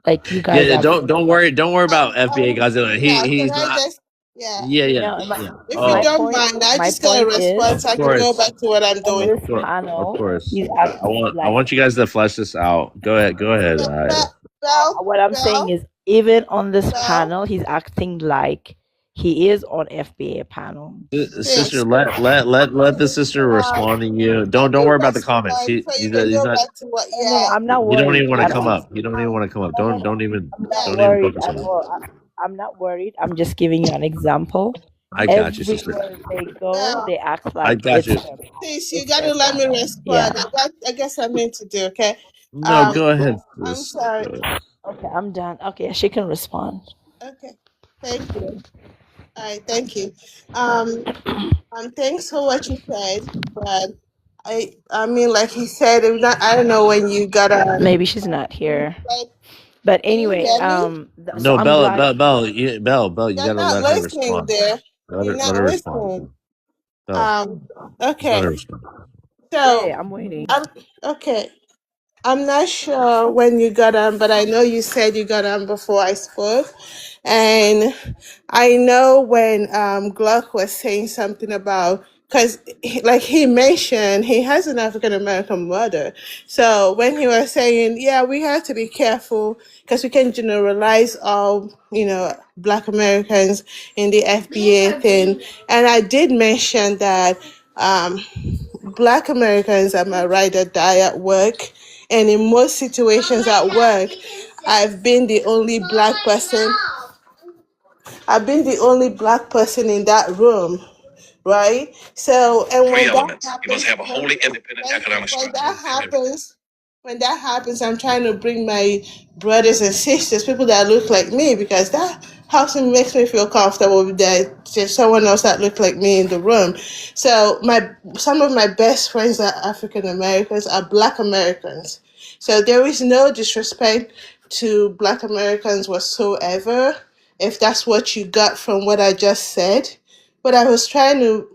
Like, you guys
Yeah,
have.
don't worry about FBA Godzilla. He's
Can I
not.
just? Yeah.
Yeah.
No,
Yeah.
If
Oh,
you don't mind, I
my
just got a
point is,
response. I
of
can go
course.
back to what I'm
on
doing.
this
Of
panel,
course.
he's
I
acting like.
want you guys to flesh this out. Go ahead.
Belle,
What I'm saying
Belle,
is, even on this
Belle,
panel, he's acting like he is on FBA panel.
Sister, let the sister respond to you. Don't worry about the comments.
so
He's
you can go
not.
back to what?
No,
Yeah.
I'm not
You don't
worried
even want to
at
come
all.
up. You don't even want to come up. Don't even
I'm not
don't even
worried
focus
at
on it.
all. I'm not worried. I'm just giving you an example.
I got you, sister.
Everywhere they go,
Belle,
they act
I
like
got
it's
you.
their,
please, you
it's
got
their
to let me
panel.
respond.
Yeah.
I guess I meant to do. Okay.
No, go ahead.
I'm sorry.
Okay, I'm done. Okay, she can respond.
Okay. Thank you. All right. Thank you. Thanks for what you said, but I mean, like he said, I don't know when you got on.
Maybe she's not here.
Can
But
you
anyway,
hear me?
so
No,
I'm
Belle,
glad.
Belle, you
You're
gotta
not
let her
listening
respond.
there.
Let
You're
her
not
respond.
listening.
Belle, let
Okay.
her respond.
So
I'm waiting.
okay. I'm not sure when you got on, but I know you said you got on before I spoke. And I know when Glock was saying something about, because like he mentioned, he has an African American mother. So when he was saying, yeah, we have to be careful because we can generalize all, Black Americans in the FBA thing. And I did mention that Black Americans are my ride or die at work. And in most situations at work, I've been the only Black person. I've been the only Black person in that room, right? So, and
Three
when that
elements. You must
happens,
have a wholly independent economic
when
structure.
that happens, I'm trying to bring my brothers and sisters, people that look like me, because that helps me, makes me feel comfortable with that there's someone else that look like me in the room. So some of my best friends that are African Americans are Black Americans. So there is no disrespect to Black Americans whatsoever, if that's what you got from what I just said. What I was trying to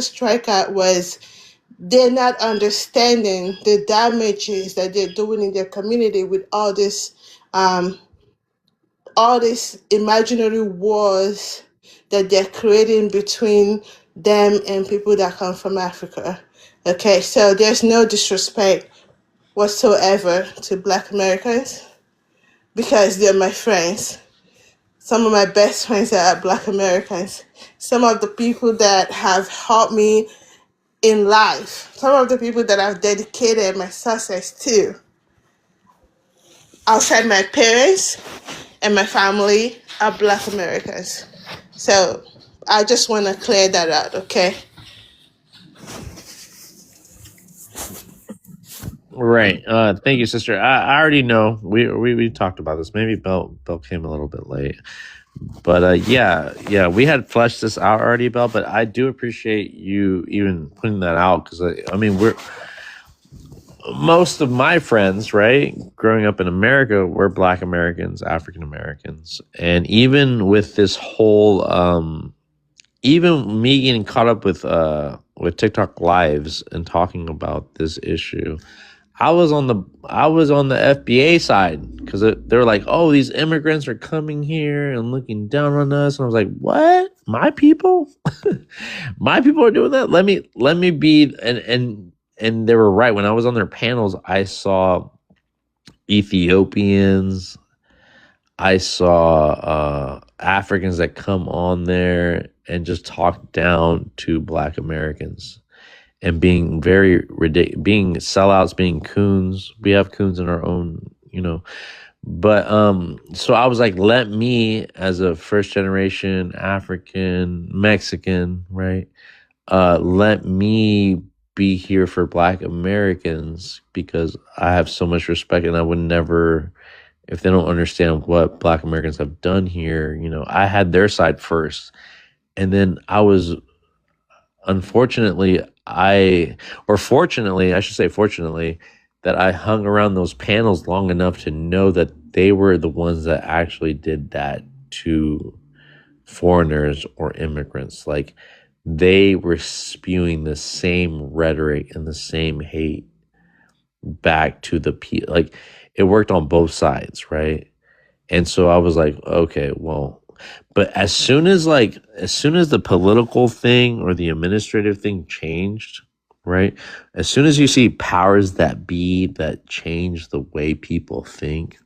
strike at was they're not understanding the damages that they're doing in their community with all these imaginary wars that they're creating between them and people that come from Africa. Okay, so there's no disrespect whatsoever to Black Americans because they're my friends. Some of my best friends are Black Americans. Some of the people that have helped me in life, some of the people that I've dedicated my success to, outside my parents and my family, are Black Americans. So I just want to clear that out, okay?
Right. Thank you, sister. I already know we talked about this. Maybe Bell came a little bit late. But yeah, we had fleshed this out already, Bell. But I do appreciate you even putting that out because I mean we're most of my friends, right, growing up in America, were Black Americans, African Americans, and even with this whole, even me getting caught up with TikTok lives and talking about this issue. I was on the FBA side because they're like, oh, these immigrants are coming here and looking down on us, and I was like, what? My people, my people are doing that. Let me be and they were right. When I was on their panels, I saw Ethiopians, I saw Africans that come on there and just talk down to Black Americans. And being very ridiculous, being sellouts, being coons. We have coons in our own, But so I was like, let me, as a first generation African Mexican, right? Let me be here for Black Americans because I have so much respect, and I would never, if they don't understand what Black Americans have done here, I had their side first, and then I was. Fortunately, that I hung around those panels long enough to know that they were the ones that actually did that to foreigners or immigrants. Like, they were spewing the same rhetoric and the same hate back to the people. Like, it worked on both sides, right? And so I was like, okay, well, but as soon as the political thing or the administrative thing changed, right? As soon as you see powers that be that change the way people think,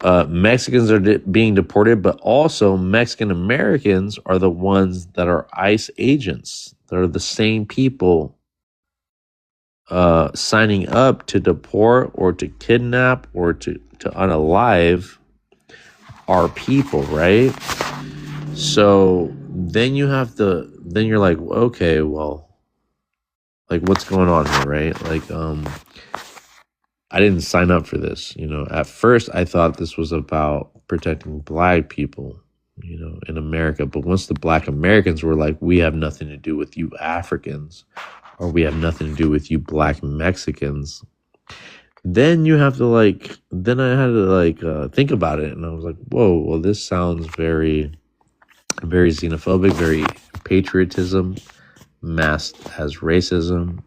Mexicans are being deported, but also Mexican Americans are the ones that are ICE agents. They're the same people signing up to deport or to kidnap or to unalive our people, right? So then you're like, okay, well, like, what's going on here, right? Like, I didn't sign up for this. At first I thought this was about protecting Black people, in America. But once the Black Americans were like, we have nothing to do with you Africans, or we have nothing to do with you Black Mexicans, then you have to then I had to think about it, and I was like, whoa, well, this sounds very, very xenophobic, very patriotism masked as racism.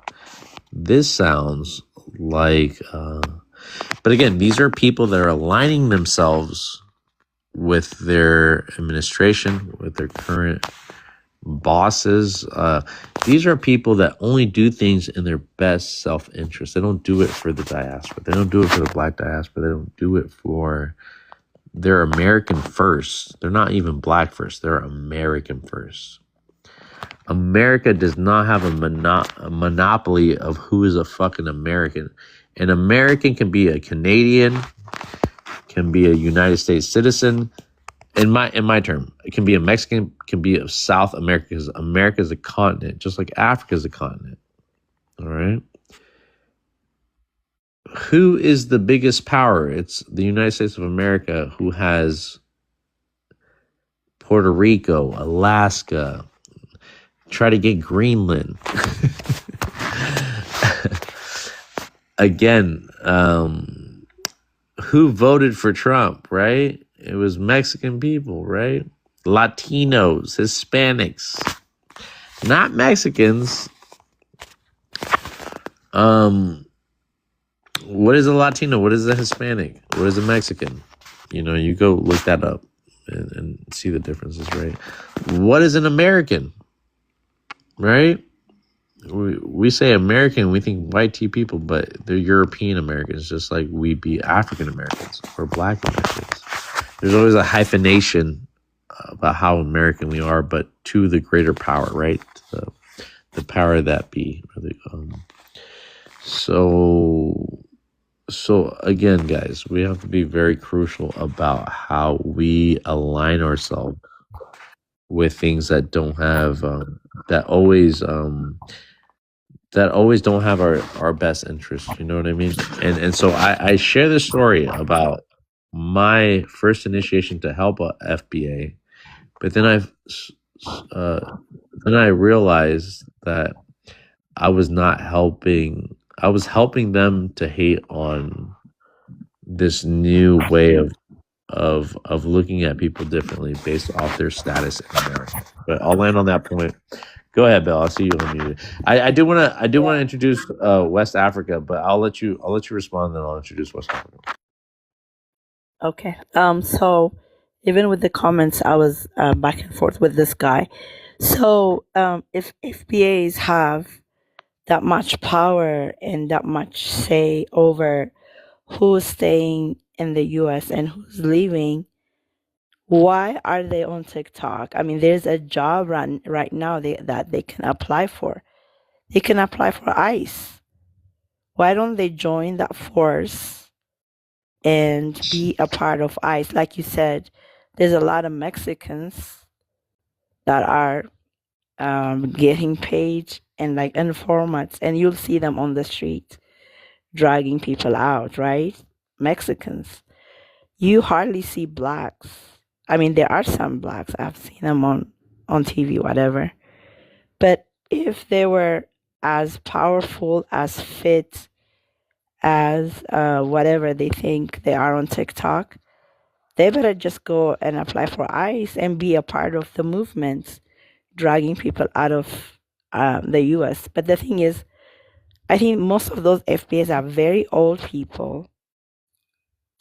This sounds like, but again, these are people that are aligning themselves with their administration, with their current bosses. These are people that only do things in their best self-interest. They don't do it for the diaspora. They don't do it for the black diaspora. They don't do it for, they're American first. They're not even black first. They're American first. America does not have a monopoly of who is a fucking American. An American can be a Canadian, can be a United States citizen. In my term, it can be a Mexican, can be a South America, because America is a continent, just like Africa is a continent. All right. Who is the biggest power? It's the United States of America, who has Puerto Rico, Alaska, try to get Greenland. Again, who voted for Trump, right? It was Mexican people, right? Latinos, Hispanics, not Mexicans. What is a Latino? What is a Hispanic? What is a Mexican? You know, you go look that up and see the differences, right? What is an American? Right? We say American, we think white tea people, but they're European Americans, just like we be African Americans or black Americans. There's always a hyphenation about how American we are, but to the greater power, right? The power that be. So again, guys, we have to be very crucial about how we align ourselves with things that don't have that always don't have our best interest. You know what I mean? And so I share this story about my first initiation to help a FBA, but then I realized that I was not helping. I was helping them to hate on this new way of looking at people differently based off their status in America. But I'll land on that point. Go ahead, Bill. I'll see you unmuted. I do want to introduce West Africa, but I'll let you respond, then I'll introduce West Africa.
Okay. So even with the comments, I was back and forth with this guy. So if FBAs have that much power and that much say over who's staying in the US and who's leaving, why are they on TikTok? I mean, there's a job right now that they can apply for. They can apply for ICE. Why don't they join that force and be a part of ICE? Like you said, there's a lot of Mexicans that are getting paid and like informants, and you'll see them on the street dragging people out, right? Mexicans. You hardly see blacks. I mean, there are some blacks. I've seen them on TV, whatever. But if they were as powerful, as fit, as whatever they think they are on TikTok, they better just go and apply for ICE and be a part of the movement, dragging people out of the U.S. But the thing is, I think most of those FBAs are very old people,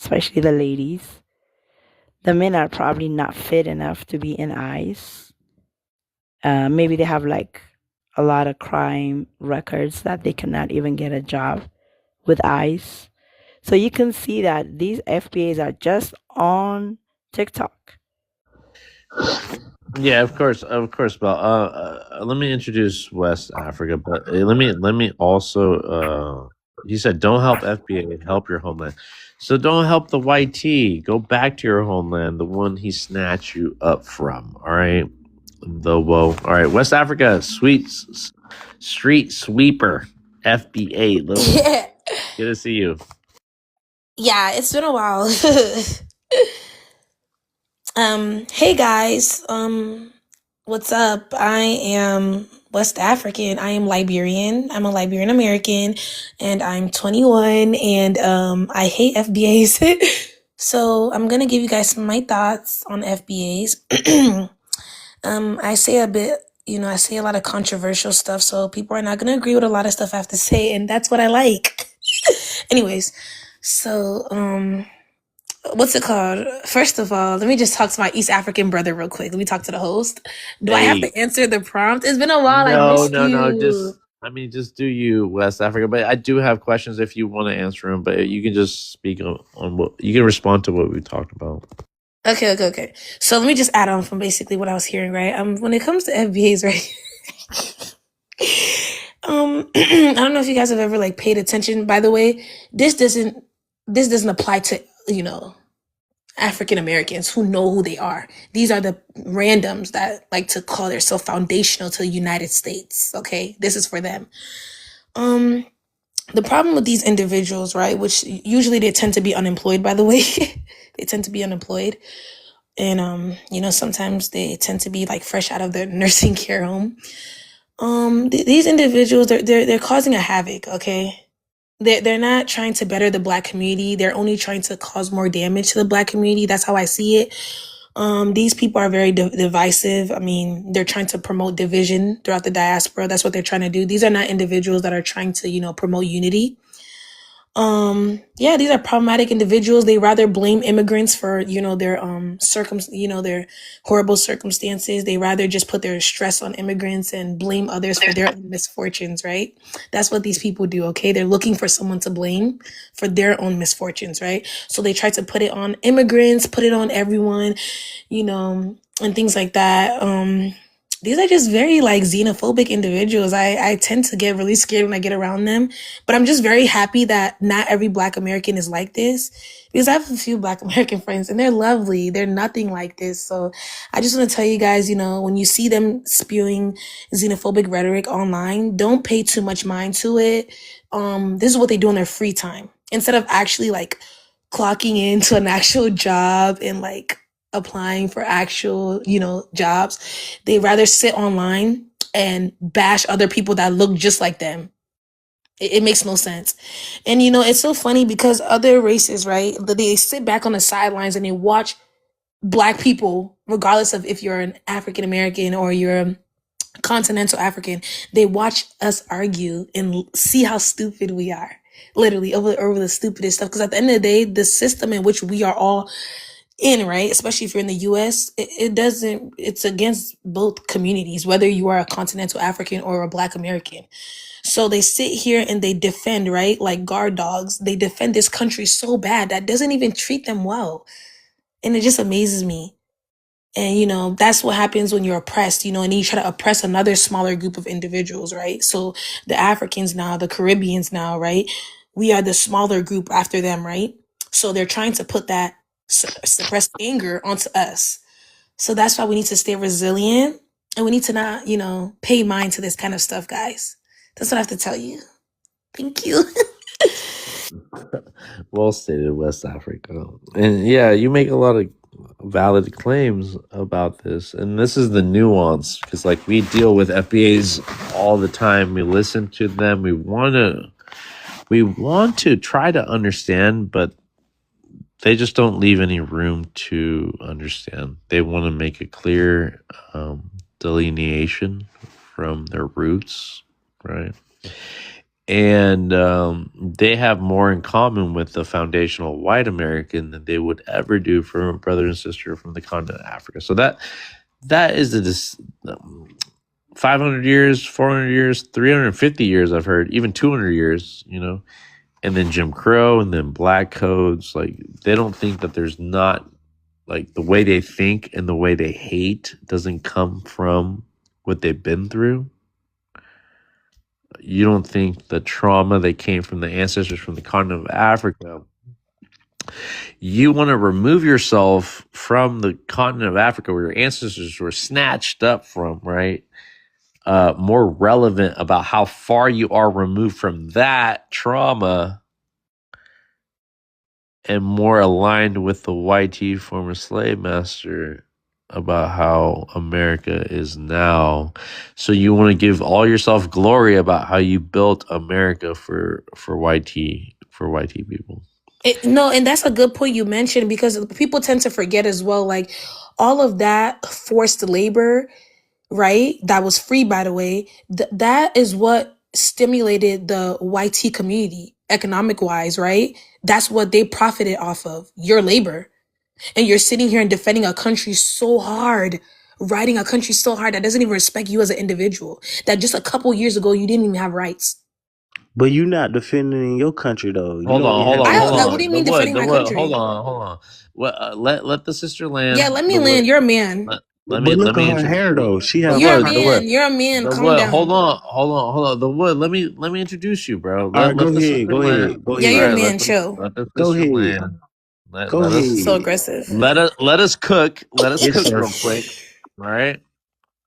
especially the ladies. The men are probably not fit enough to be in ICE. Maybe they have like a lot of crime records that they cannot even get a job with ICE. So you can see that these FBAs are just on TikTok.
Yeah, of course, Bill. Let me introduce West Africa, but let me also. He said, "Don't help FBA, help your homeland." So don't help the white tee. Go back to your homeland, the one he snatched you up from. All right, all right, West Africa, street sweeper, FBA.
Yeah.
Good to see you.
Yeah, it's been a while. Hey guys. What's up? I am West African. I am Liberian. I'm a Liberian American and I'm 21 and I hate FBAs. So I'm gonna give you guys some of my thoughts on FBAs. I say a lot of controversial stuff, so people are not gonna agree with a lot of stuff I have to say, and that's what I like. Anyways, so what's it called? First of all, let me just talk to my East African brother real quick. Let me talk to the host. Do I have
Hey,
to answer the prompt? It's been a while. I
no,
missed
no, no.
you.
Just do you, West Africa. But I do have questions if you want to answer them. But you can just speak on what you can respond to what we talked about.
Okay. So let me just add on from basically what I was hearing, right? When it comes to FBAs, right? I don't know if you guys have ever like paid attention. By the way, this doesn't apply to, African Americans who know who they are. These are the randoms that like to call themselves foundational to the United States. Okay, this is for them. The problem with these individuals, right, which usually they tend to be unemployed, by the way, they tend to be unemployed. And, sometimes they tend to be like fresh out of their nursing care home. These individuals, they're causing a havoc, okay? They're not trying to better the Black community. They're only trying to cause more damage to the Black community. That's how I see it. These people are very divisive. I mean, they're trying to promote division throughout the diaspora. That's what they're trying to do. These are not individuals that are trying to, promote unity. These are problematic individuals. They rather blame immigrants for, their their horrible circumstances. They rather just put their stress on immigrants and blame others for their own misfortunes, right? That's what these people do, okay? They're looking for someone to blame for their own misfortunes, right? So they try to put it on immigrants, put it on everyone, and things like that. These are just very like xenophobic individuals. I tend to get really scared when I get around them, but I'm just very happy that not every Black American is like this, because I have a few Black American friends and they're lovely. They're nothing like this. So I just want to tell you guys, when you see them spewing xenophobic rhetoric online, don't pay too much mind to it. This is what they do in their free time. Instead of actually like clocking into an actual job and like applying for actual, jobs, they rather sit online and bash other people that look just like them. It makes no sense. And it's so funny because other races, right, they sit back on the sidelines and they watch Black people, regardless of if you're an African American or you're a continental African, they watch us argue and see how stupid we are, literally over the stupidest stuff. Because at the end of the day, the system in which we are all in, right, especially if you're in the US, it's against both communities, whether you are a continental African or a Black American. So they sit here and they defend, right, like guard dogs. They defend this country so bad that doesn't even treat them well. And it just amazes me. And, that's what happens when you're oppressed, and you try to oppress another smaller group of individuals, right? So the Africans now, the Caribbeans now, right? We are the smaller group after them, right? So they're trying to put that suppressed anger onto us. So that's why we need to stay resilient and we need to not, pay mind to this kind of stuff, guys. That's what I have to tell you. Thank you.
Well stated, West Africa. And yeah, you make a lot of valid claims about this. And this is the nuance, because like we deal with FBAs all the time. We listen to them. We want to try to understand, but they just don't leave any room to understand. They want to make a clear delineation from their roots, right? And they have more in common with the foundational white American than they would ever do for a brother and sister from the continent of Africa. So that is this 500 years, 400 years, 350 years, I've heard, even 200 years, and then Jim Crow and then black codes. Like, they don't think that there's not, like, the way they think and the way they hate doesn't come from what they've been through. You don't think the trauma that came from the ancestors from the continent of Africa. You want to remove yourself from the continent of Africa where your ancestors were snatched up from, right? More relevant about how far you are removed from that trauma and more aligned with the YT former slave master about how America is now. So you want to give all yourself glory about how you built America for YT people.
No, and that's a good point you mentioned, because people tend to forget as well, like all of that forced labor, right? That was free, by the way. That is what stimulated the YT community. economic wise, right? That's what they profited off of, your labor. And you're sitting here and defending a country so hard, writing a country so hard that doesn't even respect you as an individual. That just a couple years ago, you didn't even have rights.
But you not defending your country though. You
Hold
don't
on,
even
hold
have
on,
a
hold
country.
What do
on.
you mean defending my country?
Hold on. Well, let the sister land.
Yeah, let me land. You're a man.
Let
But look
me
at her hair though. She
the
have
You're a
wood, the
man.
wood.
You're a man.
The
Calm
wood.
down.
Hold on. The wood. Let me introduce you, bro.
All right,
Let
go
the
ahead.
sister
Go
land.
ahead. Go
Yeah,
ahead.
you're a
All right,
man. Chill.
let the
Go
sister
ahead.
land.
Go
Let us
So
ahead.
aggressive.
let us cook. Let us
Yes,
cook
sir.
real quick. All right.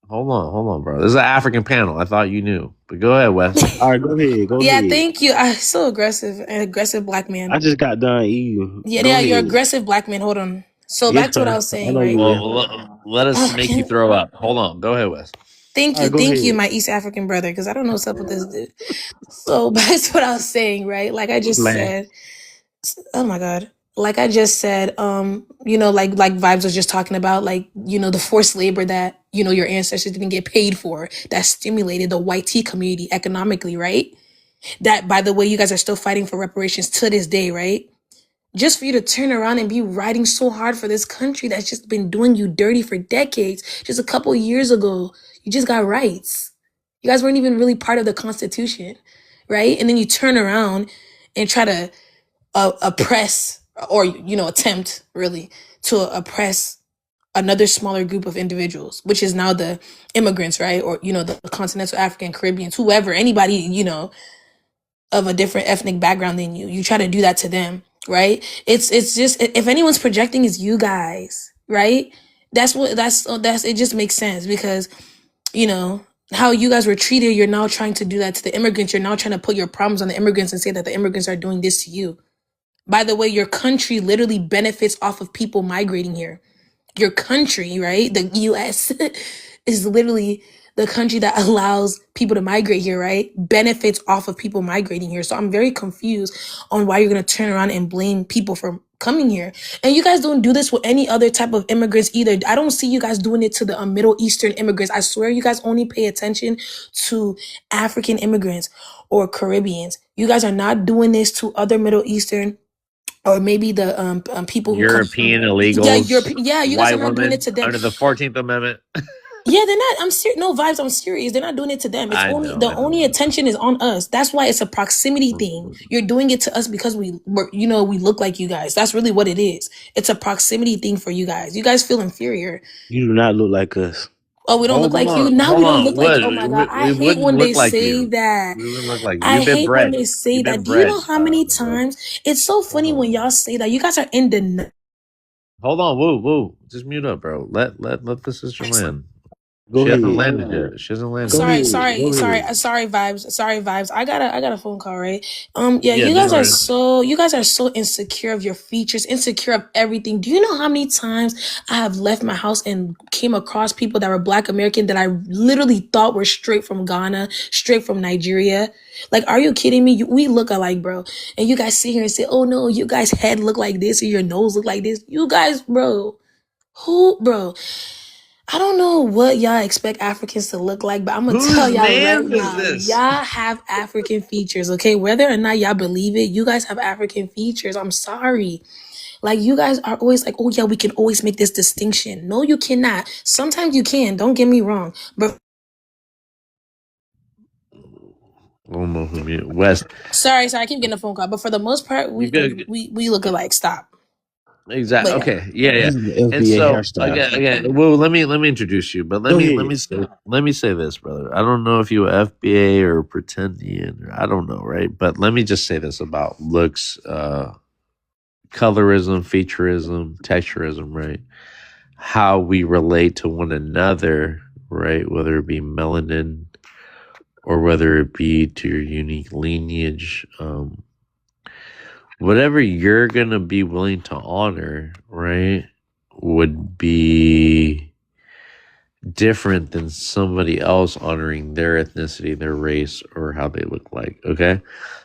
Hold on, bro. This is an African panel. I thought you knew, but go ahead, Wes.
All right, go ahead. Go
Yeah,
ahead.
thank you. So aggressive. An aggressive black man.
I just got done eating.
Yeah,
Go
you're
ahead.
aggressive black man. Hold on. So
Yes,
back to what I
sir.
was
I
saying,
know you
right?
will.
Well, let us make you throw up. Hold on. Go ahead, Wes.
Thank
All right,
you,
go
thank you,
ahead.
my East African brother, because I don't know what's up with this dude. So back to what I was saying, right? Like I just
Man.
said, oh my god. Like I just said, like Vibes was just talking about, like, the forced labor that, your ancestors didn't get paid for, that stimulated the white tea community economically, right? That, by the way, you guys are still fighting for reparations to this day, right? Just for you to turn around and be riding so hard for this country that's just been doing you dirty for decades. Just a couple years ago, you just got rights. You guys weren't even really part of the Constitution, right? And then you turn around and try to oppress, or attempt really to oppress another smaller group of individuals, which is now the immigrants, right? Or the continental African, Caribbeans, whoever, anybody of a different ethnic background than you. You try to do that to them, right? It's just, if anyone's projecting, is you guys, right? That's it. Just makes sense because how you guys were treated. You're now trying to do that to the immigrants. You're now trying to put your problems on the immigrants and say that the immigrants are doing this to you. By the way, your country literally benefits off of people migrating here. Your country, right? The US is literally the country that allows people to migrate here, right? Benefits off of people migrating here. So I'm very confused on why you're going to turn around and blame people for coming here. And you guys don't do this with any other type of immigrants either. I don't see you guys doing it to the Middle Eastern immigrants. I swear you guys only pay attention to African immigrants or Caribbeans. You guys are not doing this to other Middle Eastern, or maybe the people who come from
European illegals.
you guys are not doing it to them.
Under the 14th Amendment.
Yeah, they're not. I'm serious. No, Vibes, I'm serious. They're not doing it to them. It's
I
only
know,
the
I know.
only attention is on us. That's why it's a proximity thing. You're doing it to us because we look like you guys. That's really what it is. It's a proximity thing for you guys. You guys feel inferior.
You do not look like us.
Oh, we don't look like you. Now we don't look like. Oh my god, I hate when they say that.
We wouldn't look like you.
I
You've been
hate
bred.
when they say
You've been
that. Do you
bred.
know how many times? It's so funny when y'all say that. You guys are in denial.
Hold on, woo. Just mute up, bro. Let the sister land.
Go
She
ahead.
hasn't landed yet. She hasn't landed.
Go
Sorry,
ahead.
sorry, Vibes. I got a phone call, right?
Yeah,
you
no
guys are
worries.
so insecure of your features, insecure of everything. Do you know how many times I have left my house and came across people that were Black American that I literally thought were straight from Ghana, straight from Nigeria? Like, are you kidding me? We look alike, bro. And you guys sit here and say, "Oh no, you guys' head look like this or your nose look like this." You guys, bro. I don't know what y'all expect Africans to look like, but I'm gonna tell
Whose
y'all right
man's is
now,
this?
y'all have African features, okay? Whether or not y'all believe it, you guys have African features. I'm sorry. Like, you guys are always like, oh yeah, we can always make this distinction. No, you cannot. Sometimes you can, don't get me wrong. But
Almost mute. West.
sorry, I keep getting a phone call. But for the most part,
You good?
we look alike. Stop.
Exactly.
But yeah.
Okay. Yeah.
This is the
And
FBA
so
hairstyle.
again, well, let me introduce you, but
Go ahead.
let me say this, brother. I don't know if you are FBA or pretendian, or I don't know, right? But let me just say this about looks, colorism, featureism, texturism, right? How we relate to one another, right? Whether it be melanin or whether it be to your unique lineage, whatever you're gonna be willing to honor, right, would be different than somebody else honoring their ethnicity, their race, or how they look like. Okay,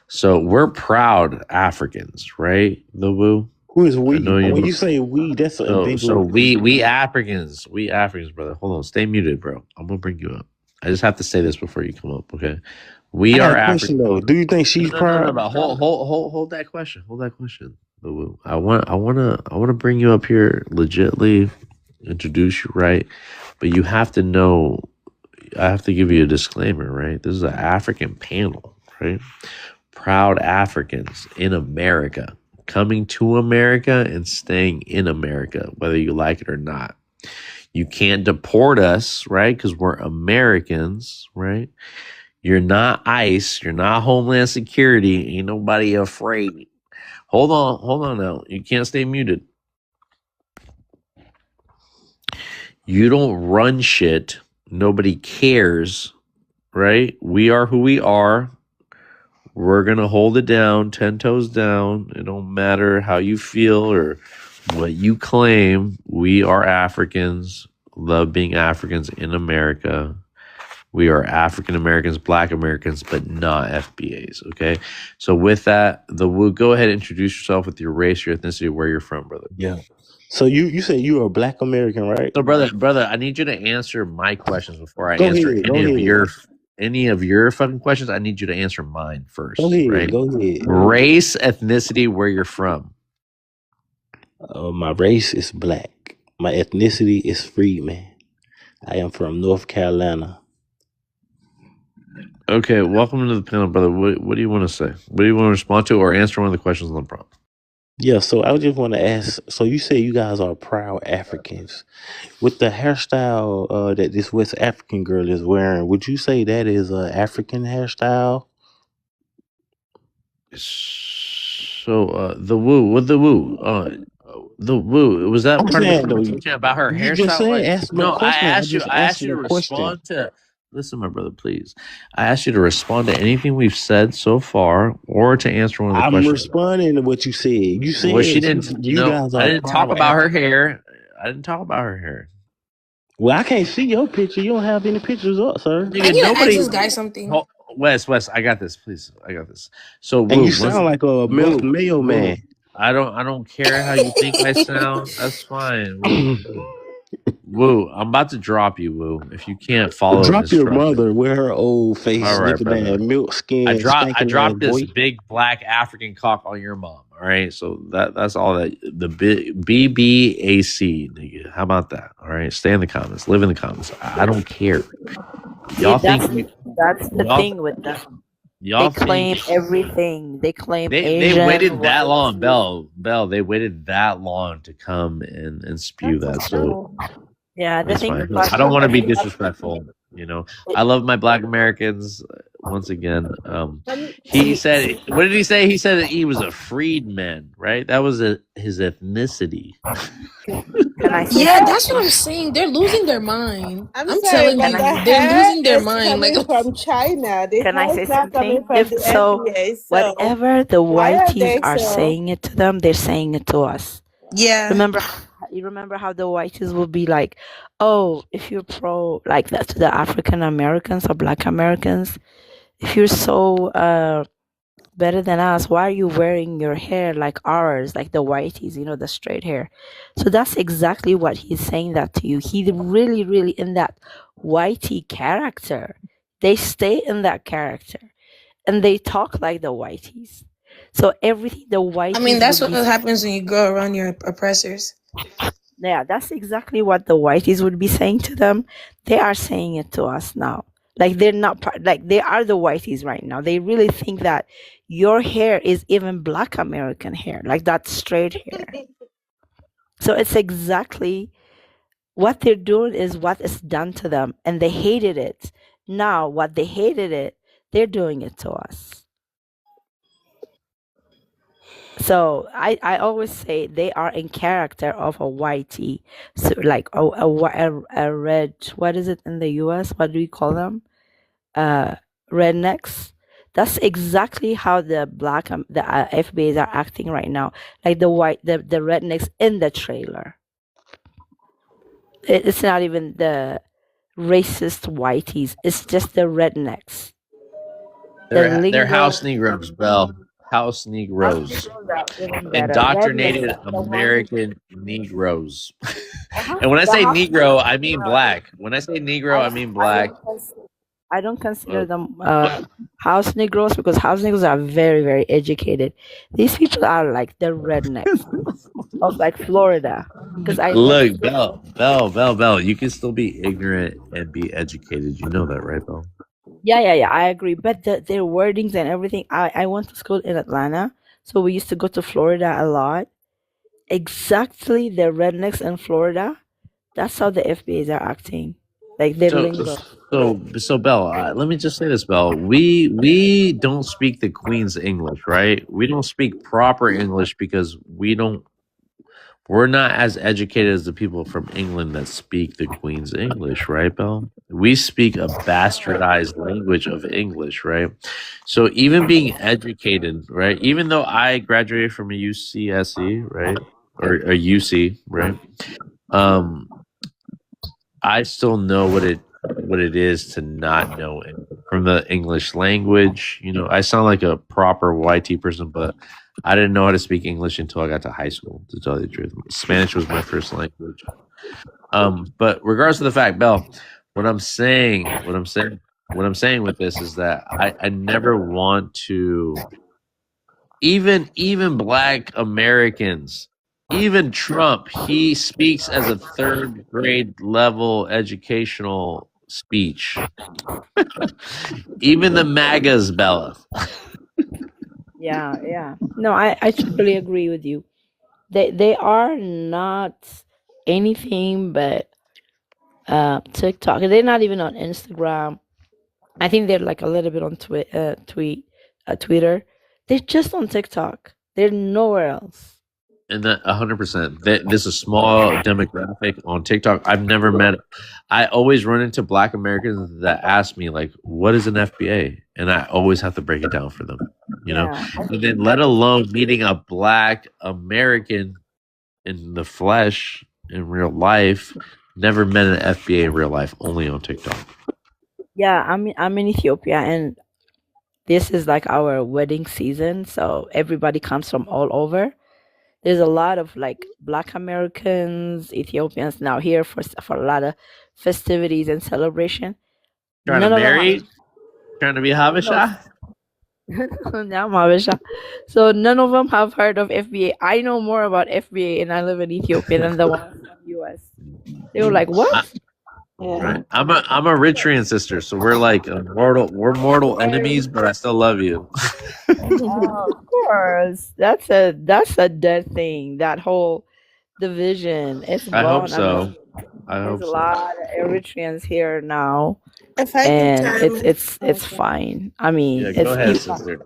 so we're proud Africans, right? The woo.
Who is we?
I know you
When
know.
you say we, that's an
So
ambiguous.
we Africans, brother. Hold on, stay muted, bro. I'm gonna bring you up. I just have to say this before you come up, okay? We
I got
are
a question
African.
though. Do you think
No,
she's
no, no, no.
proud?
But hold that question. Hold that question. Boo-boo. I wanna bring you up here, legitly introduce you, right? But you have to know. I have to give you a disclaimer, right? This is an African panel, right? Proud Africans in America, coming to America and staying in America, whether you like it or not. You can't deport us, right? Because we're Americans, right? You're not ICE. You're not Homeland Security. Ain't nobody afraid. Hold on now. You can't stay muted. You don't run shit. Nobody cares, right? We are who we are. We're going to hold it down, 10 toes down. It don't matter how you feel or what you claim. We are Africans, love being Africans in America. We are African Americans, Black Americans, but not FBAs, okay? So with that, go ahead and introduce yourself with your race, your ethnicity, where you're from, brother.
Yeah. So you said you are a Black American, right?
So brother, I need you to answer my questions before I
Go
answer
ahead.
any of your fucking questions. I need you to answer mine first,
Go ahead.
right?
Go ahead.
Race, ethnicity, where you're from.
My race is Black. My ethnicity is Freedman. I am from North Carolina.
Okay, welcome to the panel, brother. What do you want to say? What do you want to respond to or answer one of the questions on the prompt?
Yeah, so I just want to ask. So you say you guys are proud Africans. With the hairstyle that this West African girl is wearing, would you say that is an African hairstyle?
So the woo, what the woo? The woo. Was that
I'm
part of the
saying though,
conversation about her
you just
hairstyle?
said
Like,
ask me a
no, I
question. I
asked you.
just
I
answered
asked you to
your question.
respond to. Listen, my brother, please. I asked you to respond to anything we've said so far, or to answer one of the
I'm
questions.
responding to what you said. You said
Well, she didn't.
you
No,
guys
I
are
didn't talk
proud
about her
Africans.
hair. I didn't talk about her hair.
Well, I can't see your picture. You don't have any pictures up, sir.
I
Nigga,
need to ask
nobody.
this guy something.
Wes, I got this. Please, I got this. So,
And
woo,
you sound like a mailman.
I don't care how you think I sound. That's fine. Woo, I'm about to drop you, Woo. If you can't follow
Drop your
instructions.
mother with her old face,
All right,
looking
brother.
at milk skin,
I
stinking
dropped
ass
this
boy.
big black African cock on your mom. All right, so that's all that the BBAC, nigga. How about that? All right, stay in the comments, live in the comments. I don't care. Y'all think
that's the
y'all
thing with them.
y'all
They claim
think
everything. They claim
they
Asian,
waited that long,
white.
Bell. They waited that long to come and spew that. So
Yeah, the
that's
thing
fine.
about
I don't want to be
everything-
disrespectful. You know, I love my Black Americans. Once again, he said, what did he say? He said that he was a freedman, right? That was his ethnicity.
Can I say
Yeah, that's what I'm saying. They're losing their mind. I'm
sorry,
telling
but
you,
the
they're
hair
losing their
is
mind. Like,
coming from China. The
Can I
hair
say
is not coming
something?
from
If
the
so,
FBA. So
whatever the
why are
whiteys
they
are
so?
saying it to them, they're saying it to us.
yeah.
You remember how the whiteys will be like, oh, if you're pro like that to the African Americans or Black Americans, if you're so better than us, why are you wearing your hair like ours, like the whiteys, the straight hair? So that's exactly what he's saying that to you. He really, really in that whitey character. They stay in that character and they talk like the whiteys. So everything the whiteys.
I mean, that's
would
what
be
happens when you grow around your oppressors.
Yeah, that's exactly what the whiteys would be saying to them. They are saying it to us now. Like they're not like they are the whiteys right now. They really think that your hair is even Black American hair, like that straight hair. So it's exactly what they're doing is what is done to them, and they hated it. Now, what they hated it, they're doing it to us. So I always say they are in character of a whitey, so like a red. What is it in the U.S.? What do we call them? Rednecks. That's exactly how the FBAs are acting right now, like the rednecks in the trailer. It's not even the racist whiteys. It's just the rednecks.
They're house Negroes, Bell. House Negroes. Indoctrinated American Negroes. And when I say Negro, I mean black. When I say Negro, I mean black.
I don't consider
Oh,
them house Negroes because house Negroes are very, very educated. These people are like the rednecks of like Florida. Because I went
look,
to
Bell. You can still be ignorant and be educated. You know that, right, Bell?
yeah, I agree. But their wordings and everything. I went to school in Atlanta, so we used to go to Florida a lot. Exactly, the rednecks in Florida. That's how the FBAs are acting. Like their
So,
lingo.
so Bell, let me just say this, Bell. We don't speak the Queen's English, right? We don't speak proper English because we're not as educated as the people from England that speak the Queen's English, right, Bell? We speak a bastardized language of English, right? So even being educated, right? Even though I graduated from a UCSE, right, or a UC, right? Um, I still know what it is to not know it from the English language. You know, I sound like a proper YT person, but I didn't know how to speak English until I got to high school. To tell you the truth, Spanish was my first language. But regardless of the fact, Bell, what I'm saying with this is that I never want to even black Americans, even Trump, he speaks as a third grade level educational speech. Even the MAGAs, Bella.
Yeah. No, I totally agree with you. They are not anything but TikTok. They're not even on Instagram. I think they're like a little bit on Twitter. They're just on TikTok. They're nowhere else.
And that 100%. This is a small demographic on TikTok. I've never met. I always run into Black Americans that ask me like, "What is an FBA?" And I always have to break it down for them. You know,
Yeah.
and then let alone meeting a Black American in the flesh in real life. Never met an FBA in real life. Only on TikTok.
Yeah, I'm in Ethiopia and this is like our wedding season, so everybody comes from all over. There's a lot of like Black Americans, Ethiopians now here for a lot of festivities and celebration.
Trying to
None of them have
marry? Trying to be
no.
Habesha?
Now Mavisha. So none of them have heard of FBA. I know more about FBA and I live in Ethiopia than the ones from US. They were like, "What?" Yeah.
Right. I'm a Ritrian sister, so we're like we're mortal enemies, but I still love you.
Oh, of course. That's a dead thing. That whole division. It's
I hope
gone. I mean,
so. I
there's
hope
a
so.
lot of Eritreans here now,
If I could
and
chime in.
it's fine. I mean,
Yeah, go
it's
ahead,
people,
sister.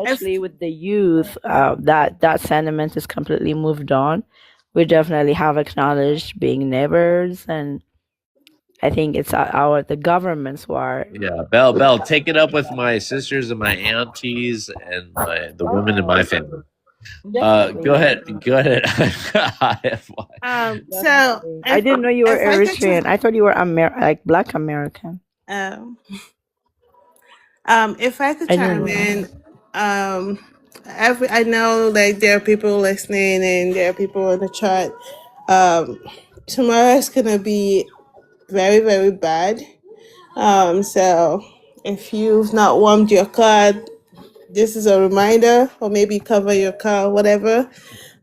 especially with the youth. That sentiment is completely moved on. We definitely have acknowledged being neighbors, and I think it's the governments who are.
Yeah, Bell, take it up with my sisters and my aunties and the women in my family.
Definitely.
Go ahead.
So
I didn't know you were
if I could
Eritrean. I thought you were like Black American.
um, if I could
I didn't
chime
know.
in, I know like there are people listening and there are people in the chat. Tomorrow is gonna be very, very bad. So if you've not warmed your car, this is a reminder, or maybe cover your car, whatever.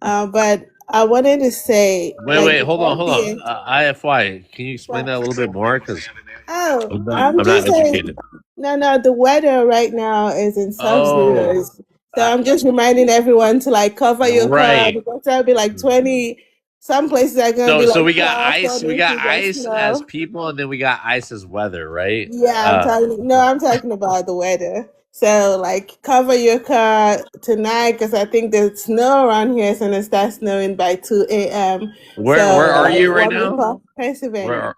But I wanted to say, like,
Wait,
the
hold on.
FBA.
IFY, can you explain that a little bit more? Because
Oh,
I'm
I'm
not
just saying.
educated.
No, the weather right now is in
Oh,
sub-zeros. So I'm just reminding everyone to like cover your car
right.
because there'll be like 20. Some places are gonna be
So
like
we got
12,
ice. We
14
got
feet of
ice as
snow.
people, and then we got ice as weather, right?
Yeah, I'm talking about the weather. So like cover your car tonight because I think the snow around here is gonna start snowing by 2 a.m.
Where
So
are
like
you right
warm your
now?
car,
Where
Pennsylvania.
are?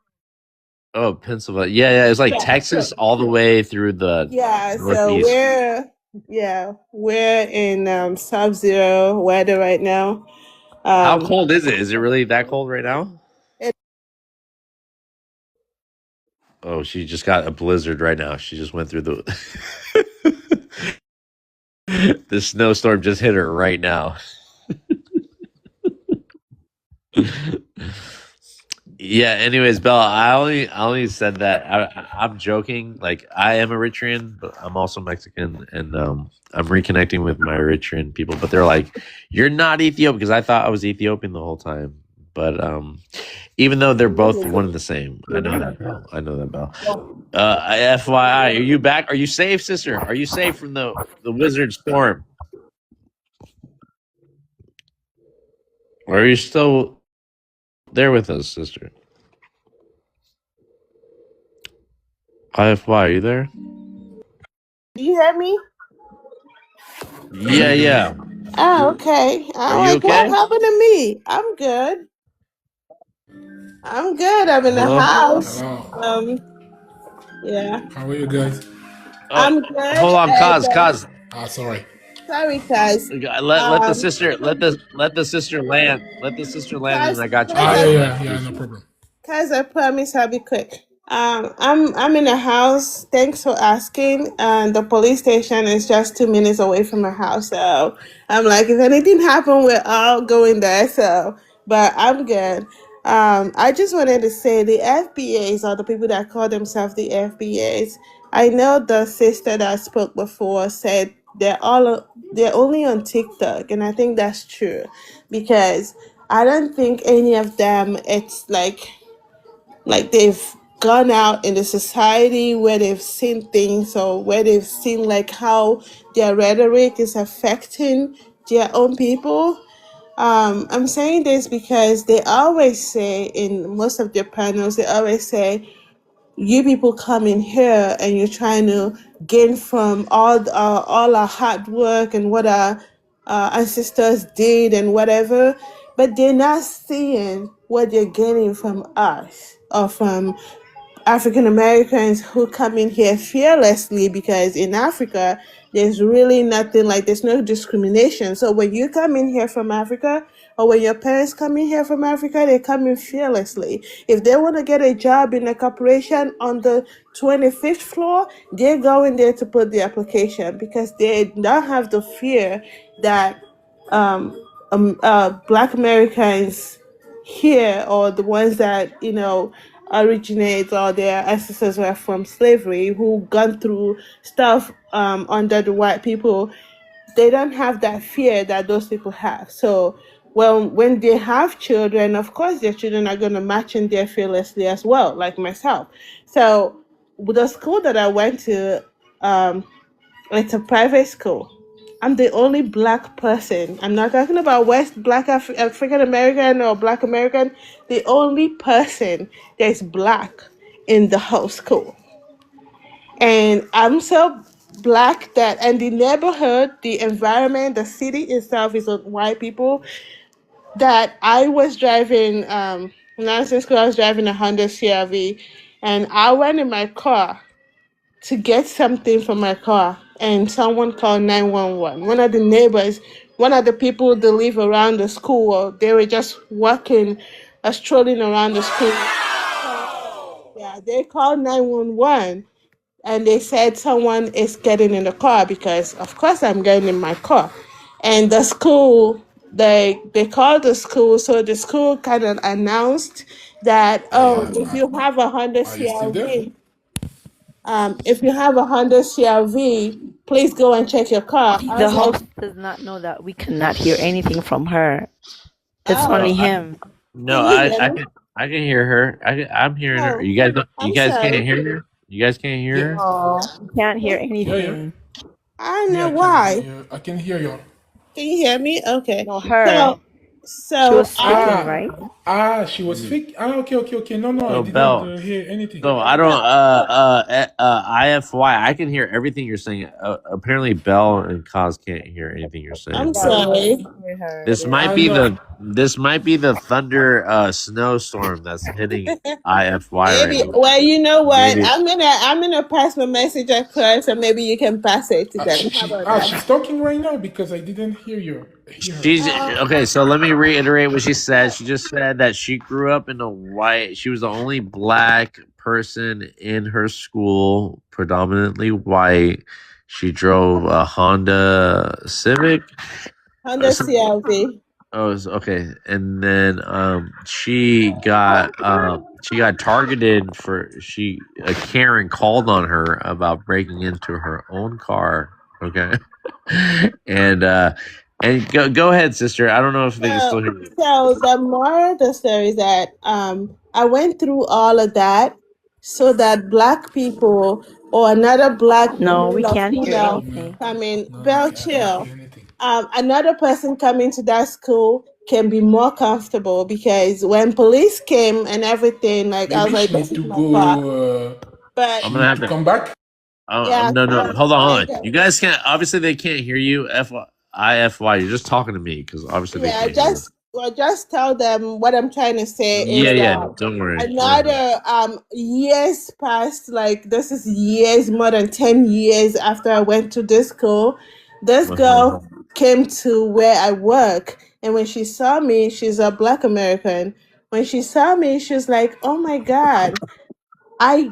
Oh, Pennsylvania. Yeah. It's like
Yeah.
Texas all the way through the
Yeah, so
northeast.
we're in sub-zero weather right now.
How cold is it? Is it really that cold right now?
It,
Oh, she just got a blizzard right now. She just went through the the snowstorm just hit her right now. Yeah. Anyways, Bella, I only said that. I'm joking. Like I am Eritrean, but I'm also Mexican, and I'm reconnecting with my Eritrean people. But they're like, "You're not Ethiopian," because I thought I was Ethiopian the whole time. But even though they're both one and the same, I know that, Bell. I know that, Bell. FYI, are you back? Are you safe, sister? Are you safe from the wizard storm? Or are you still there with us, sister? IFY, are you there?
Do you hear me?
Yeah, yeah.
Oh, okay.
Are
I'm
you
like, what
okay?
happened to me? I'm good. I'm good. I'm in the
Hello?
house.
Hello.
Yeah.
How are you guys?
I'm
Oh,
good.
hold on,
And
Kaz.
Sorry.
sorry, cuz.
Let the
Um,
sister let the sister land. Let the sister land, and
cuz,
I got you,
cuz
Kaz.
Yeah, no problem.
Guys, I promise I'll be quick. I'm in a house. Thanks for asking. And the police station is just 2 minutes away from my house. So I'm like, if anything happen, we're all going there. So, but I'm good. I just wanted to say the FBAs are the people that call themselves the FBAs. I know the sister that spoke before said they're only on TikTok, and I think that's true because I don't think any of them it's like they've gone out in the society where they've seen things or where they've seen like how their rhetoric is affecting their own people. I'm saying this because they always say in most of their panels, they always say, you people come in here and you're trying to gain from all our hard work and what our ancestors did and whatever, but they're not seeing what they're gaining from us or from African Americans who come in here fearlessly, because in Africa there's really nothing, like there's no discrimination. So when you come in here from Africa, or when your parents come in here from Africa, they come in fearlessly. If they want to get a job in a corporation on the 25th floor, they're going there to put the application because they don't have the fear that Black Americans here, or the ones that originate or their ancestors were from slavery, who gone through stuff under the white people. They don't have that fear that those people have. So when they have children, of course their children are going to match in there fearlessly as well, like myself. So with the school that I went to, it's a private school. I'm the only Black person. I'm not talking about West Black African American or Black American. The only person that's Black in the whole school. And I'm so Black that, and the neighborhood, the environment, the city itself is of white people, that I was driving, when I was in school, I was driving a Honda CRV, and I went in my car to get something from my car, and someone called 911. One of the neighbors, one of the people that live around the school, or they were just walking, strolling around the school. Yeah, they called 911, and they said someone is getting in the car, because of course I'm getting in my car. And the school, they called the school, so the school kind of announced that, if you have a Honda CRV, if you have a Honda CRV, please go and check your car. I
The
was like,
host does not know that we cannot hear anything from her. It's
oh,
only him.
No,
can you hear me?
I can hear her. I'm hearing her.
Oh,
You
I'm
guys can't
sorry.
hear her. You guys can't hear her.
No, we can't hear
Yeah.
anything.
I don't
Me,
know why.
I can hear you.
Can you hear me? Okay.
No, her.
So,
She was
so
speaking, right?
She was fake. Okay. No, I
So
didn't
Bell.
hear anything.
So I don't. IFY. I can hear everything you're saying. Apparently, Bell and Kaz can't hear anything you're saying.
I'm sorry.
This might be the thunder snowstorm that's hitting IFY right
Maybe.
now.
Well, you know what?
Maybe.
I'm gonna pass my message across, and maybe you can pass it to them. How about that?
She's talking right now because I didn't hear you.
She's okay. So let me reiterate what she said. She just said that she grew up in a white. She was the only Black person in her school, predominantly white. She drove a Honda Civic.
Honda CRV.
Oh, okay. And then she got targeted for a Karen called on her about breaking into her own car. Okay. and go ahead, sister. I don't know if they can still hear you.
So the moral of the story is that I went through all of that so that black people or another black
No, we
male or
can't hear
female
anything.
coming, Bell chill. Another person coming to that school can be more comfortable because when police came and everything, like I was like, this is my car. But
I'm gonna have to
come back.
yeah,
no, hold on.
okay.
You guys can't. Obviously, they can't hear you. IFY. You're just talking to me because obviously they
Yeah,
can't hear you.
just tell them what I'm trying to say is
Yeah.
that
Don't worry.
another years past, like this is years, more than 10 years after I went to this school, this girl came to where I work, and when she saw me, she's a black American. When she saw me, she was like, "Oh my God, I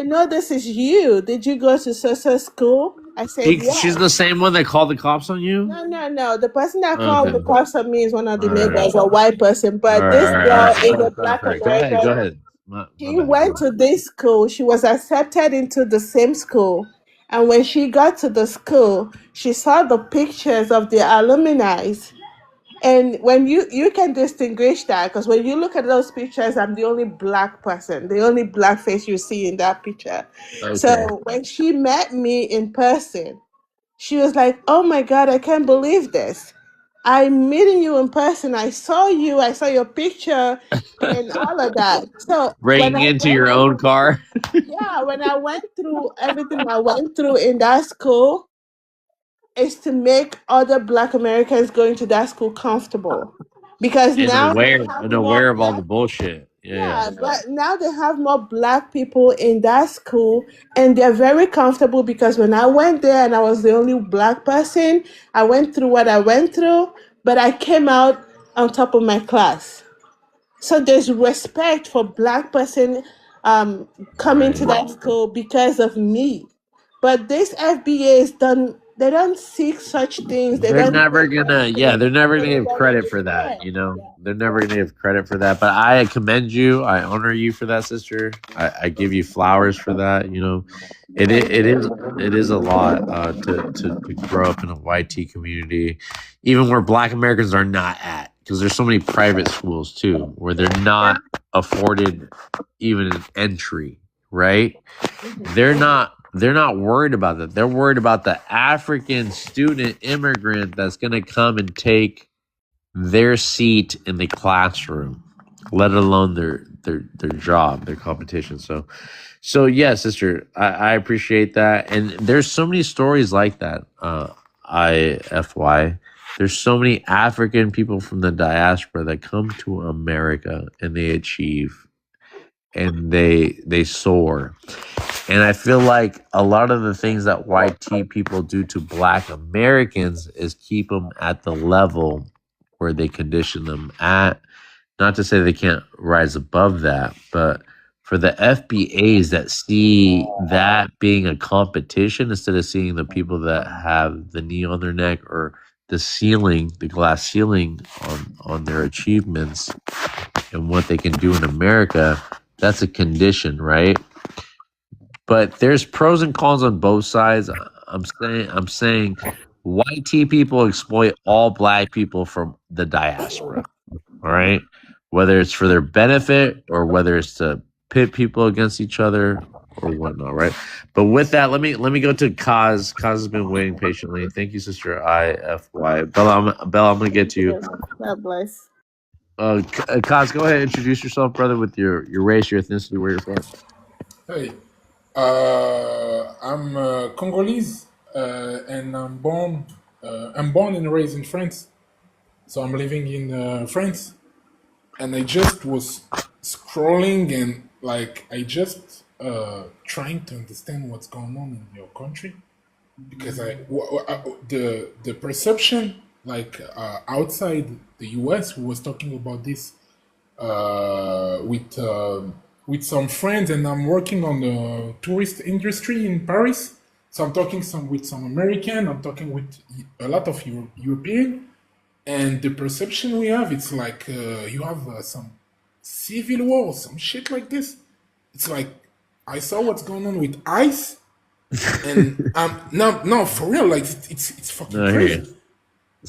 know this is you. Did you go to so school?" I said,
She's
"Yes."
the same one that called the cops on you.
No. The person that called
Okay.
the cops on me is one of the
All right.
neighbors, a white person.
All
But
right.
this
All right.
girl is a
Sorry.
black
Go ahead. Go
American.
ahead. My
She
bad.
went to this school. She was accepted into the same school. And when she got to the school, she saw the pictures of the alumni. And when you can distinguish that, because when you look at those pictures, I'm the only black person, the only black face you see in that picture.
Okay.
So when she met me in person, she was like, "Oh my God, I can't believe this. I'm meeting you in person. I saw you, I saw your picture and all of that." So when
Breaking
I
into
went,
your own car.
yeah, when I went through everything I went through in that school, is to make other black Americans going to that school comfortable. Because
and
now they
aware
have
and
more
aware of all the
black.
bullshit.
Yeah, but now they have more black people in that school, and they're very comfortable because when I went there and I was the only black person, I went through what I went through, but I came out on top of my class. So there's respect for black person coming to that school because of me. But these FBAs don't, they don't seek such things. They
They're
don't
never
take
gonna,
such
yeah,
things.
they're never
So
gonna
they
give
don't
credit for that.
understand.
You know, they're never gonna give credit for that. But I commend you. I honor you for that, sister. I give you flowers for that. You know, it is a lot to grow up in a YT community, even where Black Americans are not at, because there's so many private schools too where they're not afforded even an entry. Right? They're not worried about that. They're worried about the African student immigrant that's going to come and take their seat in the classroom, let alone their job, their competition. So yeah, sister, I appreciate that. And there's so many stories like that. IFY. There's so many African people from the diaspora that come to America and they achieve and they soar. And I feel like a lot of the things that YT people do to Black Americans is keep them at the level where they condition them at. Not to say they can't rise above that, but for the FBAs that see that being a competition instead of seeing the people that have the knee on their neck or the ceiling, the glass ceiling on their achievements and what they can do in America, that's a condition, right? But there's pros and cons on both sides. I'm saying YT people exploit all Black people from the diaspora. All right, whether it's for their benefit or whether it's to pit people against each other or whatnot. Right. But with that, let me go to Kaz. Kaz has been waiting patiently. Thank you, sister IFY. Bella, I'm gonna get to you.
God bless.
Kaz, go ahead and introduce yourself, brother, with your race, your ethnicity, where you're from.
Hey, I'm Congolese, and I'm born and raised in France. So I'm living in France, and I just was scrolling and like I just trying to understand what's going on in your country because the perception like outside the U.S. we was talking about this with some friends, and I'm working on the tourist industry in Paris. So I'm talking with some American. I'm talking with a lot of European, and the perception we have, it's like you have some civil war, some shit like this. It's like I saw what's going on with ICE, and no, for real, like it's fucking
No, I hear you.
crazy.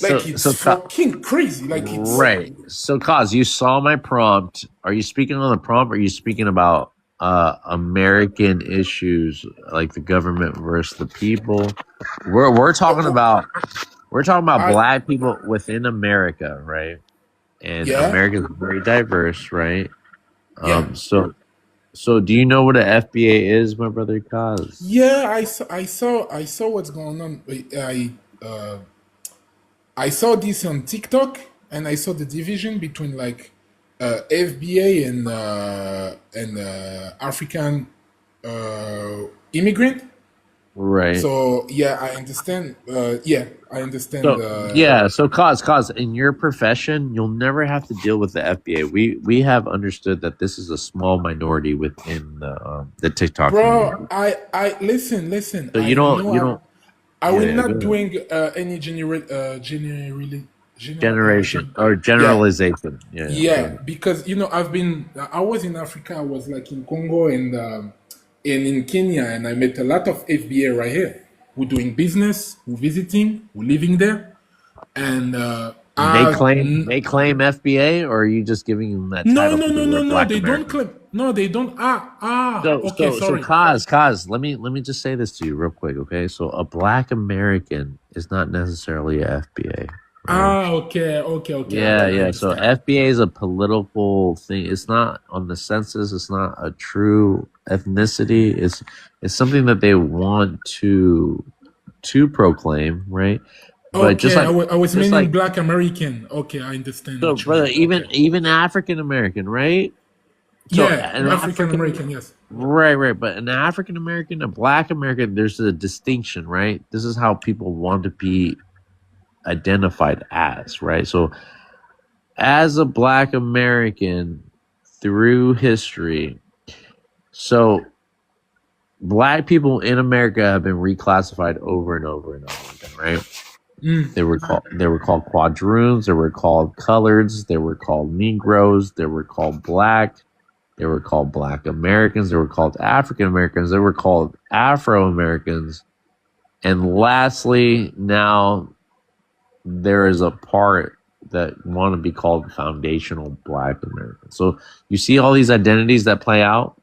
Like it's fucking crazy. Like it's
right. So, Kaz, you saw my prompt. Are you speaking on the prompt, or are you speaking about American issues like the government versus the people? We're talking about black people within America, right? And
Yeah.
America is very diverse, right?
Yeah.
So do you know what a FBA is, my brother Kaz?
Yeah, I saw what's going on. I saw this on TikTok, and I saw the division between like FBA and African immigrant.
Right.
So yeah, I understand. I understand.
So Kaz, in your profession, you'll never have to deal with the FBA. We have understood that this is a small minority within the TikTok community.
Bro, I listen.
So you don't.
I
Yeah,
will
yeah,
not
go
doing any
generation or generalization. Yeah.
Yeah, because I was in Africa. I was like in Congo and in Kenya, and I met a lot of FBA right here. We're doing business, we're visiting, we're living there, and
They claim FBA, or are you just giving them that title?
No. They don't claim. No, they don't. Okay,
So
sorry.
Kaz, let me just say this to you real quick, okay? So a Black American is not necessarily a FBA.
Okay.
Yeah. So FBA is a political thing. It's not on the census. It's not a true ethnicity. It's something that they want to proclaim, right? But
Okay, I was
just
meaning
like
Black American. Okay, I understand.
so,
what you
brother,
mean.
even African American, right? So
Yeah,
an
African American. Yes.
Right. But an African American, a Black American, there's a distinction, right? This is how people want to be identified as, right? So, as a Black American through history, so Black people in America have been reclassified over and over and over again, right? They were called quadroons. They were called coloreds. They were called Negroes. They were called Black. They were called Black Americans. They were called African Americans. They were called Afro Americans. And lastly, now there is a part that want to be called foundational Black Americans. So you see all these identities that play out.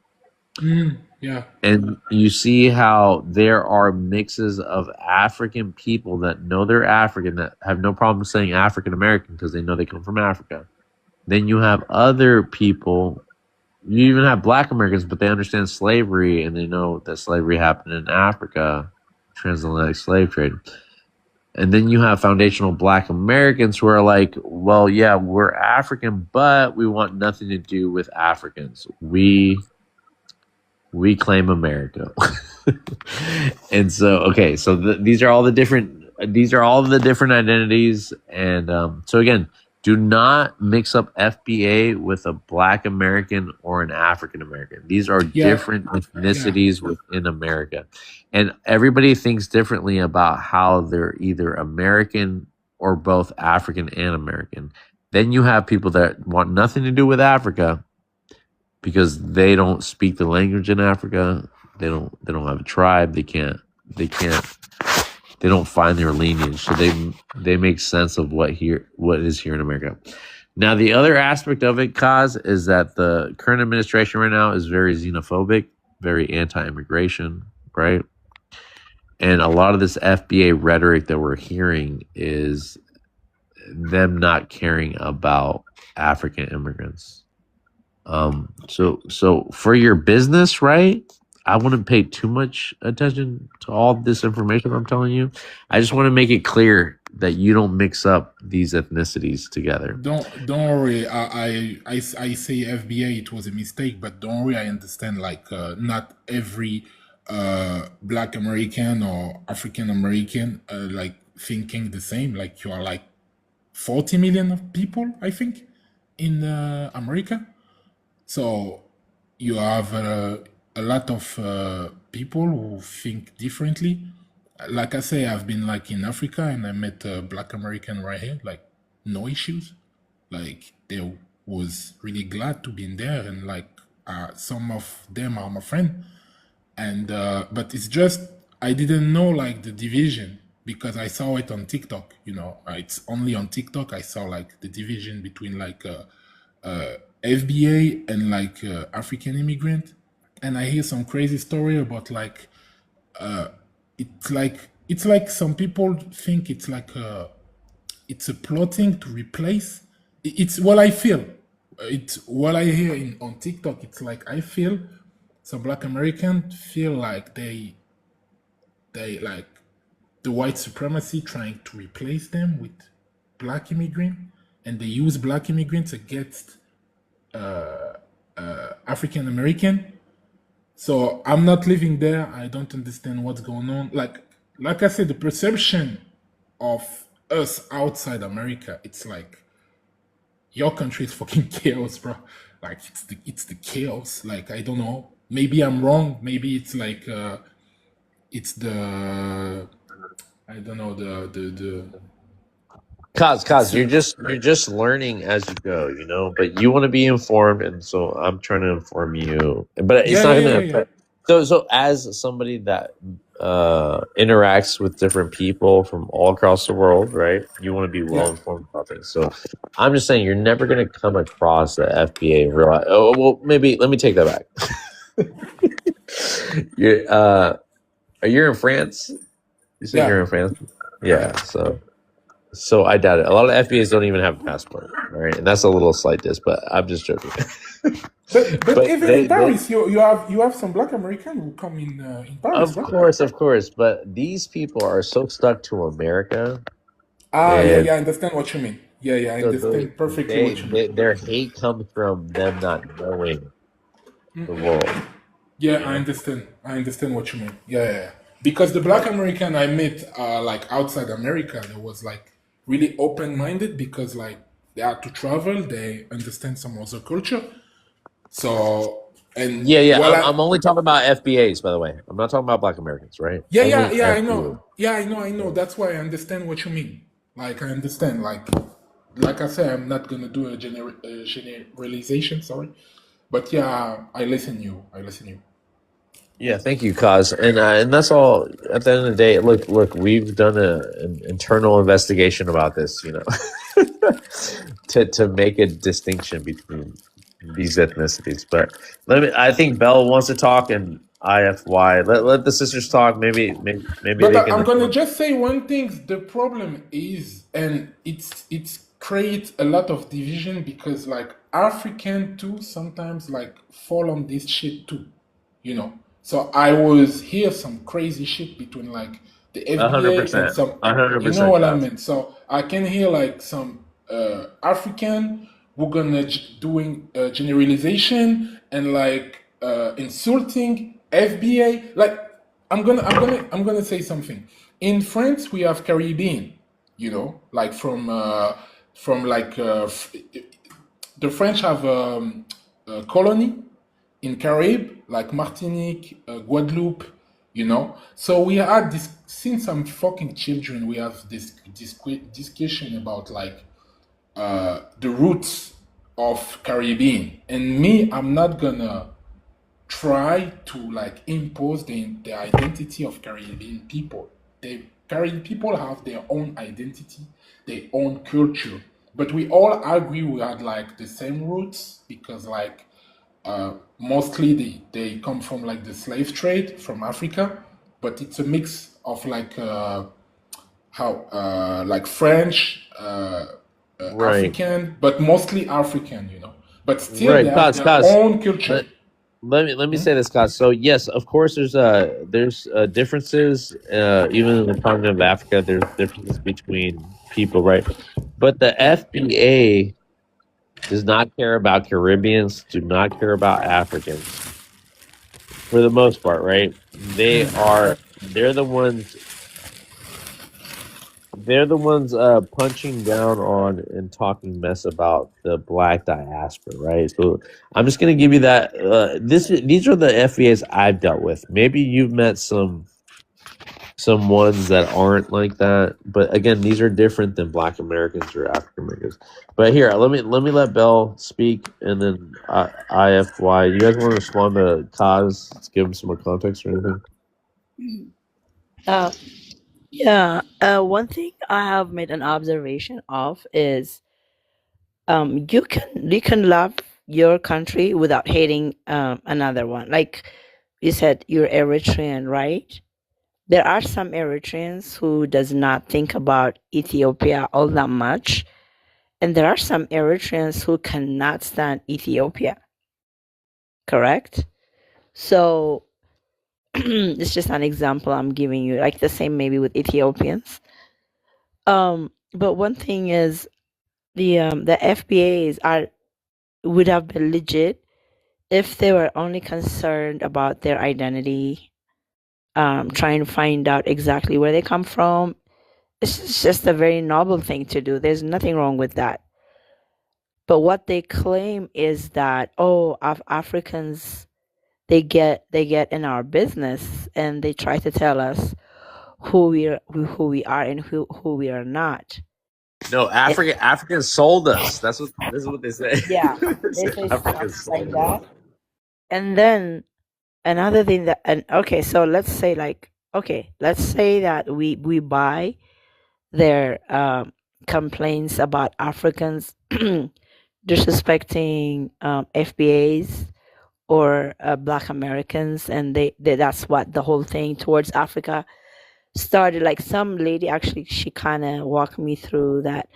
Yeah.
And you see how there are mixes of African people that know they're African, that have no problem saying African American because they know they come from Africa. Then you have other people, you even have Black Americans, but they understand slavery and they know that slavery happened in Africa, transatlantic slave trade. And then you have foundational Black Americans who are like, well, yeah, we're African, but we want nothing to do with Africans. We claim America. And so, okay, so these are all the different identities. And so again, do not mix up FBA with a Black American or an African American. These are different ethnicities within America. And everybody thinks differently about how they're either American or both African and American. Then you have people that want nothing to do with Africa because they don't speak the language in Africa. They don't have a tribe. They don't find their lineage. So they make sense of what is here in America. Now, the other aspect of it, Kaz, is that the current administration right now is very xenophobic, very anti-immigration, right? And a lot of this FBA rhetoric that we're hearing is them not caring about African immigrants. So for your business, right? I wouldn't pay too much attention to all this information I'm telling you. I just want to make it clear that you don't mix up these ethnicities together.
Don't worry. I say FBA, it was a mistake, but don't worry. I understand. Like not every Black American or African American like thinking the same. Like you are like 40 million of people, I think, in America. So you have a lot of people who think differently. Like I say, I've been like in Africa and I met a Black American right here, like no issues. Like they was really glad to be in there, and like some of them are my friend. And but it's just I didn't know like the division because I saw it on TikTok. You know, it's only on TikTok I saw like the division between like FBA and like African immigrant, and I hear some crazy story about like it's like some people think it's a plotting to replace. It's what I feel. It's what I hear on TikTok. It's like I feel some Black Americans feel like they like the white supremacy trying to replace them with Black immigrant, and they use Black immigrants against African American. So I'm not living there. I don't understand what's going on. Like I said, the perception of us outside America, it's like your country is fucking chaos, bro. Like it's the chaos. Like I don't know. Maybe I'm wrong. Maybe it's like it's the I don't know the
Cause you're just learning as you go, you know. But you want to be informed, and so I'm trying to inform you. But it's not gonna affect. So as somebody that interacts with different people from all across the world, right? You want to be well informed about things. So I'm just saying you're never gonna come across the FBA and realize. Oh well, maybe let me take that back. You're in France. You said you're in France. Yeah. So I doubt it. A lot of FBAs don't even have a passport, right? And that's a little slight diss, but I'm just joking.
But even in Paris, you have some Black American who come in Paris.
Of course. But these people are so stuck to America.
I understand what you mean. I understand perfectly what you mean.
Their hate comes from them not knowing the world.
Yeah, I understand. I understand what you mean. Yeah. Because the Black American I met, like outside America, they was like really open-minded because like they had to travel, they understand some other culture. So and
I'm only talking about FBAs, by the way. I'm not talking about Black Americans, right?
I know. I know. That's why I understand what you mean. Like I understand. Like I said, I'm not gonna do a generalization. Sorry, but yeah, I listen you.
Yeah, thank you, Kaz. And that's all. At the end of the day, look, we've done an internal investigation about this, you know, to make a distinction between these ethnicities. But I think Bell wants to talk, and IFY. Let the sisters talk. Maybe
But
they can.
I'm gonna just say one thing. The problem is, and it's creates a lot of division because like African too sometimes like fall on this shit too, you know. So I was hear some crazy shit between like the FBA and some,
100%.
you know what I mean. So I can hear like some African who gonna doing generalization and like insulting FBA. Like I'm gonna say something. In France we have Caribbean, you know, like from like the French have a colony in Caribbean, like Martinique, Guadeloupe, you know. So we had this, since I'm fucking children, we have this discussion about like the roots of Caribbean. And me, I'm not gonna try to like impose the identity of Caribbean people. The Caribbean people have their own identity, their own culture. But we all agree we had like the same roots because like mostly they come from like the slave trade from Africa, but it's a mix of like like French, African, but mostly African, you know. But still they have their own culture.
Let me say this, guys. So yes, of course, there's differences. Even in the continent of Africa, there's differences between people, right? But the FBA does not care about Caribbeans, do not care about Africans, for the most part, right? They're the ones punching down on and talking mess about the Black diaspora, right? So I'm just gonna give you that. These are the FBAs I've dealt with. Maybe you've met some some ones that aren't like that. But again, these are different than Black Americans or African Americans. But here, let me let Bell speak, and then IFY. You guys want to respond to Kaz? Give him some more context or anything?
Uh, yeah. One thing I have made an observation of is you can love your country without hating another one. Like you said, you're Eritrean, right? There are some Eritreans who does not think about Ethiopia all that much, and there are some Eritreans who cannot stand Ethiopia. Correct? So it's just an example I'm giving you, like the same maybe with Ethiopians. But one thing is the FBAs would have been legit if they were only concerned about their identity, trying to find out exactly where they come from. It's just a very noble thing to do. There's nothing wrong with that. But what they claim is that Africans they get in our business and they try to tell us who we are and who we are not.
No, Africans sold us. This is what they say.
Yeah, they say stuff like that. And then another thing so let's say that we buy their complaints about Africans disrespecting FBAs or Black Americans, and that's what the whole thing towards Africa started. Like some lady actually, she kind of walked me through that.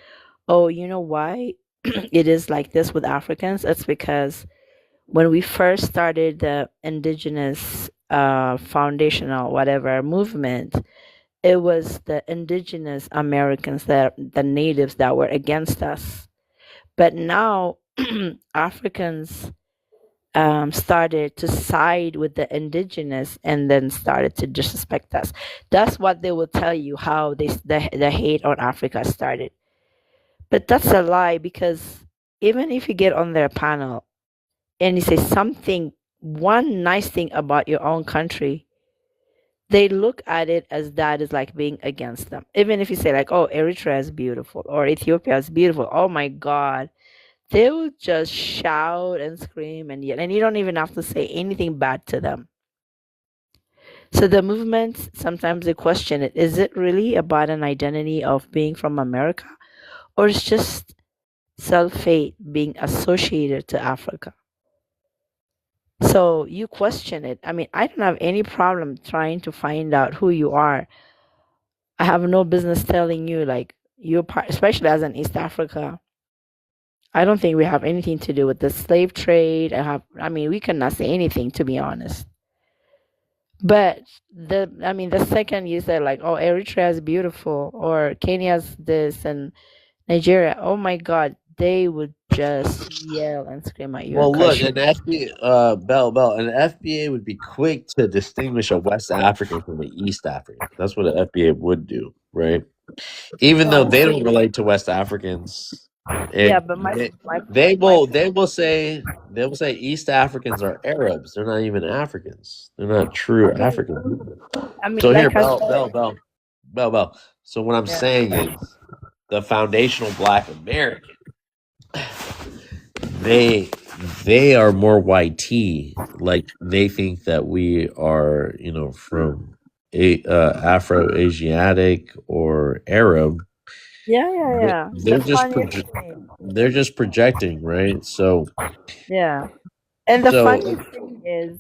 Oh, you know why it is like this with Africans? It's because when we first started the indigenous foundational whatever movement, it was the indigenous Americans, the natives that were against us. But now Africans started to side with the indigenous and then started to disrespect us. That's what they will tell you, how the hate on Africa started. But that's a lie, because even if you get on their panel and you say one nice thing about your own country, they look at it as that is like being against them. Even if you say like, oh, Eritrea is beautiful or Ethiopia is beautiful, oh my God, they will just shout and scream and yell, and you don't even have to say anything bad to them. So the movement, sometimes they question it. Is it really about an identity of being from America, or it's just self-hate being associated to Africa? So you question it. I mean, I don't have any problem trying to find out who you are. I have no business telling you like you're part, especially as an East Africa. I don't think we have anything to do with the slave trade. We cannot say anything, to be honest. But the second you said like, oh, Eritrea is beautiful or Kenya's this and Nigeria, oh my God, they would just yell and scream at you.
Well, look, an FBA, Bell, an FBA would be quick to distinguish a West African from an East African. That's what an FBA would do, right? Even though they don't relate to West Africans.
Yeah, but
they will say East Africans are Arabs. They're not even Africans. They're not true Africans. So here, Bell. So what I'm saying is, the foundational Black American, they are more YT. Like they think that we are, from Afro-Asiatic or Arab.
Yeah.
They're just projecting, right? So
yeah. And the funny thing is,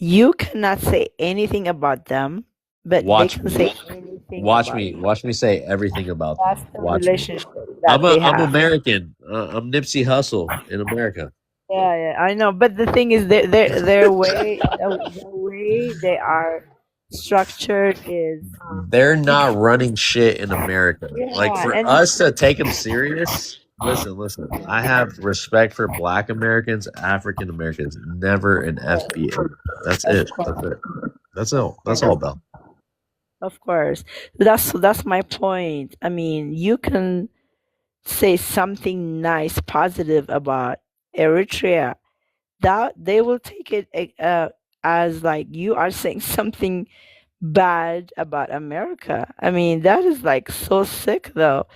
you cannot say anything about them, but they can say anything.
Watch me say everything about them.
That's the relationship
I'm American. I'm Nipsey Hussle in America.
Yeah, I know. But the thing is, their way, the way they are structured is
they're not running shit in America. Like for us to take them serious. Listen. I have respect for Black Americans, African Americans. Never an FBA. That's it. That's all, Bell.
Of course, that's my point. I mean, you can say something nice, positive about Eritrea, that they will take it as like you are saying something bad about America. I mean, that is like so sick, though.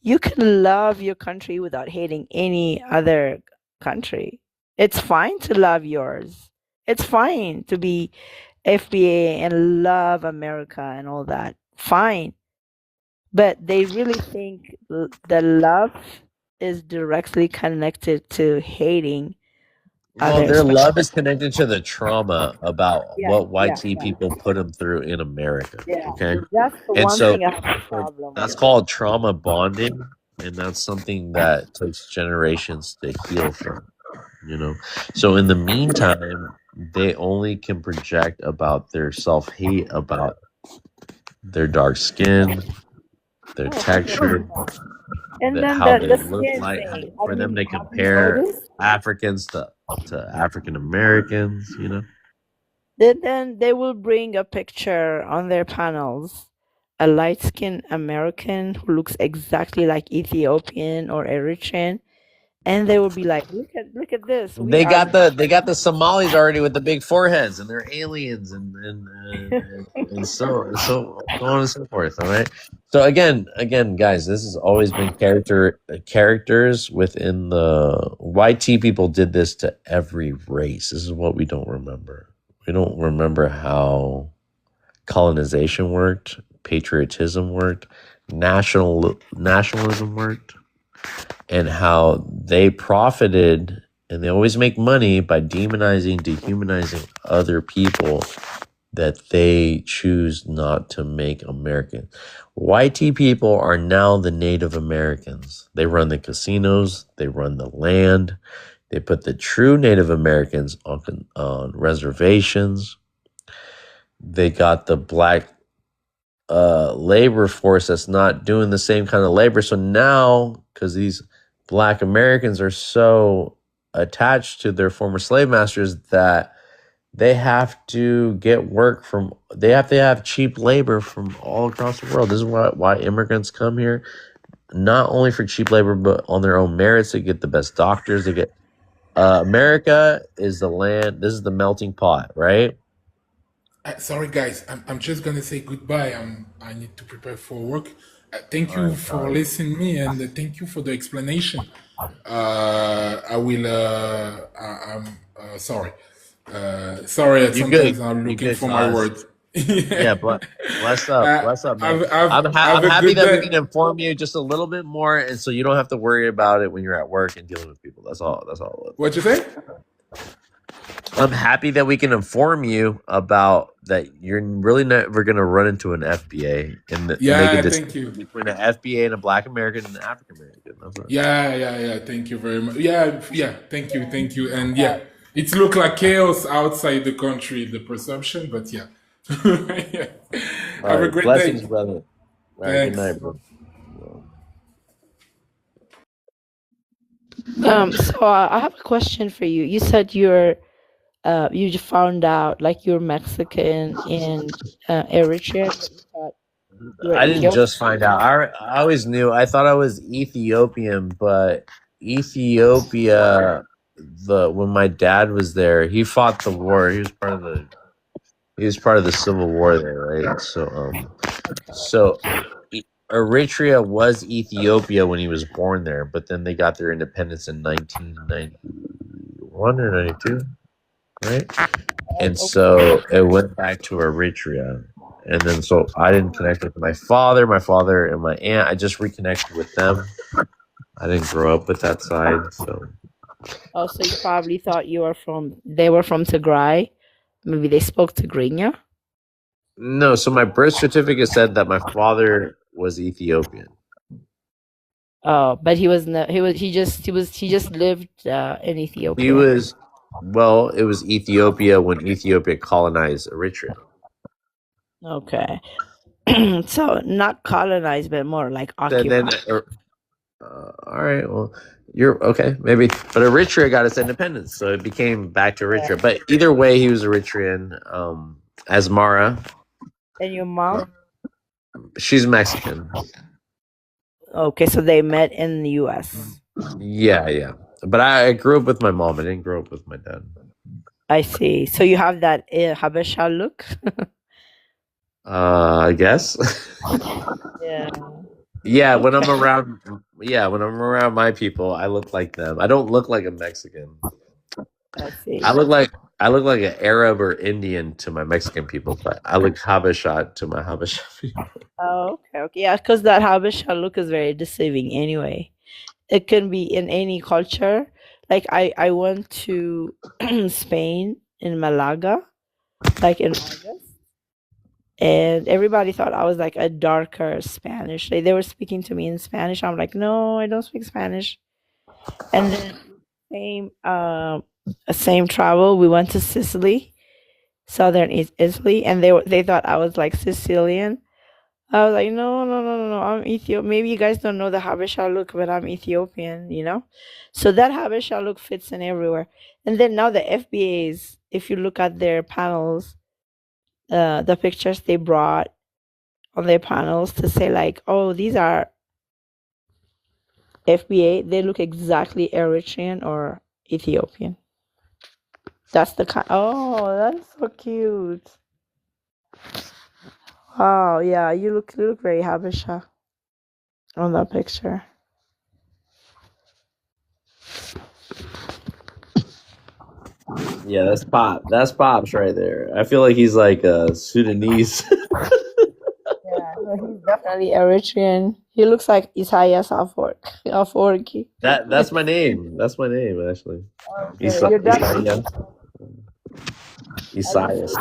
You can love your country without hating any other country. It's fine to love yours. It's fine to be FBA and love America and all that. Fine. But they really think the love is directly connected to hating
Well,
others.
their love is connected to the trauma about
Yeah,
what
yeah,
YT
yeah.
people put them through in America.
Yeah,
Okay.
that's the
And
one
so
thing I have a problem
that's
with.
called trauma bonding. And that's something that takes generations to heal from, you know? So in the meantime, they only can project about their self hate, about their dark skin, their
Oh,
texture,
100%. And
that
then
how
the
they look
skin
like,
thing.
for them to
Have you
compare
noticed?
Africans to African Americans, you know?
Then they will bring a picture on their panels, a light-skinned American who looks exactly like Ethiopian or Eritrean, and they will be like, look at this. We
They
are
got the Somalis already with the big foreheads, and they're aliens, and so on and so forth. All right. So again, guys, this has always been characters within the YT people did this to every race. This is what we don't remember. We don't remember how colonization worked, patriotism worked, nationalism worked, and how they profited, and they always make money by dehumanizing other people that they choose not to make American. YT people are now the Native Americans. They run the casinos, they run the land, they put the true Native Americans on reservations. They got the black labor force that's not doing the same kind of labor. So now, because these Black Americans are so attached to their former slave masters, that they have to get work from, they have to have cheap labor from all across the world. This is why immigrants come here, not only for cheap labor, but on their own merits. They get the best doctors. They get America is the land. This is the melting pot, right?
Sorry, guys. I'm just gonna say goodbye. I need to prepare for work. Thank
All
you
right,
for
all right.
listening me, and thank you for the explanation. I will. I'm sorry. Sorry.
You good?
Sometimes I'm
You
looking
good,
for my
cause
words.
yeah, bless up, man. I'm
Have a
happy
good
that we
day.
can inform you just a little bit more, and so you don't have to worry about it when you're at work and dealing with people. That's all. That's all.
What you say?
I'm happy that we can inform you about that. You're really never going to run into an FBA and make a
Yeah. Thank
distinction
you.
between an FBA and a Black American and an African American. That's all.
Yeah. Thank you very much. Yeah. Thank you. And yeah, it looked like chaos outside the country, the perception, but yeah. Yeah.
All
Have a
right,
great
blessings,
day.
brother. All right, good
Thanks.
night, bro.
So I have a question for you. You said you just found out like you're Mexican and Eritrean, but you thought you were
I didn't
Ethiopian.
just find out. I always knew. I thought I was Ethiopian, but Ethiopia. When my dad was there, he fought the war. He was part of the Civil War there, right? So Eritrea was Ethiopia when he was born there, but then they got their independence in 1991 or 92, right? And so it went back to Eritrea. And then so I didn't connect with my father and my aunt. I just reconnected with them. I didn't grow up with that side, so
Oh, so you probably thought they were from Tigray. Maybe they spoke Tigrinya.
no. So my birth certificate said that my father was Ethiopian.
Oh, but he just lived in Ethiopia.
He was, well, it was Ethiopia when Ethiopia colonized Eritrea.
Okay. So not colonized, but more like
Then
occupied.
all right, well, you're okay, maybe, but Eritrea got its independence, so it became back to Eritrea. But either way, he was Eritrean. Asmara,
And your mom?
she's Mexican.
Okay, so they met in the U.S.
Yeah. But I grew up with my mom. I didn't grow up with my dad.
I see. So you have that Habesha look.
I guess.
Yeah.
Yeah, when I'm around my people, I look like them. I don't look like a Mexican.
I see.
I look like an Arab or Indian to my Mexican people, but I look Habesha to my Habesha people.
Oh, okay. Yeah, because that Habesha look is very deceiving anyway. It can be in any culture. Like I went to Spain in Malaga, like in August, and everybody thought I was like a darker Spanish. They were speaking to me in Spanish. I'm like, no, I don't speak Spanish. And then same travel, we went to Sicily, southern Italy, and they thought I was like Sicilian. I was like, no, no, no, no, no, I'm Ethiopian. Maybe you guys don't know the Habesha look, but I'm Ethiopian, you know? So that Habesha look fits in everywhere. And then now the FBAs, if you look at their panels, the pictures they brought on their panels to say like, oh, these are FBA, they look exactly Eritrean or Ethiopian. That's the kind. Oh, that's so cute. Wow, yeah, you look very Habesha on that picture.
Yeah, that's Pop. That's Pops right there. I feel like he's like Sudanese.
Yeah, no, he's definitely Eritrean. He looks like Isaias Afwerki.
That's my name. That's my name actually.
Okay, you're definitely
Isaias.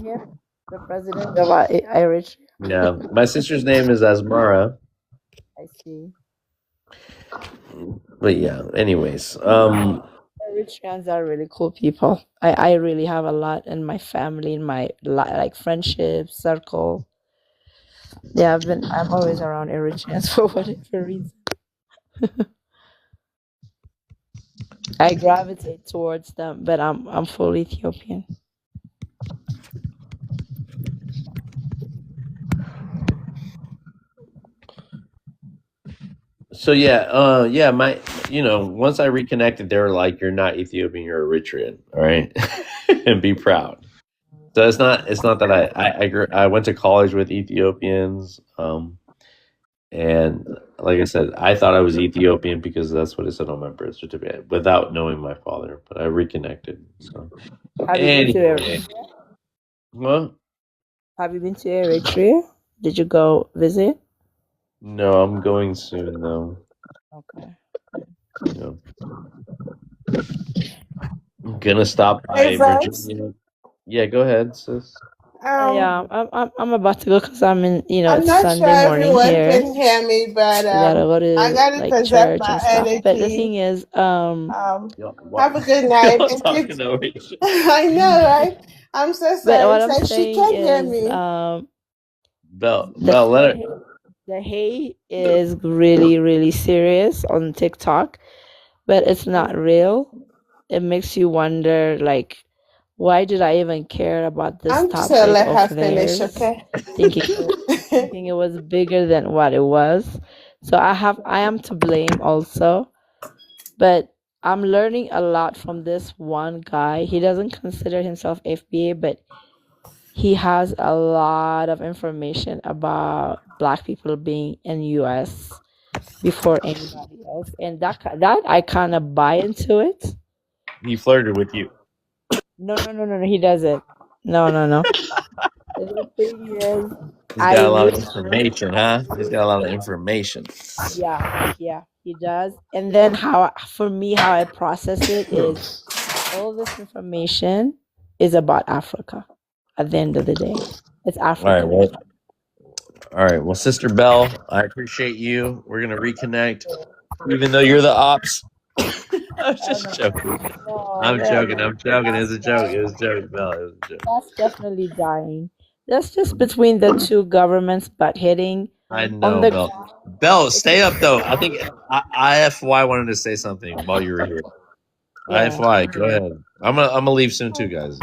here, the president of Eritrea.
Yeah, my sister's name is Asmara.
I see.
But yeah, anyways,
Eritreans are really cool people. I really have a lot in my family, in my like friendship circle. Yeah, I'm always around Eritreans for whatever reason. I gravitate towards them, but I'm full Ethiopian.
so yeah, once I reconnected, they were like, "You're not Ethiopian, you're Eritrean, all right, and be proud." So it's not that I went to college with Ethiopians, and like I said, I thought I was Ethiopian because that's what it said on my birth certificate, without knowing my father. But I reconnected. So
Have you been to
anyway,
Eritrea?
well,
Have you been to Eritrea? Did you go visit?
no, I'm going soon though.
Okay.
Yeah. I'm gonna stop by
Hey, Vibes.
Virginia. Yeah, go ahead, sis.
Yeah, I'm about to go because I'm in.
I'm
It's
not sure
Sunday morning
everyone
here.
can hear me, but
We gotta go
I
to
gotta
like
conserve
church
my
and stuff. But the
energy.
thing is,
Have a good night.
Y'all
And
talking
keep...
over each other.
I know, right? I'm so
but
sorry.
what I'm
So she
saying
can hear
is,
me.
Bell,
the
let it.
the hate is really really serious on TikTok, but it's not real. It makes you wonder, like, why did I even care about this
I'm just
topic
gonna let her
of
finish,
theirs,
okay?
thinking it was bigger than what it was. So I am to blame also, but I'm learning a lot from this one guy. He doesn't consider himself FBA, but he has a lot of information about Black people being in US before anybody else, and that I kind of buy into it.
He flirted with you.
No, he doesn't. No. The thing is,
He's got a lot of information, huh? He's got a lot of information.
yeah, he does. And then how I process it is, all this information is about Africa. At the end of the day, it's Africa.
All right. Well, Sister Bell, I appreciate you. We're gonna reconnect, even though you're the ops. I was just joking. I'm joking. It was a joke. It was a joke, Bell. It was a joke.
That's definitely dying. That's just between the two governments butt hitting.
I know, Bell. Bell, stay up though. I think IFY wanted to say something while you were here.
Yeah.
IFY, go ahead. I'm gonna leave soon too, guys.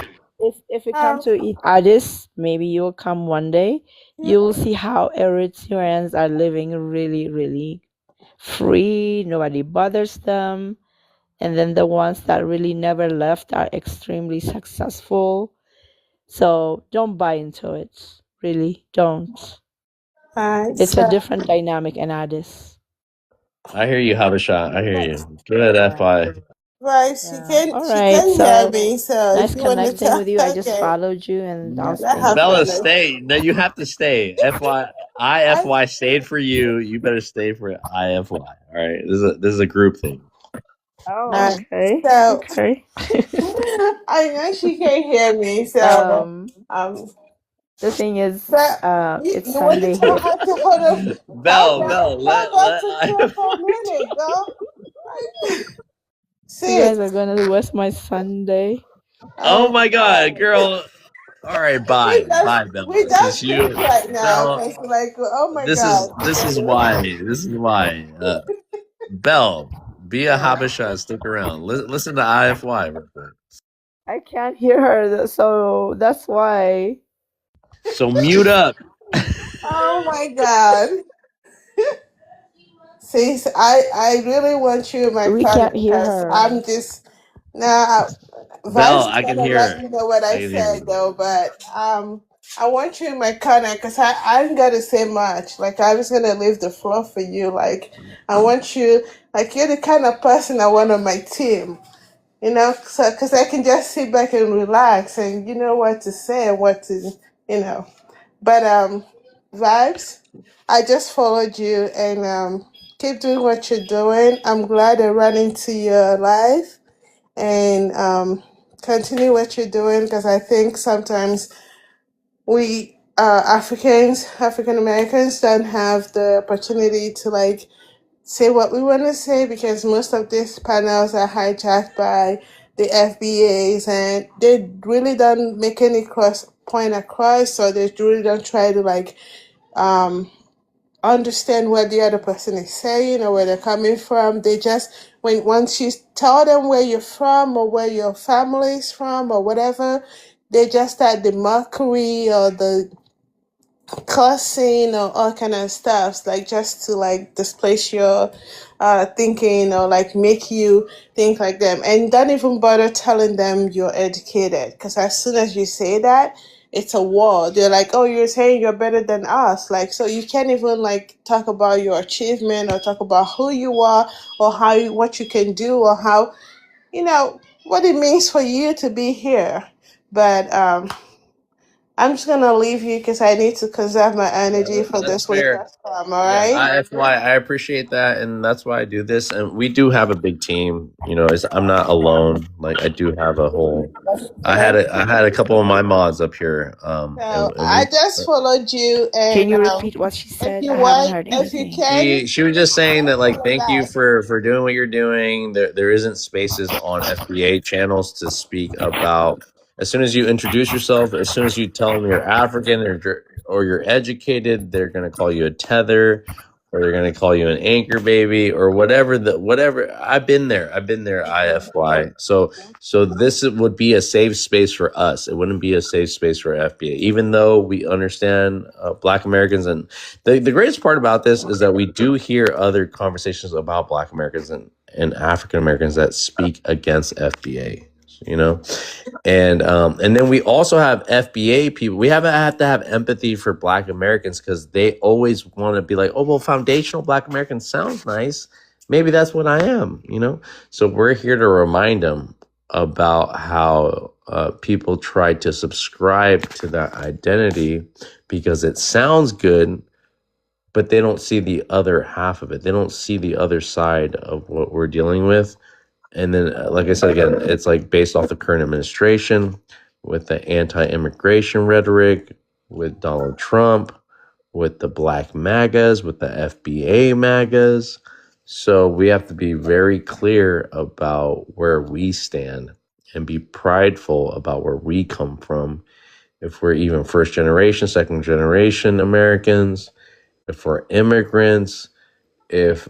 If you come to Addis, maybe you'll come one day. You'll see how Eritreans are living really, really free. Nobody bothers them. And then the ones that really never left are extremely successful. So don't buy into it. Really, don't.
Alright,
It's a
so
different dynamic in Addis.
I hear you, Habasha. I hear you. Go ahead,
Yeah.
FY.
right,
Yeah. All
she
right.
can hear
So
me. So
nice
if you want to
connecting with
talk,
you. I just
okay,
followed you and I'll
let
stay.
her
Bella,
finish.
stay. No, you have to stay. FY, IFY stayed for you. You better stay for IFY. All right. This is a group thing.
Oh,
Alright,
okay.
so
Okay.
I know she can hear me. So
The thing is,
but
it's
you want to
Sunday
tell
here.
her to hold on,
Bell,
hold on to her for a minute, girl.
You
Sis,
guys are gonna waste my Sunday.
Oh my God, girl. All right, bye, bye, Bella.
we
Since
just
you,
finished right now
Bell,
because like oh my
this
god.
is why. This is why. Bell, be a
Yeah.
Habasha and stick around. Listen to IFY real quick.
I can't hear her, so that's why.
So mute up.
Oh my god. Sis, I really want you in my
We
corner
can't hear
because
her.
I'm just now
Bell,
Vibes is
I can
gonna let
hear.
you know what
I
I
can hear
said
you.
though, but I want you in my corner because I ain't gotta say much. Like I was gonna leave the floor for you. Like I want you like you're the kind of person I want on my team. You know, so because I can just sit back and relax and you know what to say and what to you know. But Vibes, I just followed you and keep doing what you're doing. I'm glad I ran into your life and continue what you're doing because I think sometimes we African Americans, don't have the opportunity to like say what we want to say because most of these panels are hijacked by the FBAs and they really don't make any cross point across, so they really don't try to like um understand what the other person is saying or where they're coming from. They just when once you tell them where you're from or where your family is from or whatever, they just start the mockery or the cussing or all kind of stuff, like just to like displace your thinking or like make you think like them, and don't even bother telling them you're educated because as soon as you say that, it's a war. They're like, oh, you're saying you're better than us, like so you can't even like talk about your achievement or talk about who you are or what you can do or how you know what it means for you to be here. But I'm just gonna leave you because I need to conserve my energy for
That's
this week
fair.
of time. All
Yeah,
right.
IFY, I appreciate that, and that's why I do this. And we do have a big team. You know, I'm not alone. Like I do have a whole. I had a couple of my mods up here.
So
And
I
we.
just followed you,
Can
and
you repeat what she
if
said?
you
I haven't
want,
heard
if you
anything.
can,
She was just saying that like
follow
thank you
back.
for doing what you're doing. There isn't spaces on FBA channels to speak about. As soon as you introduce yourself, as soon as you tell them you're African or you're educated, they're gonna call you a tether, or they're gonna call you an anchor baby, or whatever. I've been there. IFY. So this would be a safe space for us. It wouldn't be a safe space for FBA, even though we understand Black Americans. And the greatest part about this is that we do hear other conversations about Black Americans and African Americans that speak against FBA. You know, and then we also have FBA people. We have to have empathy for Black Americans because they always want to be like, oh well, foundational Black American sounds nice. Maybe that's what I am. You know, so we're here to remind them about how people try to subscribe to that identity because it sounds good, but they don't see the other half of it. They don't see the other side of what we're dealing with. And then, like I said again, it's like based off the current administration with the anti-immigration rhetoric, with Donald Trump, with the Black MAGAs, with the FBA MAGAs. So we have to be very clear about where we stand and be prideful about where we come from. If we're even first generation, second generation Americans, if we're immigrants, if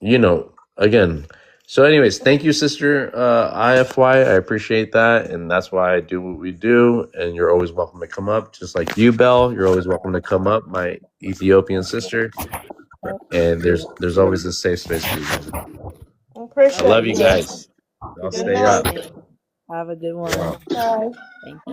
you know, again. So anyways, thank you, sister IFY. I appreciate that, and that's why I do what we do. And you're always welcome to come up, just like you, Belle. You're always welcome to come up, my Ethiopian sister. And there's always a safe space for you guys. I
Appreciate
love you
you.
guys. Y'all
Good
stay
night.
up.
Have a good one.
Wow.
Bye.
Thank you.